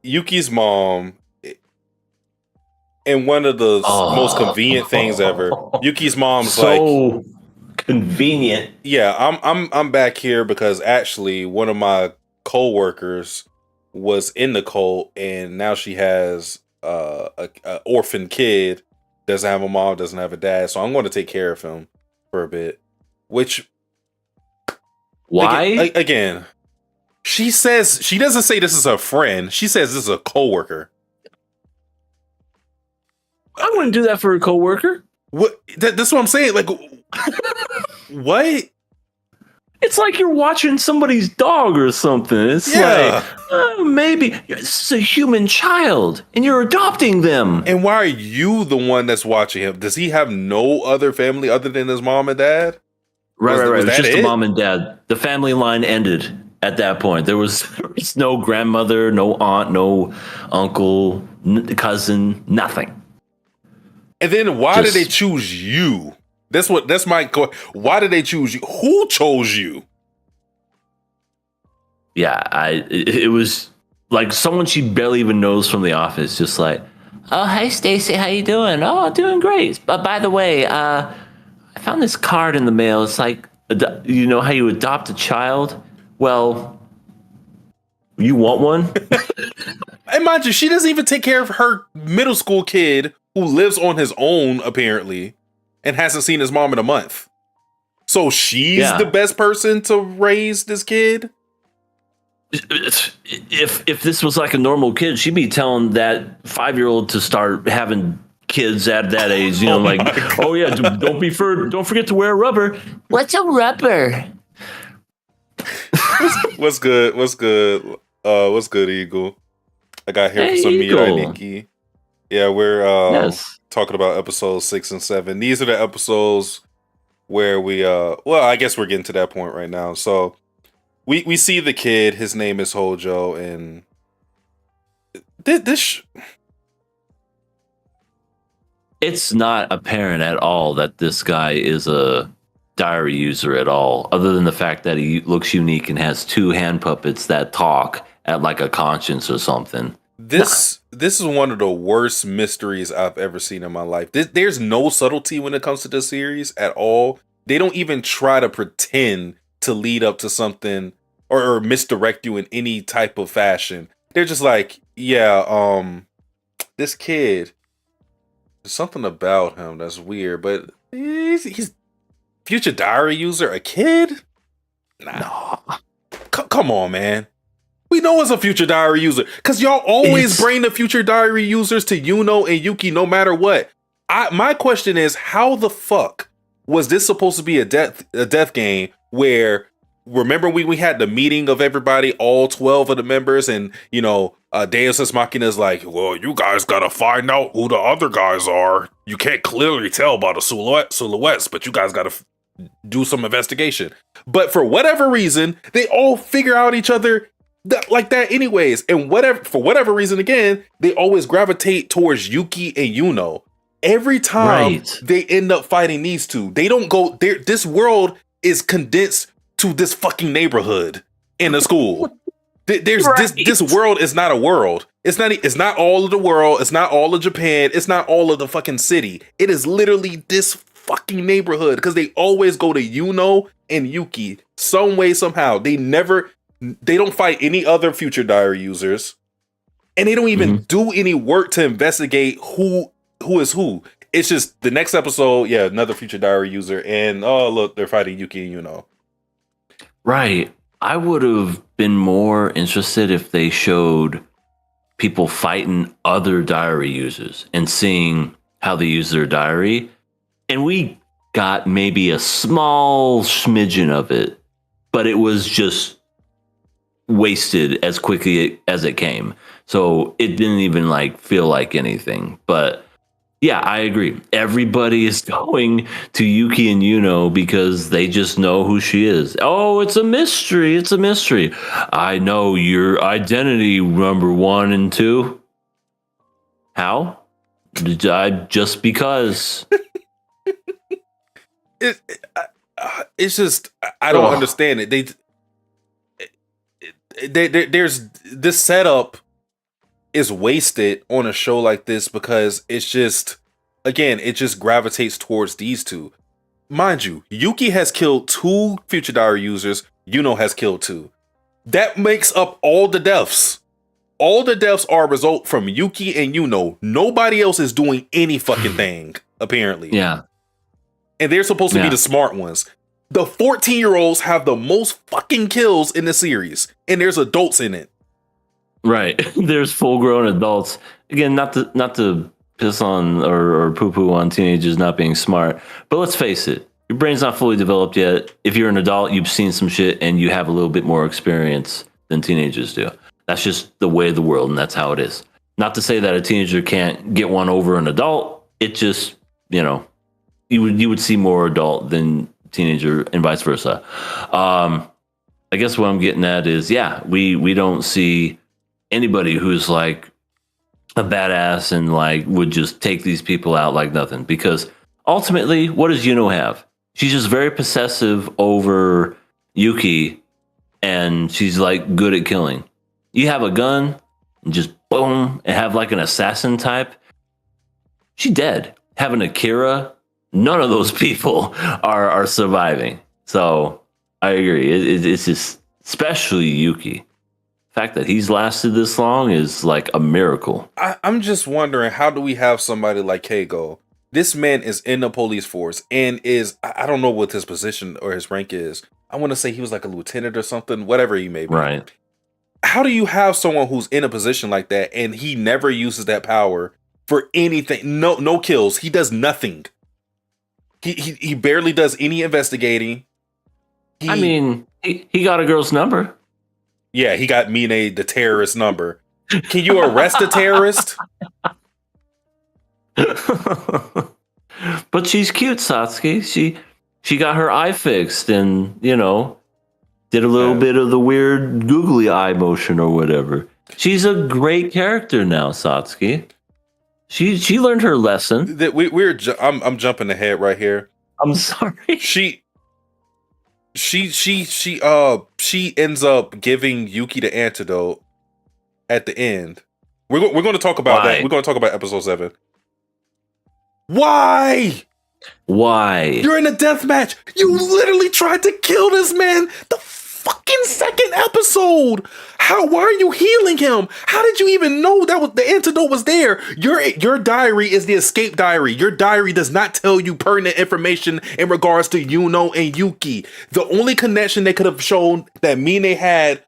Yuki's mom. And one of the most convenient things ever. Yuki's mom's so convenient. Yeah, I'm back here because actually one of my co-workers was in the cult, and now she has a orphan kid, doesn't have a mom, doesn't have a dad, so I'm going to take care of him for a bit. Which why? Again, she says she doesn't say this is a friend. She says this is a co-worker. I wouldn't do that for a coworker. What? That's what I'm saying. Like, what? It's like you're watching somebody's dog or something. It's like, maybe it's a human child and you're adopting them. And why are you the one that's watching him? Does he have no other family other than his mom and dad? Right. It was just the mom and dad. The family line ended at that point. There was no grandmother, no aunt, no uncle, cousin, nothing. And then why did they choose you? That's my why did they choose you? Who chose you? Yeah, it was like someone she barely even knows from the office, just like, oh, hey Stacy, how you doing? Oh, doing great. But by the way, I found this card in the mail. It's like, you know how you adopt a child? Well, you want one? And mind you, she doesn't even take care of her middle school kid who lives on his own, apparently, and hasn't seen his mom in a month. So she's the best person to raise this kid? If this was like a normal kid, she'd be telling that 5-year-old to start having kids at that age. You know, oh yeah, don't forget to wear rubber. What's a rubber? What's good? What's good, Eagle? I got here for some Mirai Nikki. Yeah, we're talking about episodes 6 and 7. These are the episodes where we I guess we're getting to that point right now. So we see the kid, his name is Hojo, and it's not apparent at all that this guy is a diary user at all, other than the fact that he looks unique and has 2 hand puppets that talk at like a conscience or something. This is one of the worst mysteries I've ever seen in my life. There's no subtlety when it comes to this series at all. They don't even try to pretend to lead up to something or misdirect you in any type of fashion. They're just like, this kid, there's something about him that's weird, but he's future diary user, a kid? Nah. Come on, man. We know it's a future diary user because y'all always bring the future diary users to Yuno and Yuki no matter what. My question is, how the fuck was this supposed to be a death game where, remember we had the meeting of everybody, all 12 of the members, and Deus Ex Machina is like, well, you guys gotta find out who the other guys are. You can't clearly tell by the silhouettes, but you guys gotta do some investigation. But for whatever reason, they all figure out each other like that anyways, and for whatever reason, again, they always gravitate towards Yuki and Yuno. Every time they end up fighting these two, they don't go there. This world is condensed to this fucking neighborhood in a school. This world is not a world. It's not all of the world. It's not all of Japan. It's not all of the fucking city. It is literally this fucking neighborhood because they always go to Yuno and Yuki some way, somehow. They don't fight any other future diary users, and they don't even do any work to investigate who is who. It's just the next episode, another future diary user, and oh look, they're fighting Yuki and Yuno. Right. I would have been more interested if they showed people fighting other diary users and seeing how they use their diary, and we got maybe a small smidgen of it, but it was just wasted as quickly as it came. So it didn't even feel like anything. But Yeah, I agree. Everybody is going to Yuki and Yuno because they just know who she is. Oh, it's a mystery. It's a mystery. I know your identity, number 1 and 2. How? Just because. It's just I don't understand it. There's this setup is wasted on a show like this because it's just, again, it just gravitates towards these two. Mind you, Yuki has killed 2 Future Diary users. Yuno has killed 2. That makes up all the deaths. All the deaths are a result from Yuki and Yuno. Nobody else is doing any fucking thing, apparently. Yeah. And they're supposed to be the smart ones. The 14-year-olds have the most fucking kills in the series, and there's adults in it. Right. There's full-grown adults. Again, not to piss on or poo-poo on teenagers not being smart, but let's face it, your brain's not fully developed yet. If you're an adult, you've seen some shit, and you have a little bit more experience than teenagers do. That's just the way of the world, and that's how it is. Not to say that a teenager can't get one over an adult. It just, you would see more adult than teenager and vice versa. I guess what I'm getting at is, we don't see anybody who's like a badass and like would just take these people out like nothing, because ultimately, what does Yuno have? She's just very possessive over Yuki, and she's like good at killing. You have a gun and just boom, and have like an assassin type, she dead. Have an Akira, none of those people are surviving. So I agree. It's just, especially Yuki. The fact that he's lasted this long is like a miracle. I'm just wondering, how do we have somebody like Keigo? This man is in the police force and I don't know what his position or his rank is. I want to say he was like a lieutenant or something, whatever he may be. Right. How do you have someone who's in a position like that and he never uses that power for anything? No kills. He does nothing. He barely does any investigating. He got a girl's number. Yeah, he got Mine, the terrorist number. Can you arrest a terrorist? But she's cute, Satsuki. She got her eye fixed and, did a little bit of the weird googly eye motion or whatever. She's a great character now, Satsuki. She learned her lesson. I'm jumping ahead right here. I'm sorry. She ends up giving Yuki the antidote at the end. We're going to talk about that. We're going to talk about episode 7. Why? You're in a death match. You literally tried to kill this man the fucking second episode. Why are you healing him? How did you even know that the antidote was there? Your diary is the escape diary. Your diary does not tell you pertinent information in regards to Yuno and Yuki. The only connection they could have shown that Mine had,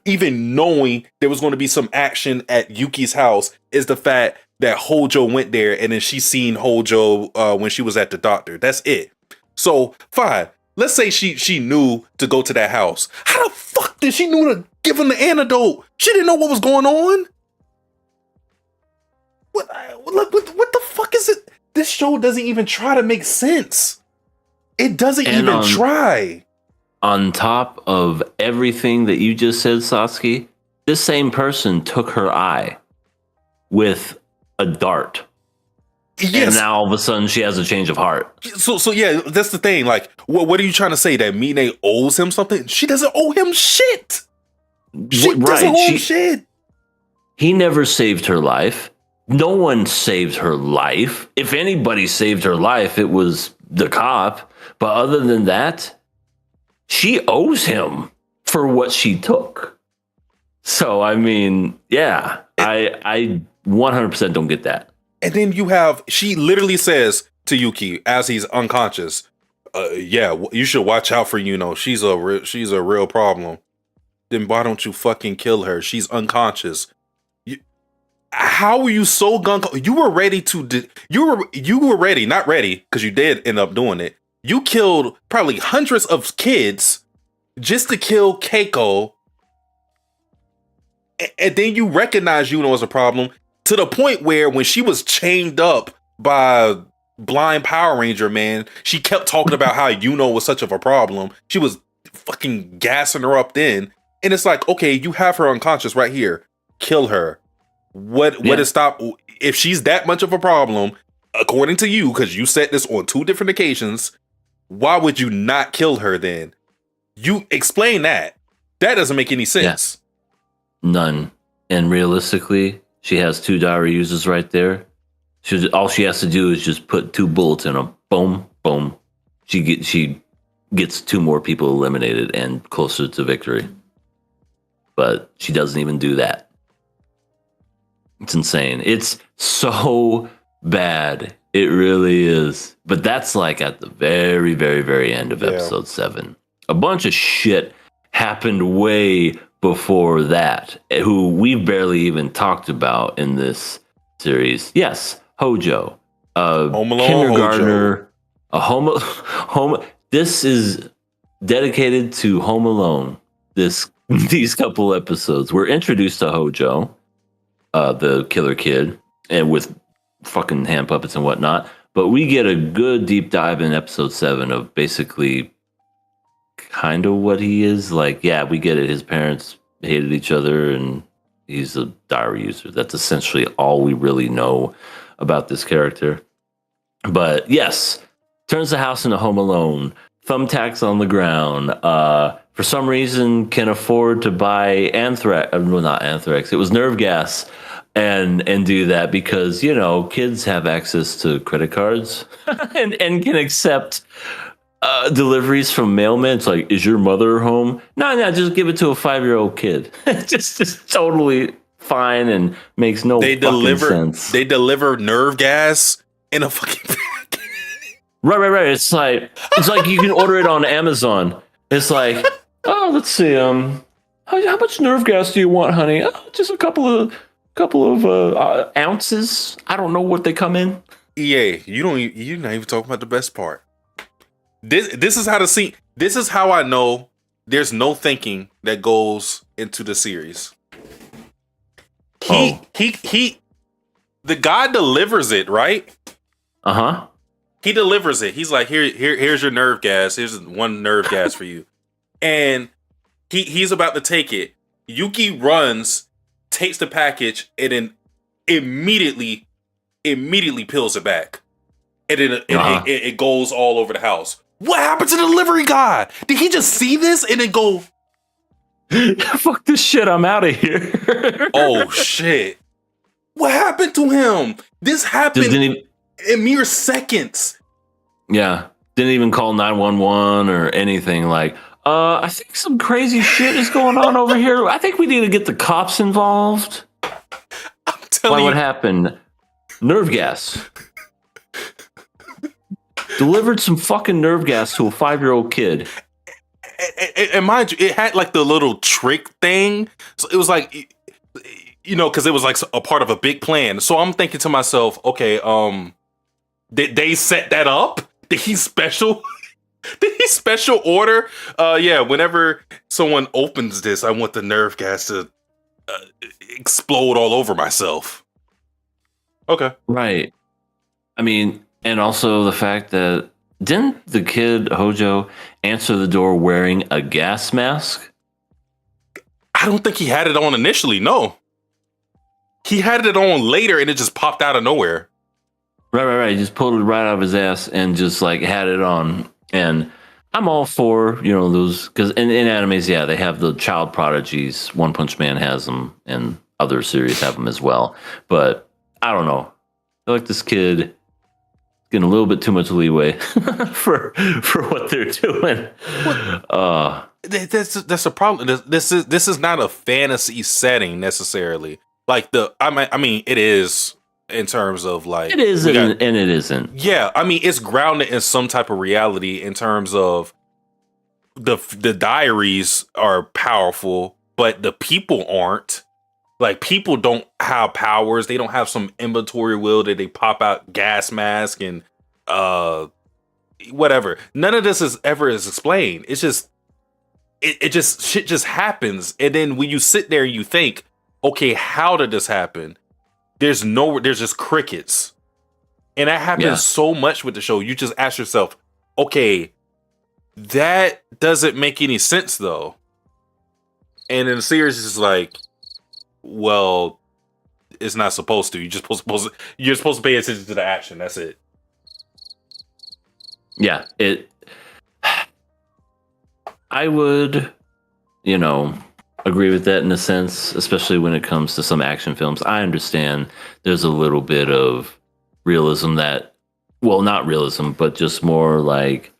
even knowing there was going to be some action at Yuki's house, is the fact that Hojo went there and then she seen Hojo when she was at the doctor. That's it. So fine. Let's say she knew to go to that house. How the fuck did she know to give him the antidote? She didn't know what was going on. What the fuck is it? This show doesn't even try to make sense. It doesn't even try. On top of everything that you just said, Satsuki, this same person took her eye with a dart. Yes. And now all of a sudden she has a change of heart. So yeah, that's the thing. Like, what are you trying to say? That Mine owes him something? She doesn't owe him shit. She doesn't owe him shit. He never saved her life. No one saved her life. If anybody saved her life, it was the cop. But other than that, she owes him for what she took. So, I mean, yeah, I 100% don't get that. And then she literally says to Yuki as he's unconscious, yeah, you should watch out for Yuno. She's a real problem. Then why don't you fucking kill her? She's unconscious. How were you so you were ready to, you were ready, not ready, because you did end up doing it. You killed probably hundreds of kids just to kill Keiko. And then you recognize Yuno as a problem to the point where when she was chained up by blind Power Ranger man, she kept talking about how was such of a problem. She was fucking gassing her up then. And it's like, okay, you have her unconscious right here. Kill her. What is stop if she's that much of a problem, according to you, because you said this on 2 different occasions, why would you not kill her then? You explain that. That doesn't make any sense. Yeah. None. And realistically, she has 2 diary users right there. All she has to do is just put 2 bullets in them. Boom, boom. She gets 2 more people eliminated and closer to victory. But she doesn't even do that. It's insane. It's so bad. It really is. But that's like at the very, very, very end of episode 7. A bunch of shit happened way before that, who we've barely even talked about in this series. Yes, Hojo, Home Alone kindergartner, Hojo. home. This is dedicated to Home Alone. These couple episodes, we're introduced to Hojo, the killer kid, and with fucking hand puppets and whatnot. But we get a good deep dive in episode 7 of basically kind of what he is. Like, yeah, we get it. His parents hated each other and he's a diary user. That's essentially all we really know about this character. But yes, turns the house into Home Alone. Thumbtacks on the ground. For some reason, can afford to buy anthrax. Well, not anthrax. It was nerve gas. And do that because, kids have access to credit cards and can accept deliveries from mailmen. It's like, is your mother home? No, just give it to a 5-year-old kid. just totally fine and makes no fucking sense. They deliver nerve gas in a fucking bag. Right. It's like you can order it on Amazon. It's like, oh, let's see. How much nerve gas do you want, honey? Oh, just a couple of ounces. I don't know what they come in. EA, you're not even talking about the best part. This is how the scene. This is how I know there's no thinking that goes into the series. The guy delivers it, right? Uh-huh. He delivers it. He's like, here's your nerve gas. Here's 1 nerve gas for you. And he's about to take it. Yuki runs, takes the package, and then immediately peels it back. And then it goes all over the house. What happened to the delivery guy? Did he just see this and then go, fuck this shit, I'm out of here? Oh shit. What happened to him? This happened in mere seconds. Yeah. Didn't even call 911 or anything. Like, I think some crazy shit is going on over here. I think we need to get the cops involved. I'm telling you. What happened? Nerve gas. Delivered some fucking nerve gas to a 5-year-old kid. And mind you, it had like the little trick thing. So it was like, because it was like a part of a big plan. So I'm thinking to myself, okay, did they set that up? Did he special order? Whenever someone opens this, I want the nerve gas to explode all over myself. Okay. Right. I mean, and also the fact that didn't the kid Hojo answer the door wearing a gas mask? I don't think he had it on initially. No, he had it on later, and it just popped out of nowhere. Right. He just pulled it right out of his ass and just like had it on. And I'm all for those because in animes, yeah, they have the child prodigies. One Punch Man has them, and other series have them as well. But I don't know. I feel like this kid getting a little bit too much leeway for what they're doing. That's a problem. This is not a fantasy setting necessarily. Like I mean, it is in terms of like it is and it isn't. Yeah, I mean, it's grounded in some type of reality in terms of the diaries are powerful, but the people aren't. Like, people don't have powers. They don't have some inventory wheel that they pop out gas mask and whatever. None of this is explained. It's just shit just happens. And then when you sit there and you think, okay, how did this happen? there's just crickets. And that happens so much with the show. You just ask yourself, okay, that doesn't make any sense though. And in the series, it's like, well, it's not supposed to. You're supposed to pay attention to the action. That's it. Yeah, I would, agree with that in a sense, especially when it comes to some action films. I understand there's a little bit of realism not realism, but just more like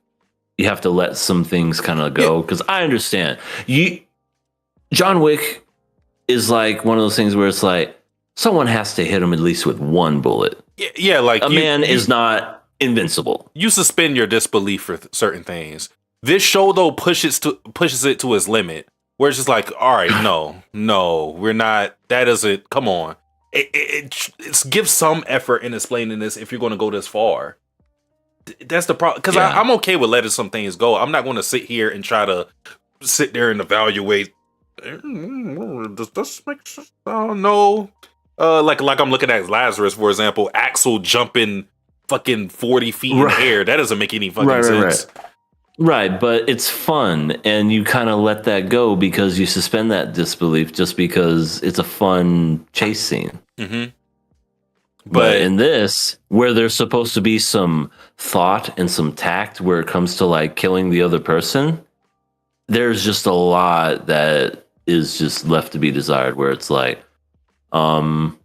you have to let some things kind of go. Because I understand John Wick is like one of those things where it's like someone has to hit him at least with one bullet. Yeah, like a man is not invincible. You suspend your disbelief for certain things. This show though pushes it to its limit, where it's just like, all right, no, we're not. That doesn't. Come on, it gives some effort in explaining this if you're going to go this far. That's the problem. Because I'm okay with letting some things go. I'm not going to sit here and try to sit there and evaluate. Does this make sense? Oh no. Like I'm looking at Lazarus, for example. Axel jumping fucking 40 feet in the air. That doesn't make any fucking sense. Right, but it's fun, and you kind of let that go because you suspend that disbelief just because it's a fun chase scene. Mm-hmm. But in this, where there's supposed to be some thought and some tact where it comes to like killing the other person, there's just a lot that is just left to be desired, where it's like, does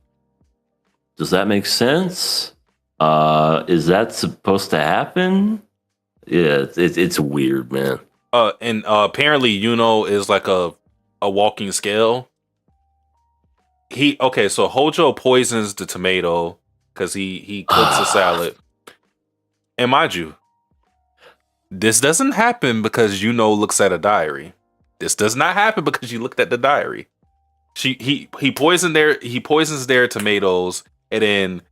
that make sense? Is that supposed to happen? Yeah, it's weird, man. And apparently Yuno is like a walking scale. So Hojo poisons the tomato because he cooks a salad. And mind you, this doesn't happen because Yuno looks at a diary. This does not happen because you looked at the diary. He poisons their tomatoes, and then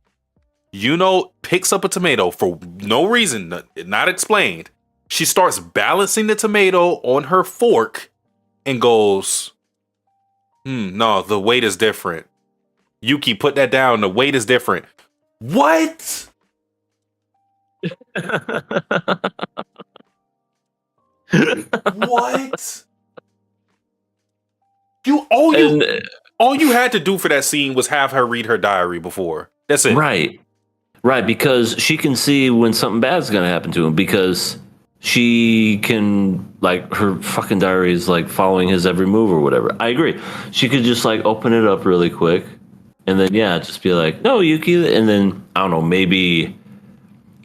Yuno picks up a tomato for no reason, not explained. She starts balancing the tomato on her fork and goes, no, the weight is different. Yuki, put that down. The weight is different. What? What? All you had to do for that scene was have her read her diary before. That's it. Right, because she can see when something bad's gonna happen to him, because she can, like, her fucking diary is like following his every move or whatever. I agree. She could just like open it up really quick and then just be like, no, Yuki, and then I don't know, maybe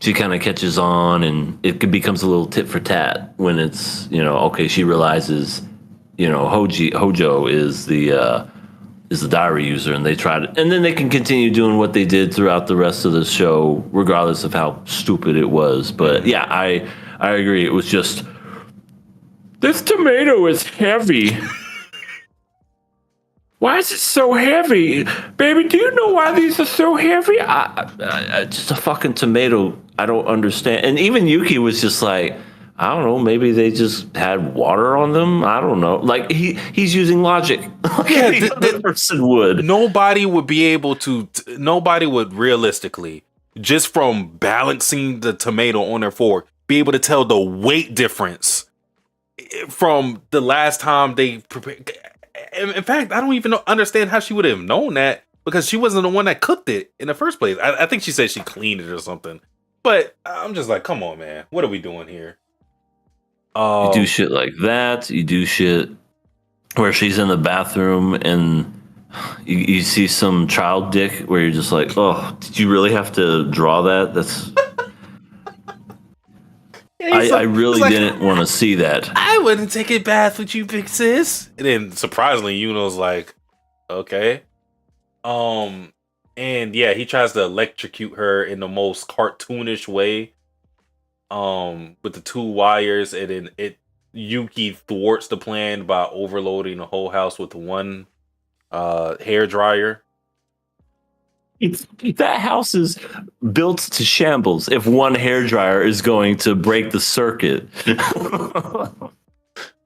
she kind of catches on and it becomes a little tit for tat when it's, okay, she realizes, Hojo is the diary user, and they try to, and then they can continue doing what they did throughout the rest of the show, regardless of how stupid it was. But yeah, I agree. It was just, this tomato is heavy. Why is it so heavy? Baby, do you know why these are so heavy? I just a fucking tomato. I don't understand. And even Yuki was just like, I don't know, maybe they just had water on them. I don't know. Like he's using logic. Yeah, the other person would. Nobody would be able to. Nobody would realistically, just from balancing the tomato on their fork, be able to tell the weight difference from the last time they prepared. In fact, I don't even understand how she would have known that, because she wasn't the one that cooked it in the first place. I think she said she cleaned it or something. But I'm just like, come on, man, what are we doing here? You do shit like that. You do shit where she's in the bathroom and you see some child dick where you're just like, oh, did you really have to draw that? That's I really didn't want to see that. I wouldn't take a bath with you, big sis. And then surprisingly, Yuno's like, okay. And yeah, he tries to electrocute her in the most cartoonish way. With the two wires, and then Yuki thwarts the plan by overloading the whole house with one hair dryer. That house is built to shambles if one hair dryer is going to break the circuit.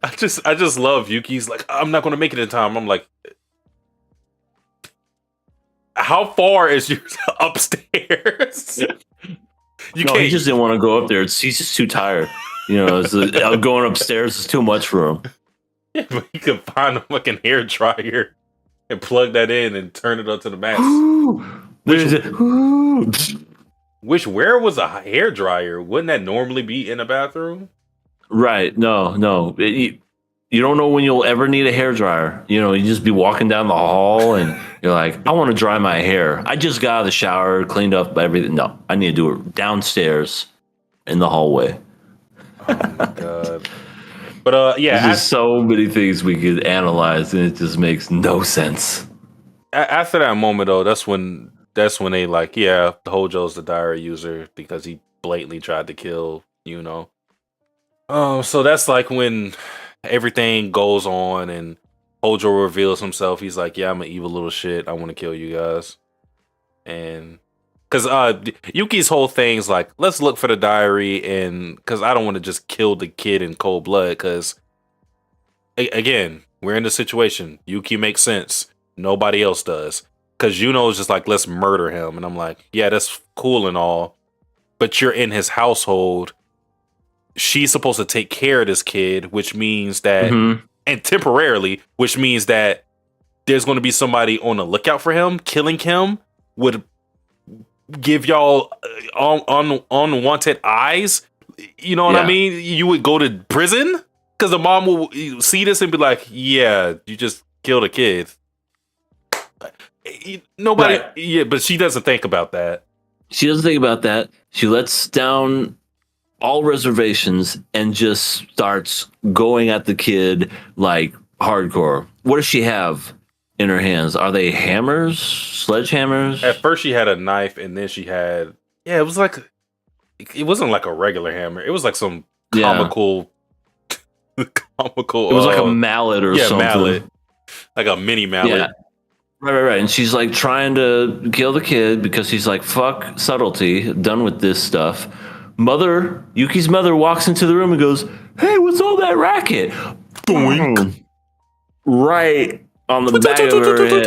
I just love Yuki's like, I'm not going to make it in time. I'm like, how far is yours upstairs? You No, can't. he just didn't want to go up there. He's just too tired. Going upstairs is too much for him. Yeah, but you can find a fucking hair dryer and plug that in and turn it up to the max. Where was a hair dryer? Wouldn't that normally be in a bathroom? Right. No. You don't know when you'll ever need a hair dryer. You just be walking down the hall and you're like, I want to dry my hair. I just got out of the shower, cleaned up everything. No, I need to do it downstairs in the hallway. Oh my God. But yeah, there's so many things we could analyze, and it just makes no sense. After that moment, though, that's when they like, yeah, Hojo's the diary user because he blatantly tried to kill, So that's like when everything goes on and Hojo reveals himself. He's like, yeah, I'm an evil little shit. I want to kill you guys. And because Yuki's whole thing's like, let's look for the diary, and because I don't want to just kill the kid in cold blood, because again, we're in the situation. Yuki makes sense. Nobody else does. Because Juno's just like, let's murder him. And I'm like, yeah, that's cool and all, but you're in his household. She's supposed to take care of this kid, which means that, and temporarily, which means that there's going to be somebody on the lookout for him. Killing him would give y'all unwanted eyes. You know what I mean? You would go to prison because the mom will see this and be like, yeah, you just killed a kid. Nobody, right. Yeah, but she doesn't think about that. She doesn't think about that. She lets down all reservations and just starts going at the kid like hardcore. What does she have in her hands? Are they hammers? Sledgehammers? At first she had a knife, and then she had, it was like, it wasn't like a regular hammer. It was like some comical. It was like a mallet or something. Mallet. Like a mini mallet. Yeah. Right. And she's like trying to kill the kid because he's like, fuck subtlety, done with this stuff. Yuki's mother walks into the room and goes, hey, what's all that racket? Doink. Right on the back of her head.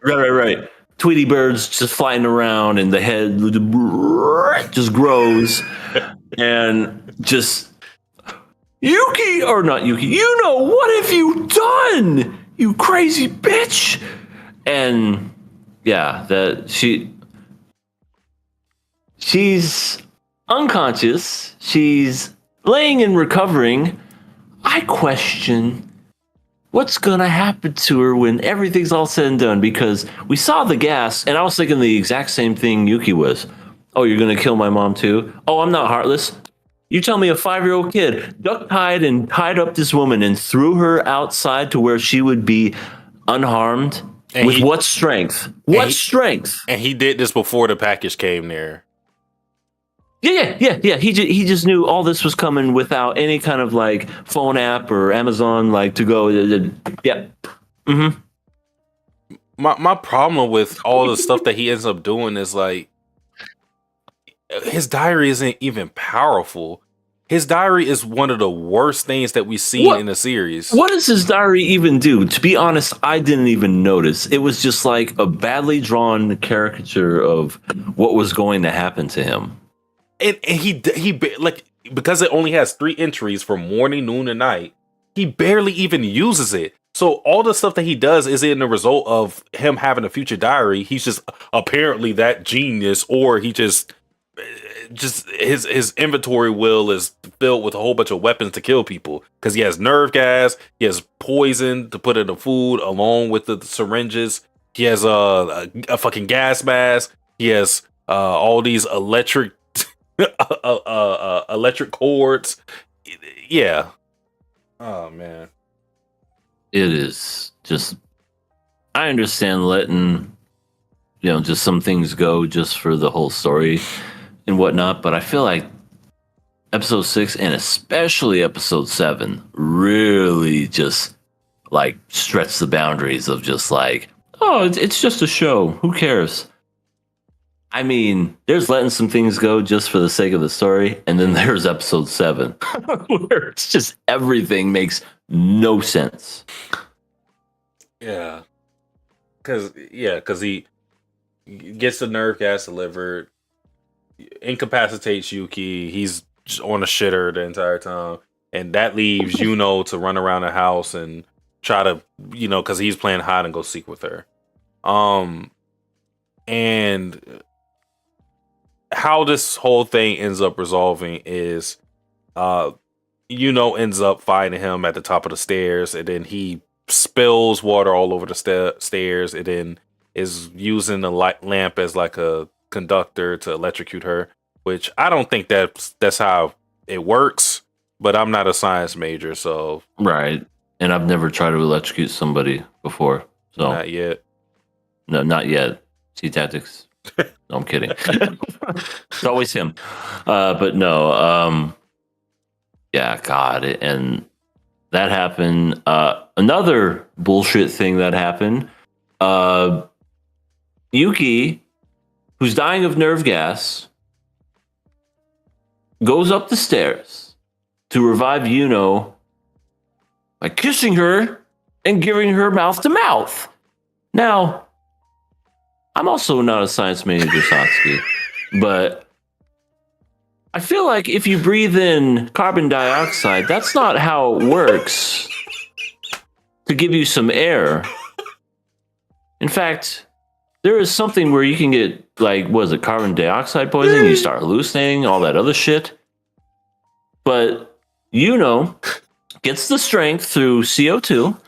Right. Tweety birds just flying around, and the head just grows. And just, Yuki, or not Yuki, what have you done? You crazy bitch. And yeah, she's unconscious. She's laying and recovering. I question what's gonna happen to her when everything's all said and done, because we saw the gas, and I was thinking the exact same thing Yuki was. Oh, you're gonna kill my mom too? Oh, I'm not heartless. You tell me a 5-year-old kid duct-tied and tied up this woman and threw her outside to where she would be unharmed? And with what strength? What strength? And he did this before the package came there. Yeah. He just knew all this was coming without any kind of like phone app or Amazon like to go. Yeah. Mm-hmm. My problem with all the stuff that he ends up doing is like, his diary isn't even powerful. His diary is one of the worst things that we've seen in the series. What does his diary even do? To be honest, I didn't even notice. It was just like a badly drawn caricature of what was going to happen to him. And he like, because it only has 3 entries for morning, noon, and night, he barely even uses it. So all the stuff that he does is in the result of him having a future diary. He's just apparently that genius, or he just his inventory wheel is filled with a whole bunch of weapons to kill people, because he has nerve gas, he has poison to put in the food along with the syringes, he has a fucking gas mask, he has all these electric cords. Yeah. Oh man. It is just, I understand letting just some things go just for the whole story and whatnot, but I feel like episode 6 and especially episode 7 really just like stretch the boundaries of just like, oh, it's just a show, who cares? I mean, there's letting some things go just for the sake of the story, and then there's episode 7 where it's just everything makes no sense. Yeah. because he gets the nerve gas delivered, incapacitates Yuki. He's just on a shitter the entire time, and that leaves Yuno to run around the house and try to, because he's playing hide and go seek with her. And how this whole thing ends up resolving is, ends up finding him at the top of the stairs, and then he spills water all over the stairs, and then is using the lamp as like a conductor to electrocute her. Which I don't think that's how it works, but I'm not a science major, so right. And I've never tried to electrocute somebody before, so not yet. No, not yet. See tactics. No, I'm kidding. It's always him. But no. Yeah, God, and that happened. Another bullshit thing that happened. Yuki, who's dying of nerve gas, goes up the stairs to revive Yuno by kissing her and giving her mouth to mouth. Now, I'm also not a science major, Satsuki, but I feel like if you breathe in carbon dioxide, that's not how it works to give you some air. In fact, there is something where you can get, like, what is it, carbon dioxide poisoning? You start hallucinating, all that other shit. But Yuno gets the strength through CO2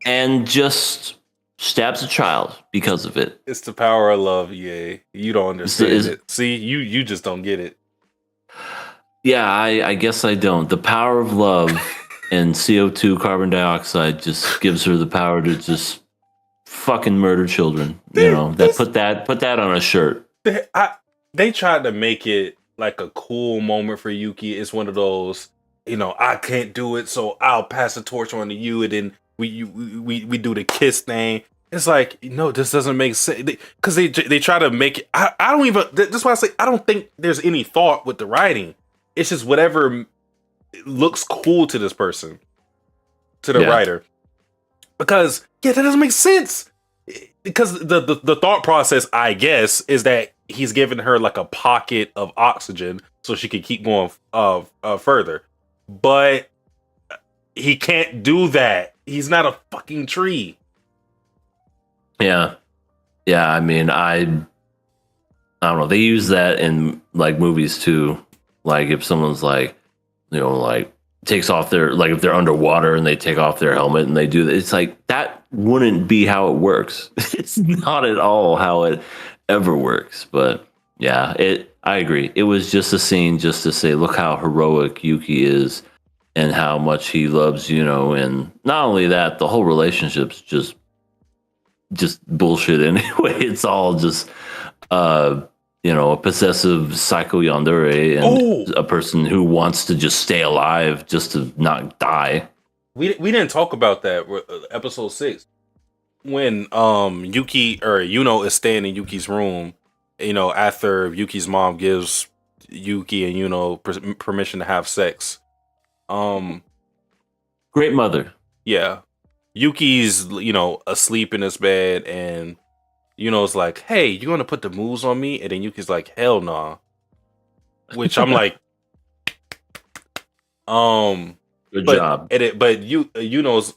and just stabs a child because of it. It's the power of love, yeah. You don't understand it. See, you just don't get it. Yeah, I guess I don't. The power of love and CO2 carbon dioxide just gives her the power to just fucking murder children. Put that on a shirt. They tried to make it like a cool moment for Yuki. It's one of those, I can't do it, so I'll pass the torch on to you, and then we do the kiss thing. It's like, no, this doesn't make sense, because they try to make it. I don't even. That's why I say I don't think there's any thought with the writing. It's just whatever looks cool to this person, to the writer, because that doesn't make sense. Because the thought process, I guess, is that he's giving her like a pocket of oxygen so she can keep going further, but he can't do that. He's not a fucking tree. Yeah. I mean, I don't know. They use that in like movies too. Like if someone's like, like takes off their, like if they're underwater and they take off their helmet and they do that, it's like that wouldn't be how it works. It's not at all how it ever works. But yeah, I agree. It was just a scene just to say, look how heroic Yuki is and how much he loves, and not only that, the whole relationship's just bullshit anyway. It's all just a possessive psycho yandere and a person who wants to just stay alive just to not die. We didn't talk about that episode 6 when Yuki or Yuno is staying in Yuki's room. After Yuki's mom gives Yuki and Yuno permission to have sex. Great mother. Yeah. Yuki's, asleep in his bed, and Yuno's like, hey, you want to put the moves on me? And then Yuki's like, hell nah. Which I'm like, good job. But Yuno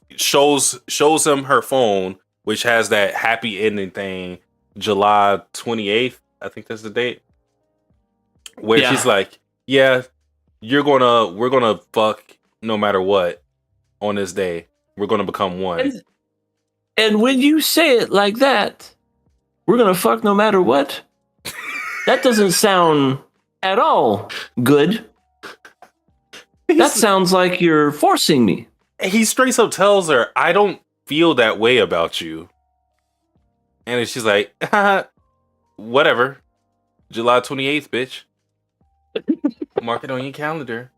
shows him her phone, which has that happy ending thing, July 28th. I think that's the date. Where she's like, yeah, we're gonna fuck no matter what on this day. We're gonna become one. And when you say it like that, we're gonna fuck no matter what. That doesn't sound at all good. That sounds like you're forcing me. He straight up tells her, I don't feel that way about you. And she's like, whatever. July 28th, bitch. Mark it on your calendar.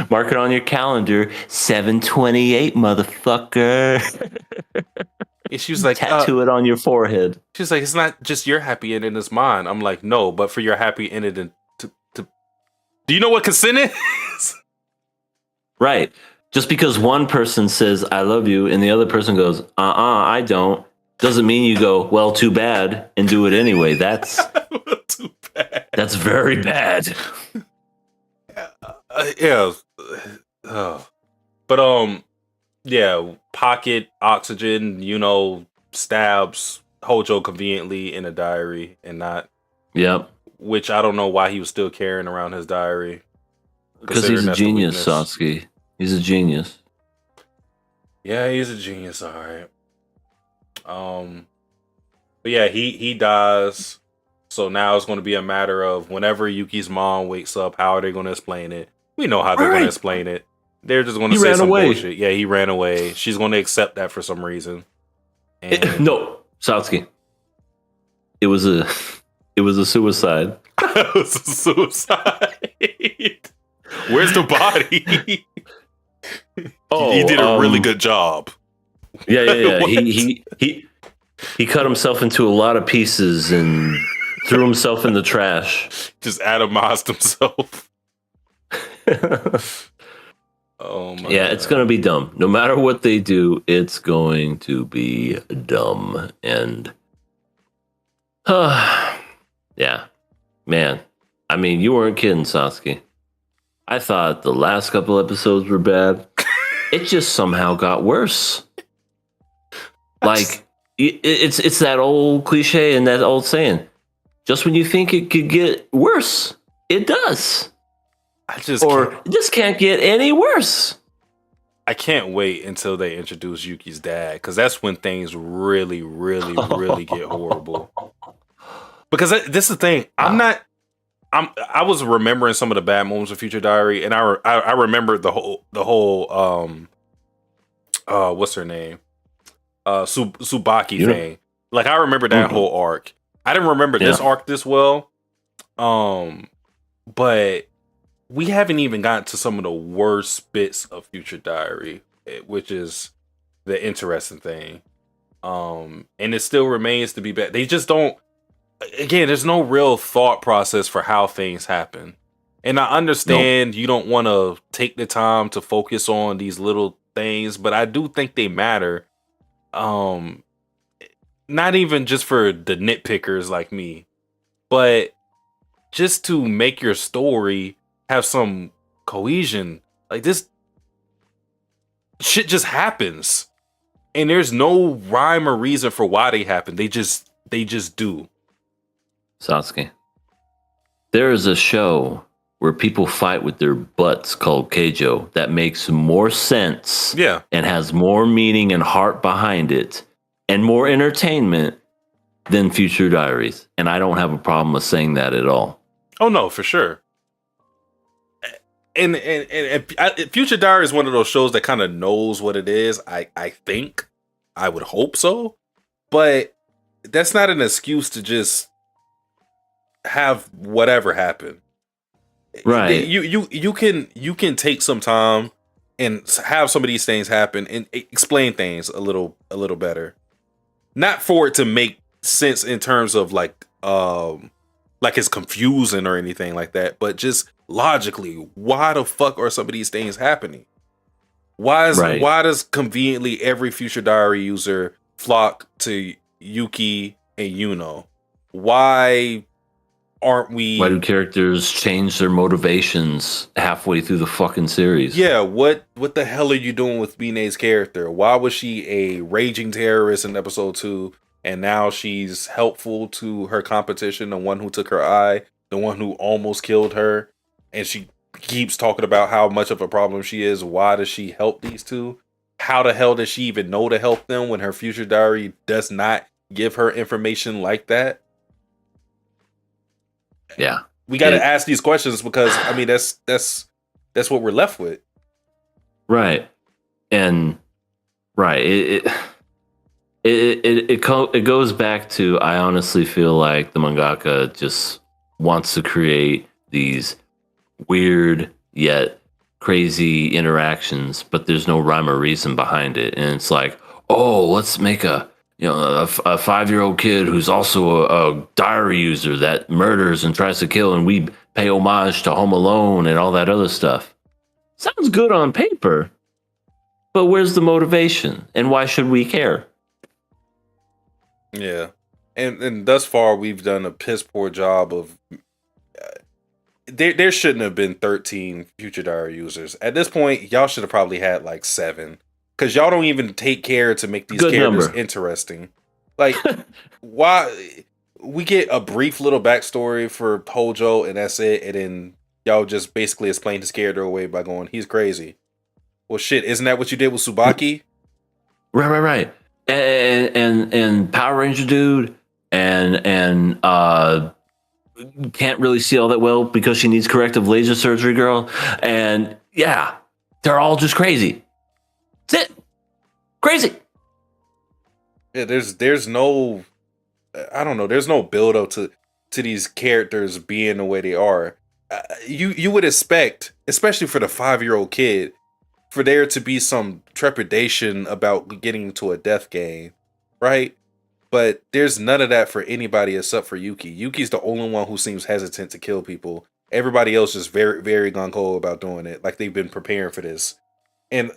Mark it on your calendar. 7/28, motherfucker. And she was like, tattoo it on your forehead. She's like, it's not just your happy ending, it's mine. I'm like, no, but for your happy ending to do you know what consent is? Right. Just because one person says I love you and the other person goes, I don't, doesn't mean you go, well, too bad, and do it anyway. That's Too bad. that's very bad. Yeah. But yeah, pocket oxygen, stabs Hojo conveniently in a diary and not, Yep. which I don't know why he was still carrying around his diary. Because he's considering a that's the genius, weakness. Satsuki. He's a genius. Yeah, he's a genius, all right. But yeah, he dies. So now it's going to be a matter of whenever Yuki's mom wakes up, how are they going to explain it? We know how they're going to explain it. They're just going to He say ran some away. bullshit. Yeah, he ran away. She's going to accept that for some reason. And No, Satsuki. It was a suicide. it was a suicide. Where's the body? He did a really good job. Yeah. What? He cut himself into a lot of pieces and threw himself in the trash. Just atomized himself. Oh my Yeah, it's going to be dumb. No matter what they do, it's going to be dumb. And yeah, man. I mean, you weren't kidding, Sasuke. I thought the last couple episodes were bad. It just somehow got worse. Like it's that old cliche and that old saying. Just when you think it could get worse, it does. It just can't get any worse. I can't wait until they introduce Yuki's dad, because that's when things really, really, really get horrible. Because this is the thing. I was remembering some of the bad moments of Future Diary, and I remembered the whole what's her name? Tsubaki thing. Like, I remember that whole arc. I didn't remember this arc this well. But we haven't even gotten to some of the worst bits of Future Diary, which is the interesting thing. And it still remains to be bad. They just don't. Again, there's no real thought process for how things happen. And I understand you don't want to take the time to focus on these little things, but I do think they matter. Not even just for the nitpickers like me, but just to make your story have some cohesion. Like, this shit just happens, and there's no rhyme or reason for why they happen. They just do. Sasuke, there is a show where people fight with their butts called Keijo that makes more sense and has more meaning and heart behind it and more entertainment than Future Diaries. And I don't have a problem with saying that at all. Oh, no, for sure. And Future Diary is one of those shows that kind of knows what it is. I think. I would hope so. But that's not an excuse to just have whatever happen. Right. You can take some time and have some of these things happen and explain things a little better. Not for it to make sense in terms of like it's confusing or anything like that, but just logically, why the fuck are some of these things happening? Why does conveniently every Future Diary user flock to Yuki and Yuno? Why do characters change their motivations halfway through the fucking series? Yeah, what the hell are you doing with Bine's character? Why was she a raging terrorist in episode 2, and now she's helpful to her competition, the one who took her eye, the one who almost killed her, and she keeps talking about how much of a problem she is? Why does she help these two? How the hell does she even know to help them when her Future Diary does not give her information like that? Yeah, we got to ask these questions, because I mean that's what we're left with, right? And right, it goes back to, I honestly feel like the mangaka just wants to create these weird yet crazy interactions, but there's no rhyme or reason behind it, and it's like, oh, let's make a 5-year-old kid who's also a diary user that murders and tries to kill, and we pay homage to Home Alone and all that other stuff. Sounds good on paper, but where's the motivation, and why should we care? Yeah, and thus far we've done a piss poor job of. There shouldn't have been 13 Future Diary users. At this point, y'all should have probably had like 7. Because y'all don't even take care to make these Good characters number. interesting. Like, why? We get a brief little backstory for Hojo, and that's it. And then y'all just basically explain his character away by going, he's crazy. Well, shit, isn't that what you did with Tsubaki? Right. And Power Ranger dude and can't really see all that well because she needs corrective laser surgery, girl. And yeah, they're all just crazy. That's it. Crazy. Yeah, there's no, I don't know, there's no build up to these characters being the way they are. You would expect, especially for the 5-year-old kid, for there to be some trepidation about getting into a death game, right? But there's none of that for anybody except for Yuki. Yuki's the only one who seems hesitant to kill people. Everybody else is very, very gung-ho about doing it. Like they've been preparing for this. And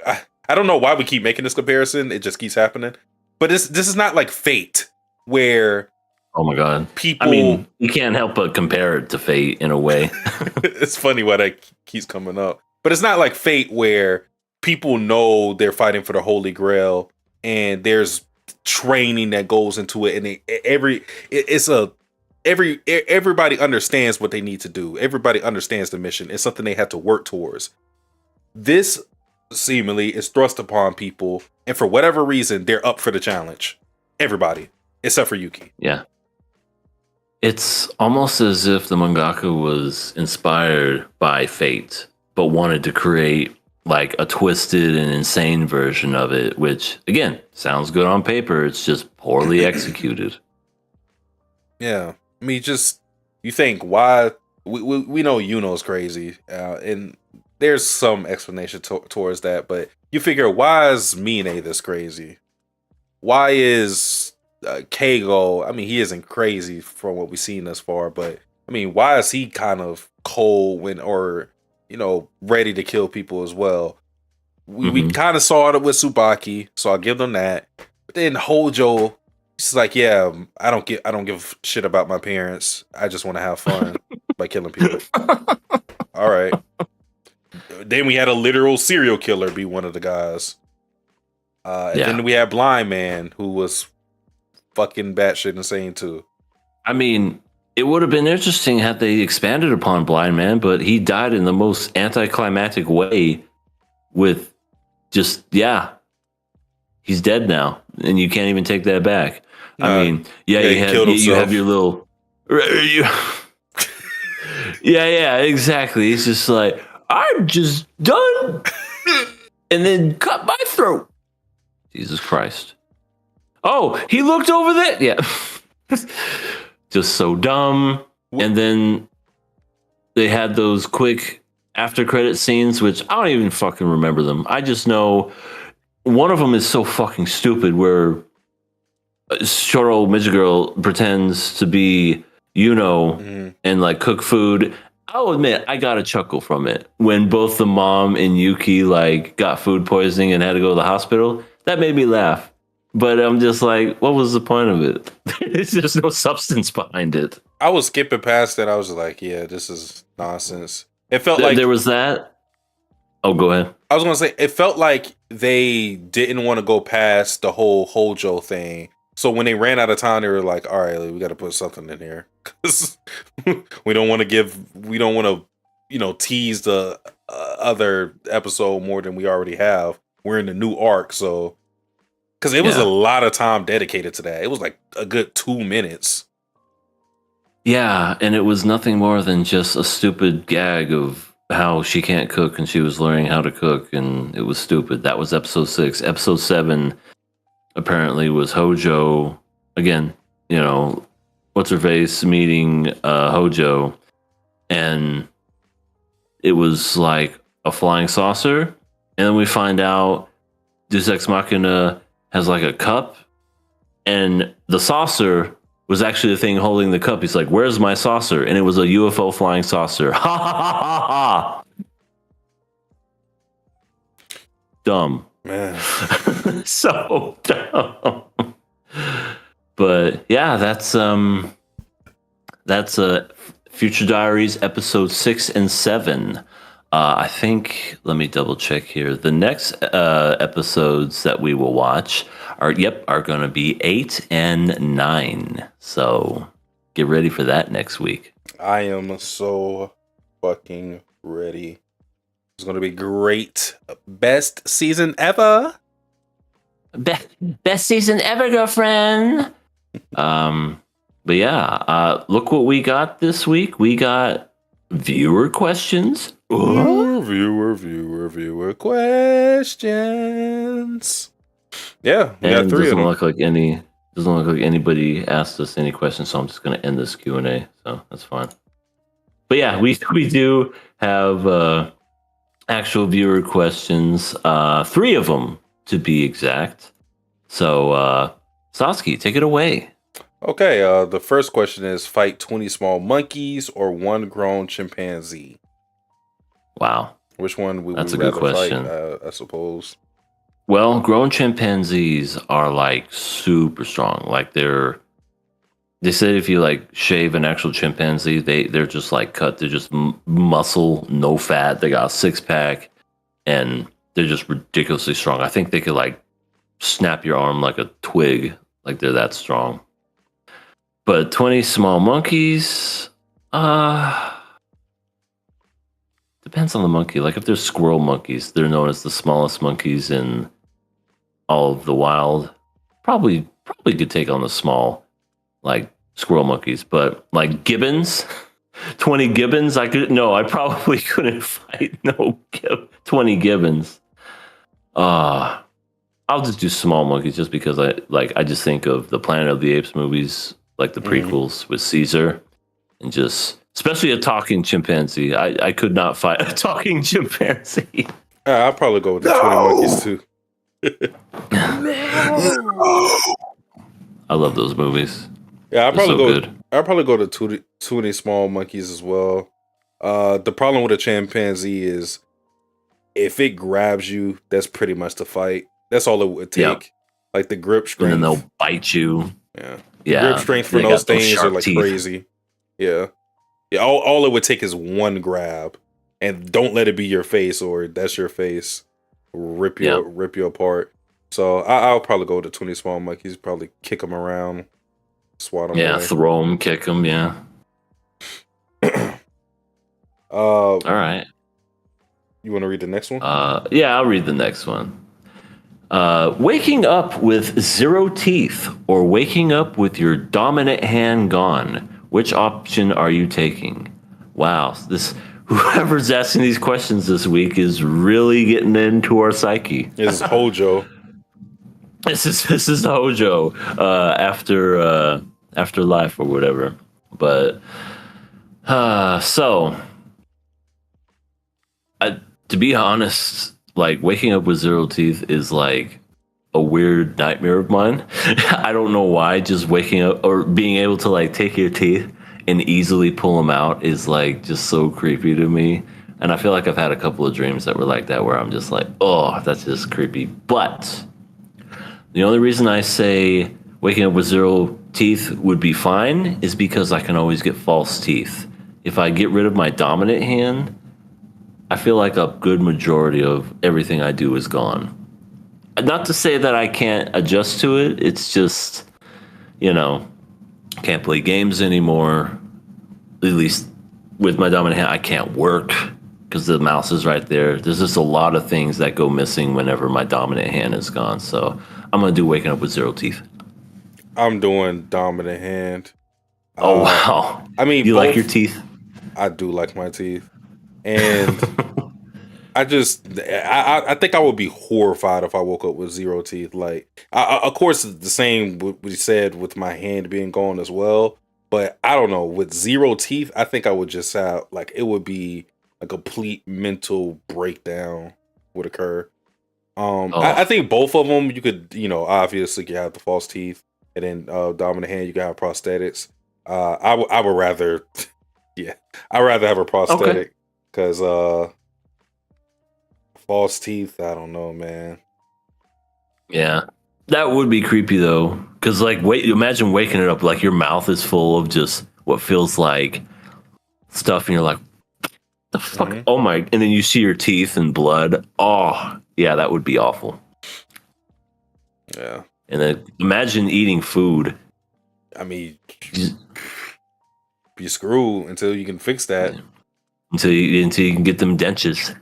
I don't know why we keep making this comparison. It just keeps happening. But this is not like Fate, where Oh my god. people... I mean, you can't help but compare it to Fate in a way. It's funny why that keeps coming up. But it's not like Fate, where people know they're fighting for the Holy Grail and there's training that goes into it, and everybody understands what they need to do. Everybody understands the mission. It's something they have to work towards. This seemingly is thrust upon people, and for whatever reason, they're up for the challenge. Everybody, except for Yuki. Yeah. It's almost as if the mangaka was inspired by Fate, but wanted to create like a twisted and insane version of it, which again sounds good on paper. It's just poorly executed. Yeah, I mean, you think why we know Yuno's crazy, and there's some explanation towards that, but you figure why is Mine this crazy? Why is Keigo? I mean, he isn't crazy from what we've seen thus far, but I mean, why is he kind of cold or ready to kill people as well? We kind of saw it with Tsubaki, so I'll give them that. But then Hojo, he's like, yeah, I don't give a shit about my parents. I just want to have fun by killing people. All right. Then we had a literal serial killer be one of the guys. And then we had Blind Man, who was fucking batshit insane too. I mean, it would have been interesting had they expanded upon Blind Man, but he died in the most anticlimactic way with just, he's dead now, and you can't even take that back. I mean, you have your little... Yeah, exactly. It's just like, I'm just done, and then cut my throat. Jesus Christ. Oh, he looked over there? Yeah. Just so dumb. And then they had those quick after credit scenes, which I don't even fucking remember them. I just know one of them is so fucking stupid, where Shoro Midget pretends to be and like cook food. I'll admit I got a chuckle from it when both the mom and Yuki like got food poisoning and had to go to the hospital. That made me laugh. But I'm just like, what was the point of it? There's just no substance behind it. I was skipping past that. I was like, yeah, this is nonsense. It felt like there was that. Oh, go ahead. I was going to say, it felt like they didn't want to go past the whole Hojo thing. So when they ran out of time, they were like, all right, we got to put something in here. Because we don't want to tease the other episode more than we already have. We're in the new arc, so... Because it was a lot of time dedicated to that. It was like a good 2 minutes. Yeah, and it was nothing more than just a stupid gag of how she can't cook and she was learning how to cook, and it was stupid. That was episode 6. Episode 7 apparently was Hojo. Again, what's her face meeting Hojo, and it was like a flying saucer, and then we find out Deus Ex Machina has like a cup, and the saucer was actually the thing holding the cup. He's like, where's my saucer? And it was a UFO flying saucer. Ha ha ha ha. Dumb. Man. So dumb. But yeah, that's Future Diaries episode 6 and 7. I think, let me double check here. The next episodes that we will watch are going to be 8 and 9. So get ready for that next week. I am so fucking ready. It's going to be great. Best season ever. Best season ever, girlfriend. But yeah, look what we got this week. We got viewer questions. Viewer questions. Yeah, we got 3 of them. Doesn't look like anybody asked us any questions, so I'm just going to end this Q&A. So that's fine. But yeah, we do have actual viewer questions. 3 of them to be exact. So Saskia, take it away. Okay, the first question is: fight 20 small monkeys or 1 grown chimpanzee? Wow. Which one would That's we a good rather question. fight, I suppose? Well, grown chimpanzees are like super strong. Like they said if you like shave an actual chimpanzee, they're just like cut. They're just muscle, no fat. They got a 6-pack, and they're just ridiculously strong. I think they could like snap your arm like a twig. Like they're that strong. But 20 small monkeys, depends on the monkey. Like if they're squirrel monkeys, they're known as the smallest monkeys in all of the wild. Probably could take on the small, like squirrel monkeys. But like gibbons, 20 gibbons, I probably couldn't fight 20 gibbons. I'll just do small monkeys just because I just think of the Planet of the Apes movies, like the prequels with Caesar, and just especially a talking chimpanzee. I could not fight a talking chimpanzee. I'll probably go with the 20 monkeys too. I love those movies. Yeah, I'll probably go to 20 small monkeys as well. The problem with a chimpanzee is if it grabs you, that's pretty much the fight. That's all it would take. Yep. Like the grip strength. And then they'll bite you. Yeah. Yeah. Grip strength for those things are like teeth. Crazy. Yeah. Yeah. All it would take is 1 grab. And don't let it be your face, or that's your face. Rip you apart. So I'll probably go to 20 small monkeys, probably kick them around, swat them away. Throw them, kick them, yeah. All right. You want to read the next one? Yeah, I'll read the next one. Waking up with 0 teeth or waking up with your dominant hand gone. Which option are you taking? Wow, whoever's asking these questions this week is really getting into our psyche. This is Hojo. This is Hojo after life or whatever. But to be honest, like waking up with 0 teeth is like a weird nightmare of mine. I don't know why. Just waking up or being able to like take your teeth and easily pull them out is like just so creepy to me. And I feel like I've had a couple of dreams that were like that where I'm just like, oh, that's just creepy. But the only reason I say waking up with 0 teeth would be fine is because I can always get false teeth. If I get rid of my dominant hand, I feel like a good majority of everything I do is gone. Not to say that I can't adjust to it. It's just, can't play games anymore. At least with my dominant hand, I can't work because the mouse is right there. There's just a lot of things that go missing whenever my dominant hand is gone. So I'm going to do waking up with 0 teeth. I'm doing dominant hand. Oh, wow. I mean, you like your teeth? I do like my teeth. And I think I would be horrified if I woke up with 0 teeth. Like, of course, it's the same what we said with my hand being gone as well. But I don't know, with 0 teeth, I think I would just have it would be a complete mental breakdown would occur. I think both of them you could, obviously you have the false teeth, and then dominant hand you can have prosthetics. I would rather, I'd rather have a prosthetic. Because false teeth, I don't know, man. Yeah. That would be creepy, though. Because like, imagine waking it up like your mouth is full of just what feels like stuff, and you're like, the fuck? Mhm. Oh my! And then you see your teeth and blood. Oh, yeah, that would be awful. Yeah. And then imagine eating food. I mean, be screwed until you can fix that. Until you can get them dentures.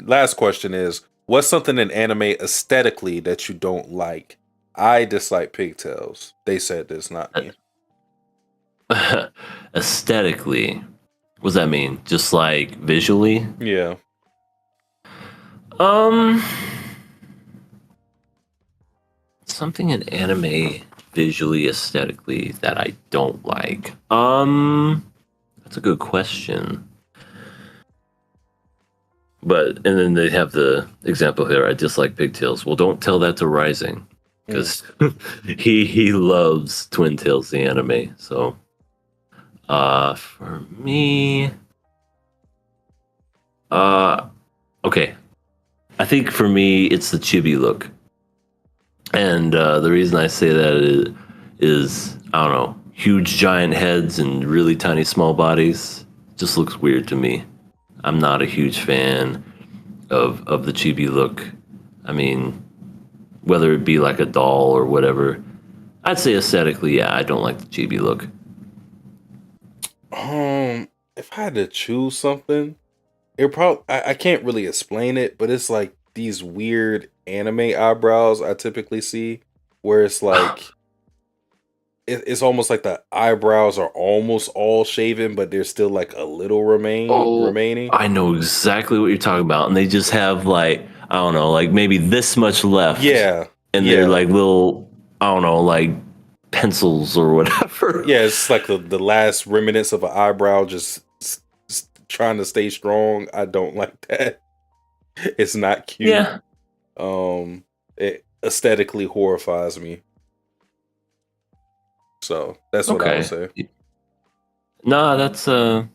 Last question is, what's something in anime aesthetically that you don't like? I dislike pigtails. They said this, not me. Aesthetically, what does that mean? Just like visually? Yeah. Something in anime visually, aesthetically that I don't like. That's a good question. But and then they have the example here. I dislike pigtails. Well, don't tell that to Rising, because he loves Twin Tails, the anime. So, for me, okay, I think for me it's the chibi look, and the reason I say that is I don't know, huge giant heads and really tiny small bodies just looks weird to me. I'm not a huge fan of the chibi look. I mean, whether it be like a doll or whatever, I'd say aesthetically, yeah, I don't like the chibi look. If I had to choose something, it probably I can't really explain it, but it's like these weird anime eyebrows I typically see, where it's like it's almost like the eyebrows are almost all shaven, but there's still like a little remaining. I know exactly what you're talking about, and they just have like, I don't know, like maybe this much left. Yeah, and yeah. they're like little, I don't know, like pencils or whatever. Yeah, it's like the last remnants of an eyebrow just trying to stay strong. I don't like that. It's not cute. Yeah. It aesthetically horrifies me. So that's what I would say. No, that's a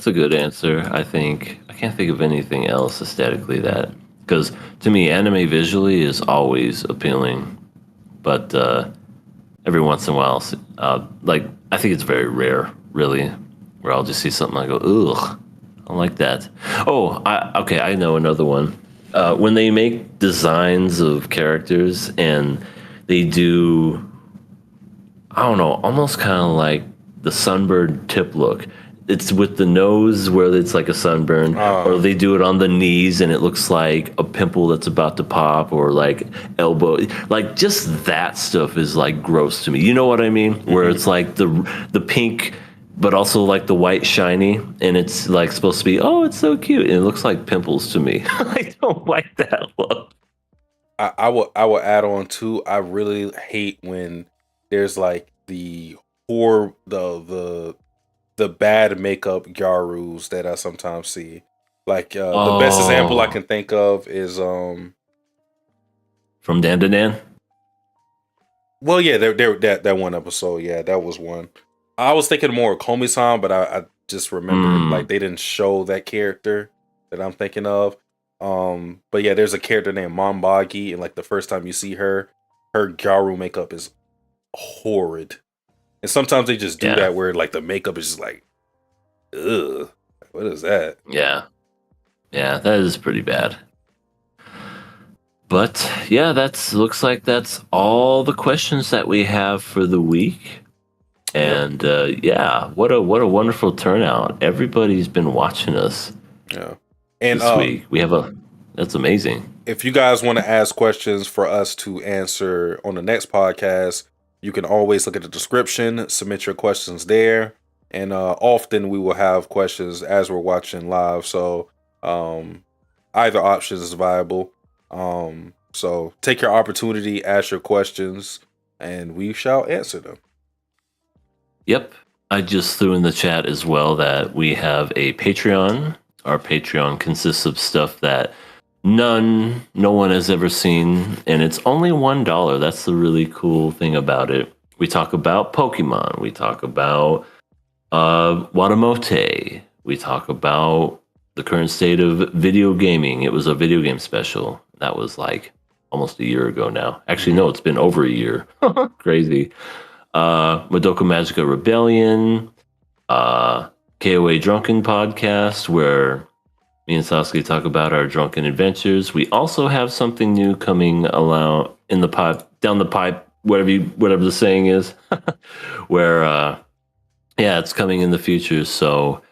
good answer. I think I can't think of anything else aesthetically that, because to me, anime visually is always appealing, but every once in a while, like I think it's very rare, really, where I'll just see something I go, ugh, I don't like that. Oh, I know another one. When they make designs of characters and they do, I don't know, almost kind of like the sunburned tip look. It's with the nose where it's like a sunburn, or they do it on the knees and it looks like a pimple that's about to pop, or like elbow. Like just that stuff is like gross to me. You know what I mean? Where it's like the pink, but also like the white shiny, and it's like supposed to be, oh, it's so cute, and it looks like pimples to me. I don't like that look. I will add on too. I really hate when there's like the bad makeup gyarus that I sometimes see. Like the best example I can think of is from Dan to Dan. Well, yeah, that one episode, yeah, that was one. I was thinking more of Komi-san, but I just remembered like they didn't show that character that I'm thinking of. But yeah, there's a character named Mombagi, and like the first time you see her gyaru makeup is horrid. And sometimes they just do that where like the makeup is just like, ugh, what is that? Yeah, that is pretty bad. But yeah, looks like that's all the questions that we have for the week. And yeah, what a wonderful turnout! Everybody's been watching us. Yeah, and this week we have that's amazing. If you guys want to ask questions for us to answer on the next podcast, you can always look at the description, submit your questions there, and often we will have questions as we're watching live. So either option is viable. So take your opportunity, ask your questions, and we shall answer them. Yep. I just threw in the chat as well that we have a Patreon. Our Patreon consists of stuff that no one has ever seen, and it's only $1. That's the really cool thing about it. We talk about Pokemon. We talk about Watamote. We talk about the current state of video gaming. It was a video game special. That was like almost a year ago now. Actually, no, it's been over a year. Crazy. Madoka Magica Rebellion, KOA Drunken Podcast, where me and Sasuke talk about our drunken adventures. We also have something new coming along in the pipe, down the pipe, whatever the saying is, where it's coming in the future. So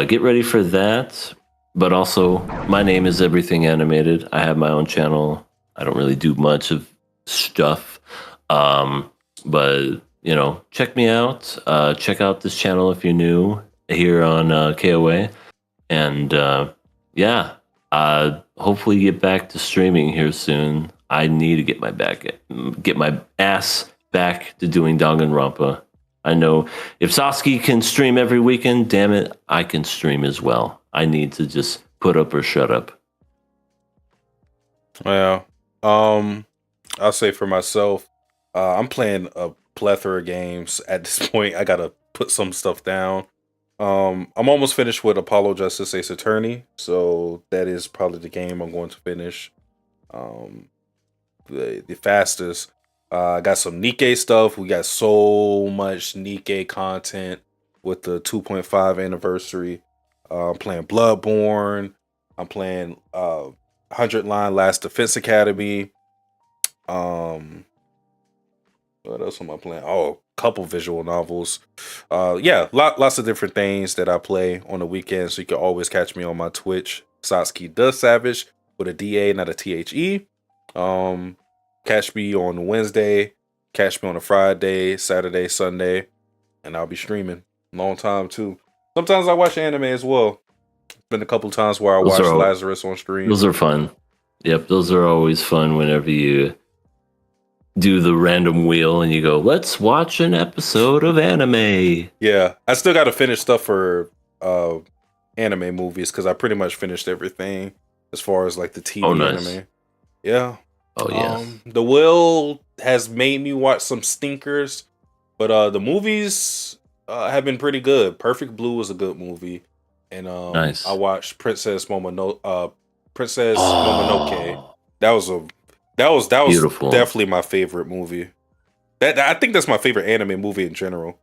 get ready for that. But also, my name is Everything Animated. I have my own channel. I don't really do much of stuff, but check me out. Check out this channel if you're new here on KOA, and hopefully get back to streaming here soon. I need to get my ass back to doing Danganronpa. I know if Sasuke can stream every weekend, damn it, I can stream as well. I need to just put up or shut up. Yeah. I'll say for myself, I'm playing a plethora of games at this point. I gotta put some stuff down. I'm almost finished with Apollo Justice Ace Attorney, so that is probably the game I'm going to finish the fastest. I got some Nikkei stuff. We got so much Nikkei content with the 2.5 anniversary. I'm playing Bloodborne. I'm playing 100 Line Last Defense Academy. What else am I playing? Oh, a couple visual novels. Lots of different things that I play on the weekend. So you can always catch me on my Twitch, Satsuki the Savage, with a DA, not a THE. Catch me on Wednesday, catch me on a Friday, Saturday, Sunday, and I'll be streaming. Long time too. Sometimes I watch anime as well. It's been a couple times where I watched Lazarus on stream. Those are fun. Yep, those are always fun whenever you do the random wheel and you go, let's watch an episode of anime. Yeah, I still got to finish stuff for anime movies because I pretty much finished everything as far as like the TV anime. Yeah. Oh yeah. The wheel has made me watch some stinkers, but the movies have been pretty good. Perfect Blue was a good movie, and nice. I watched Princess Mononoke. That was beautiful. Definitely my favorite movie. I think that's my favorite anime movie in general.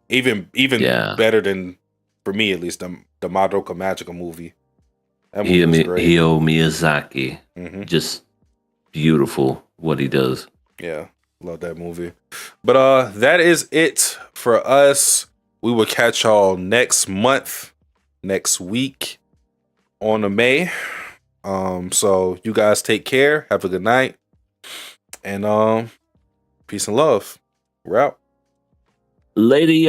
Even better than, for me at least, the Madoka Magica movie. That movie was great. Hayao Miyazaki, just beautiful what he does. Yeah, love that movie. But that is it for us. We will catch y'all next week on the May. So you guys take care. Have a good night. And peace and love. We're out. Later, y'all.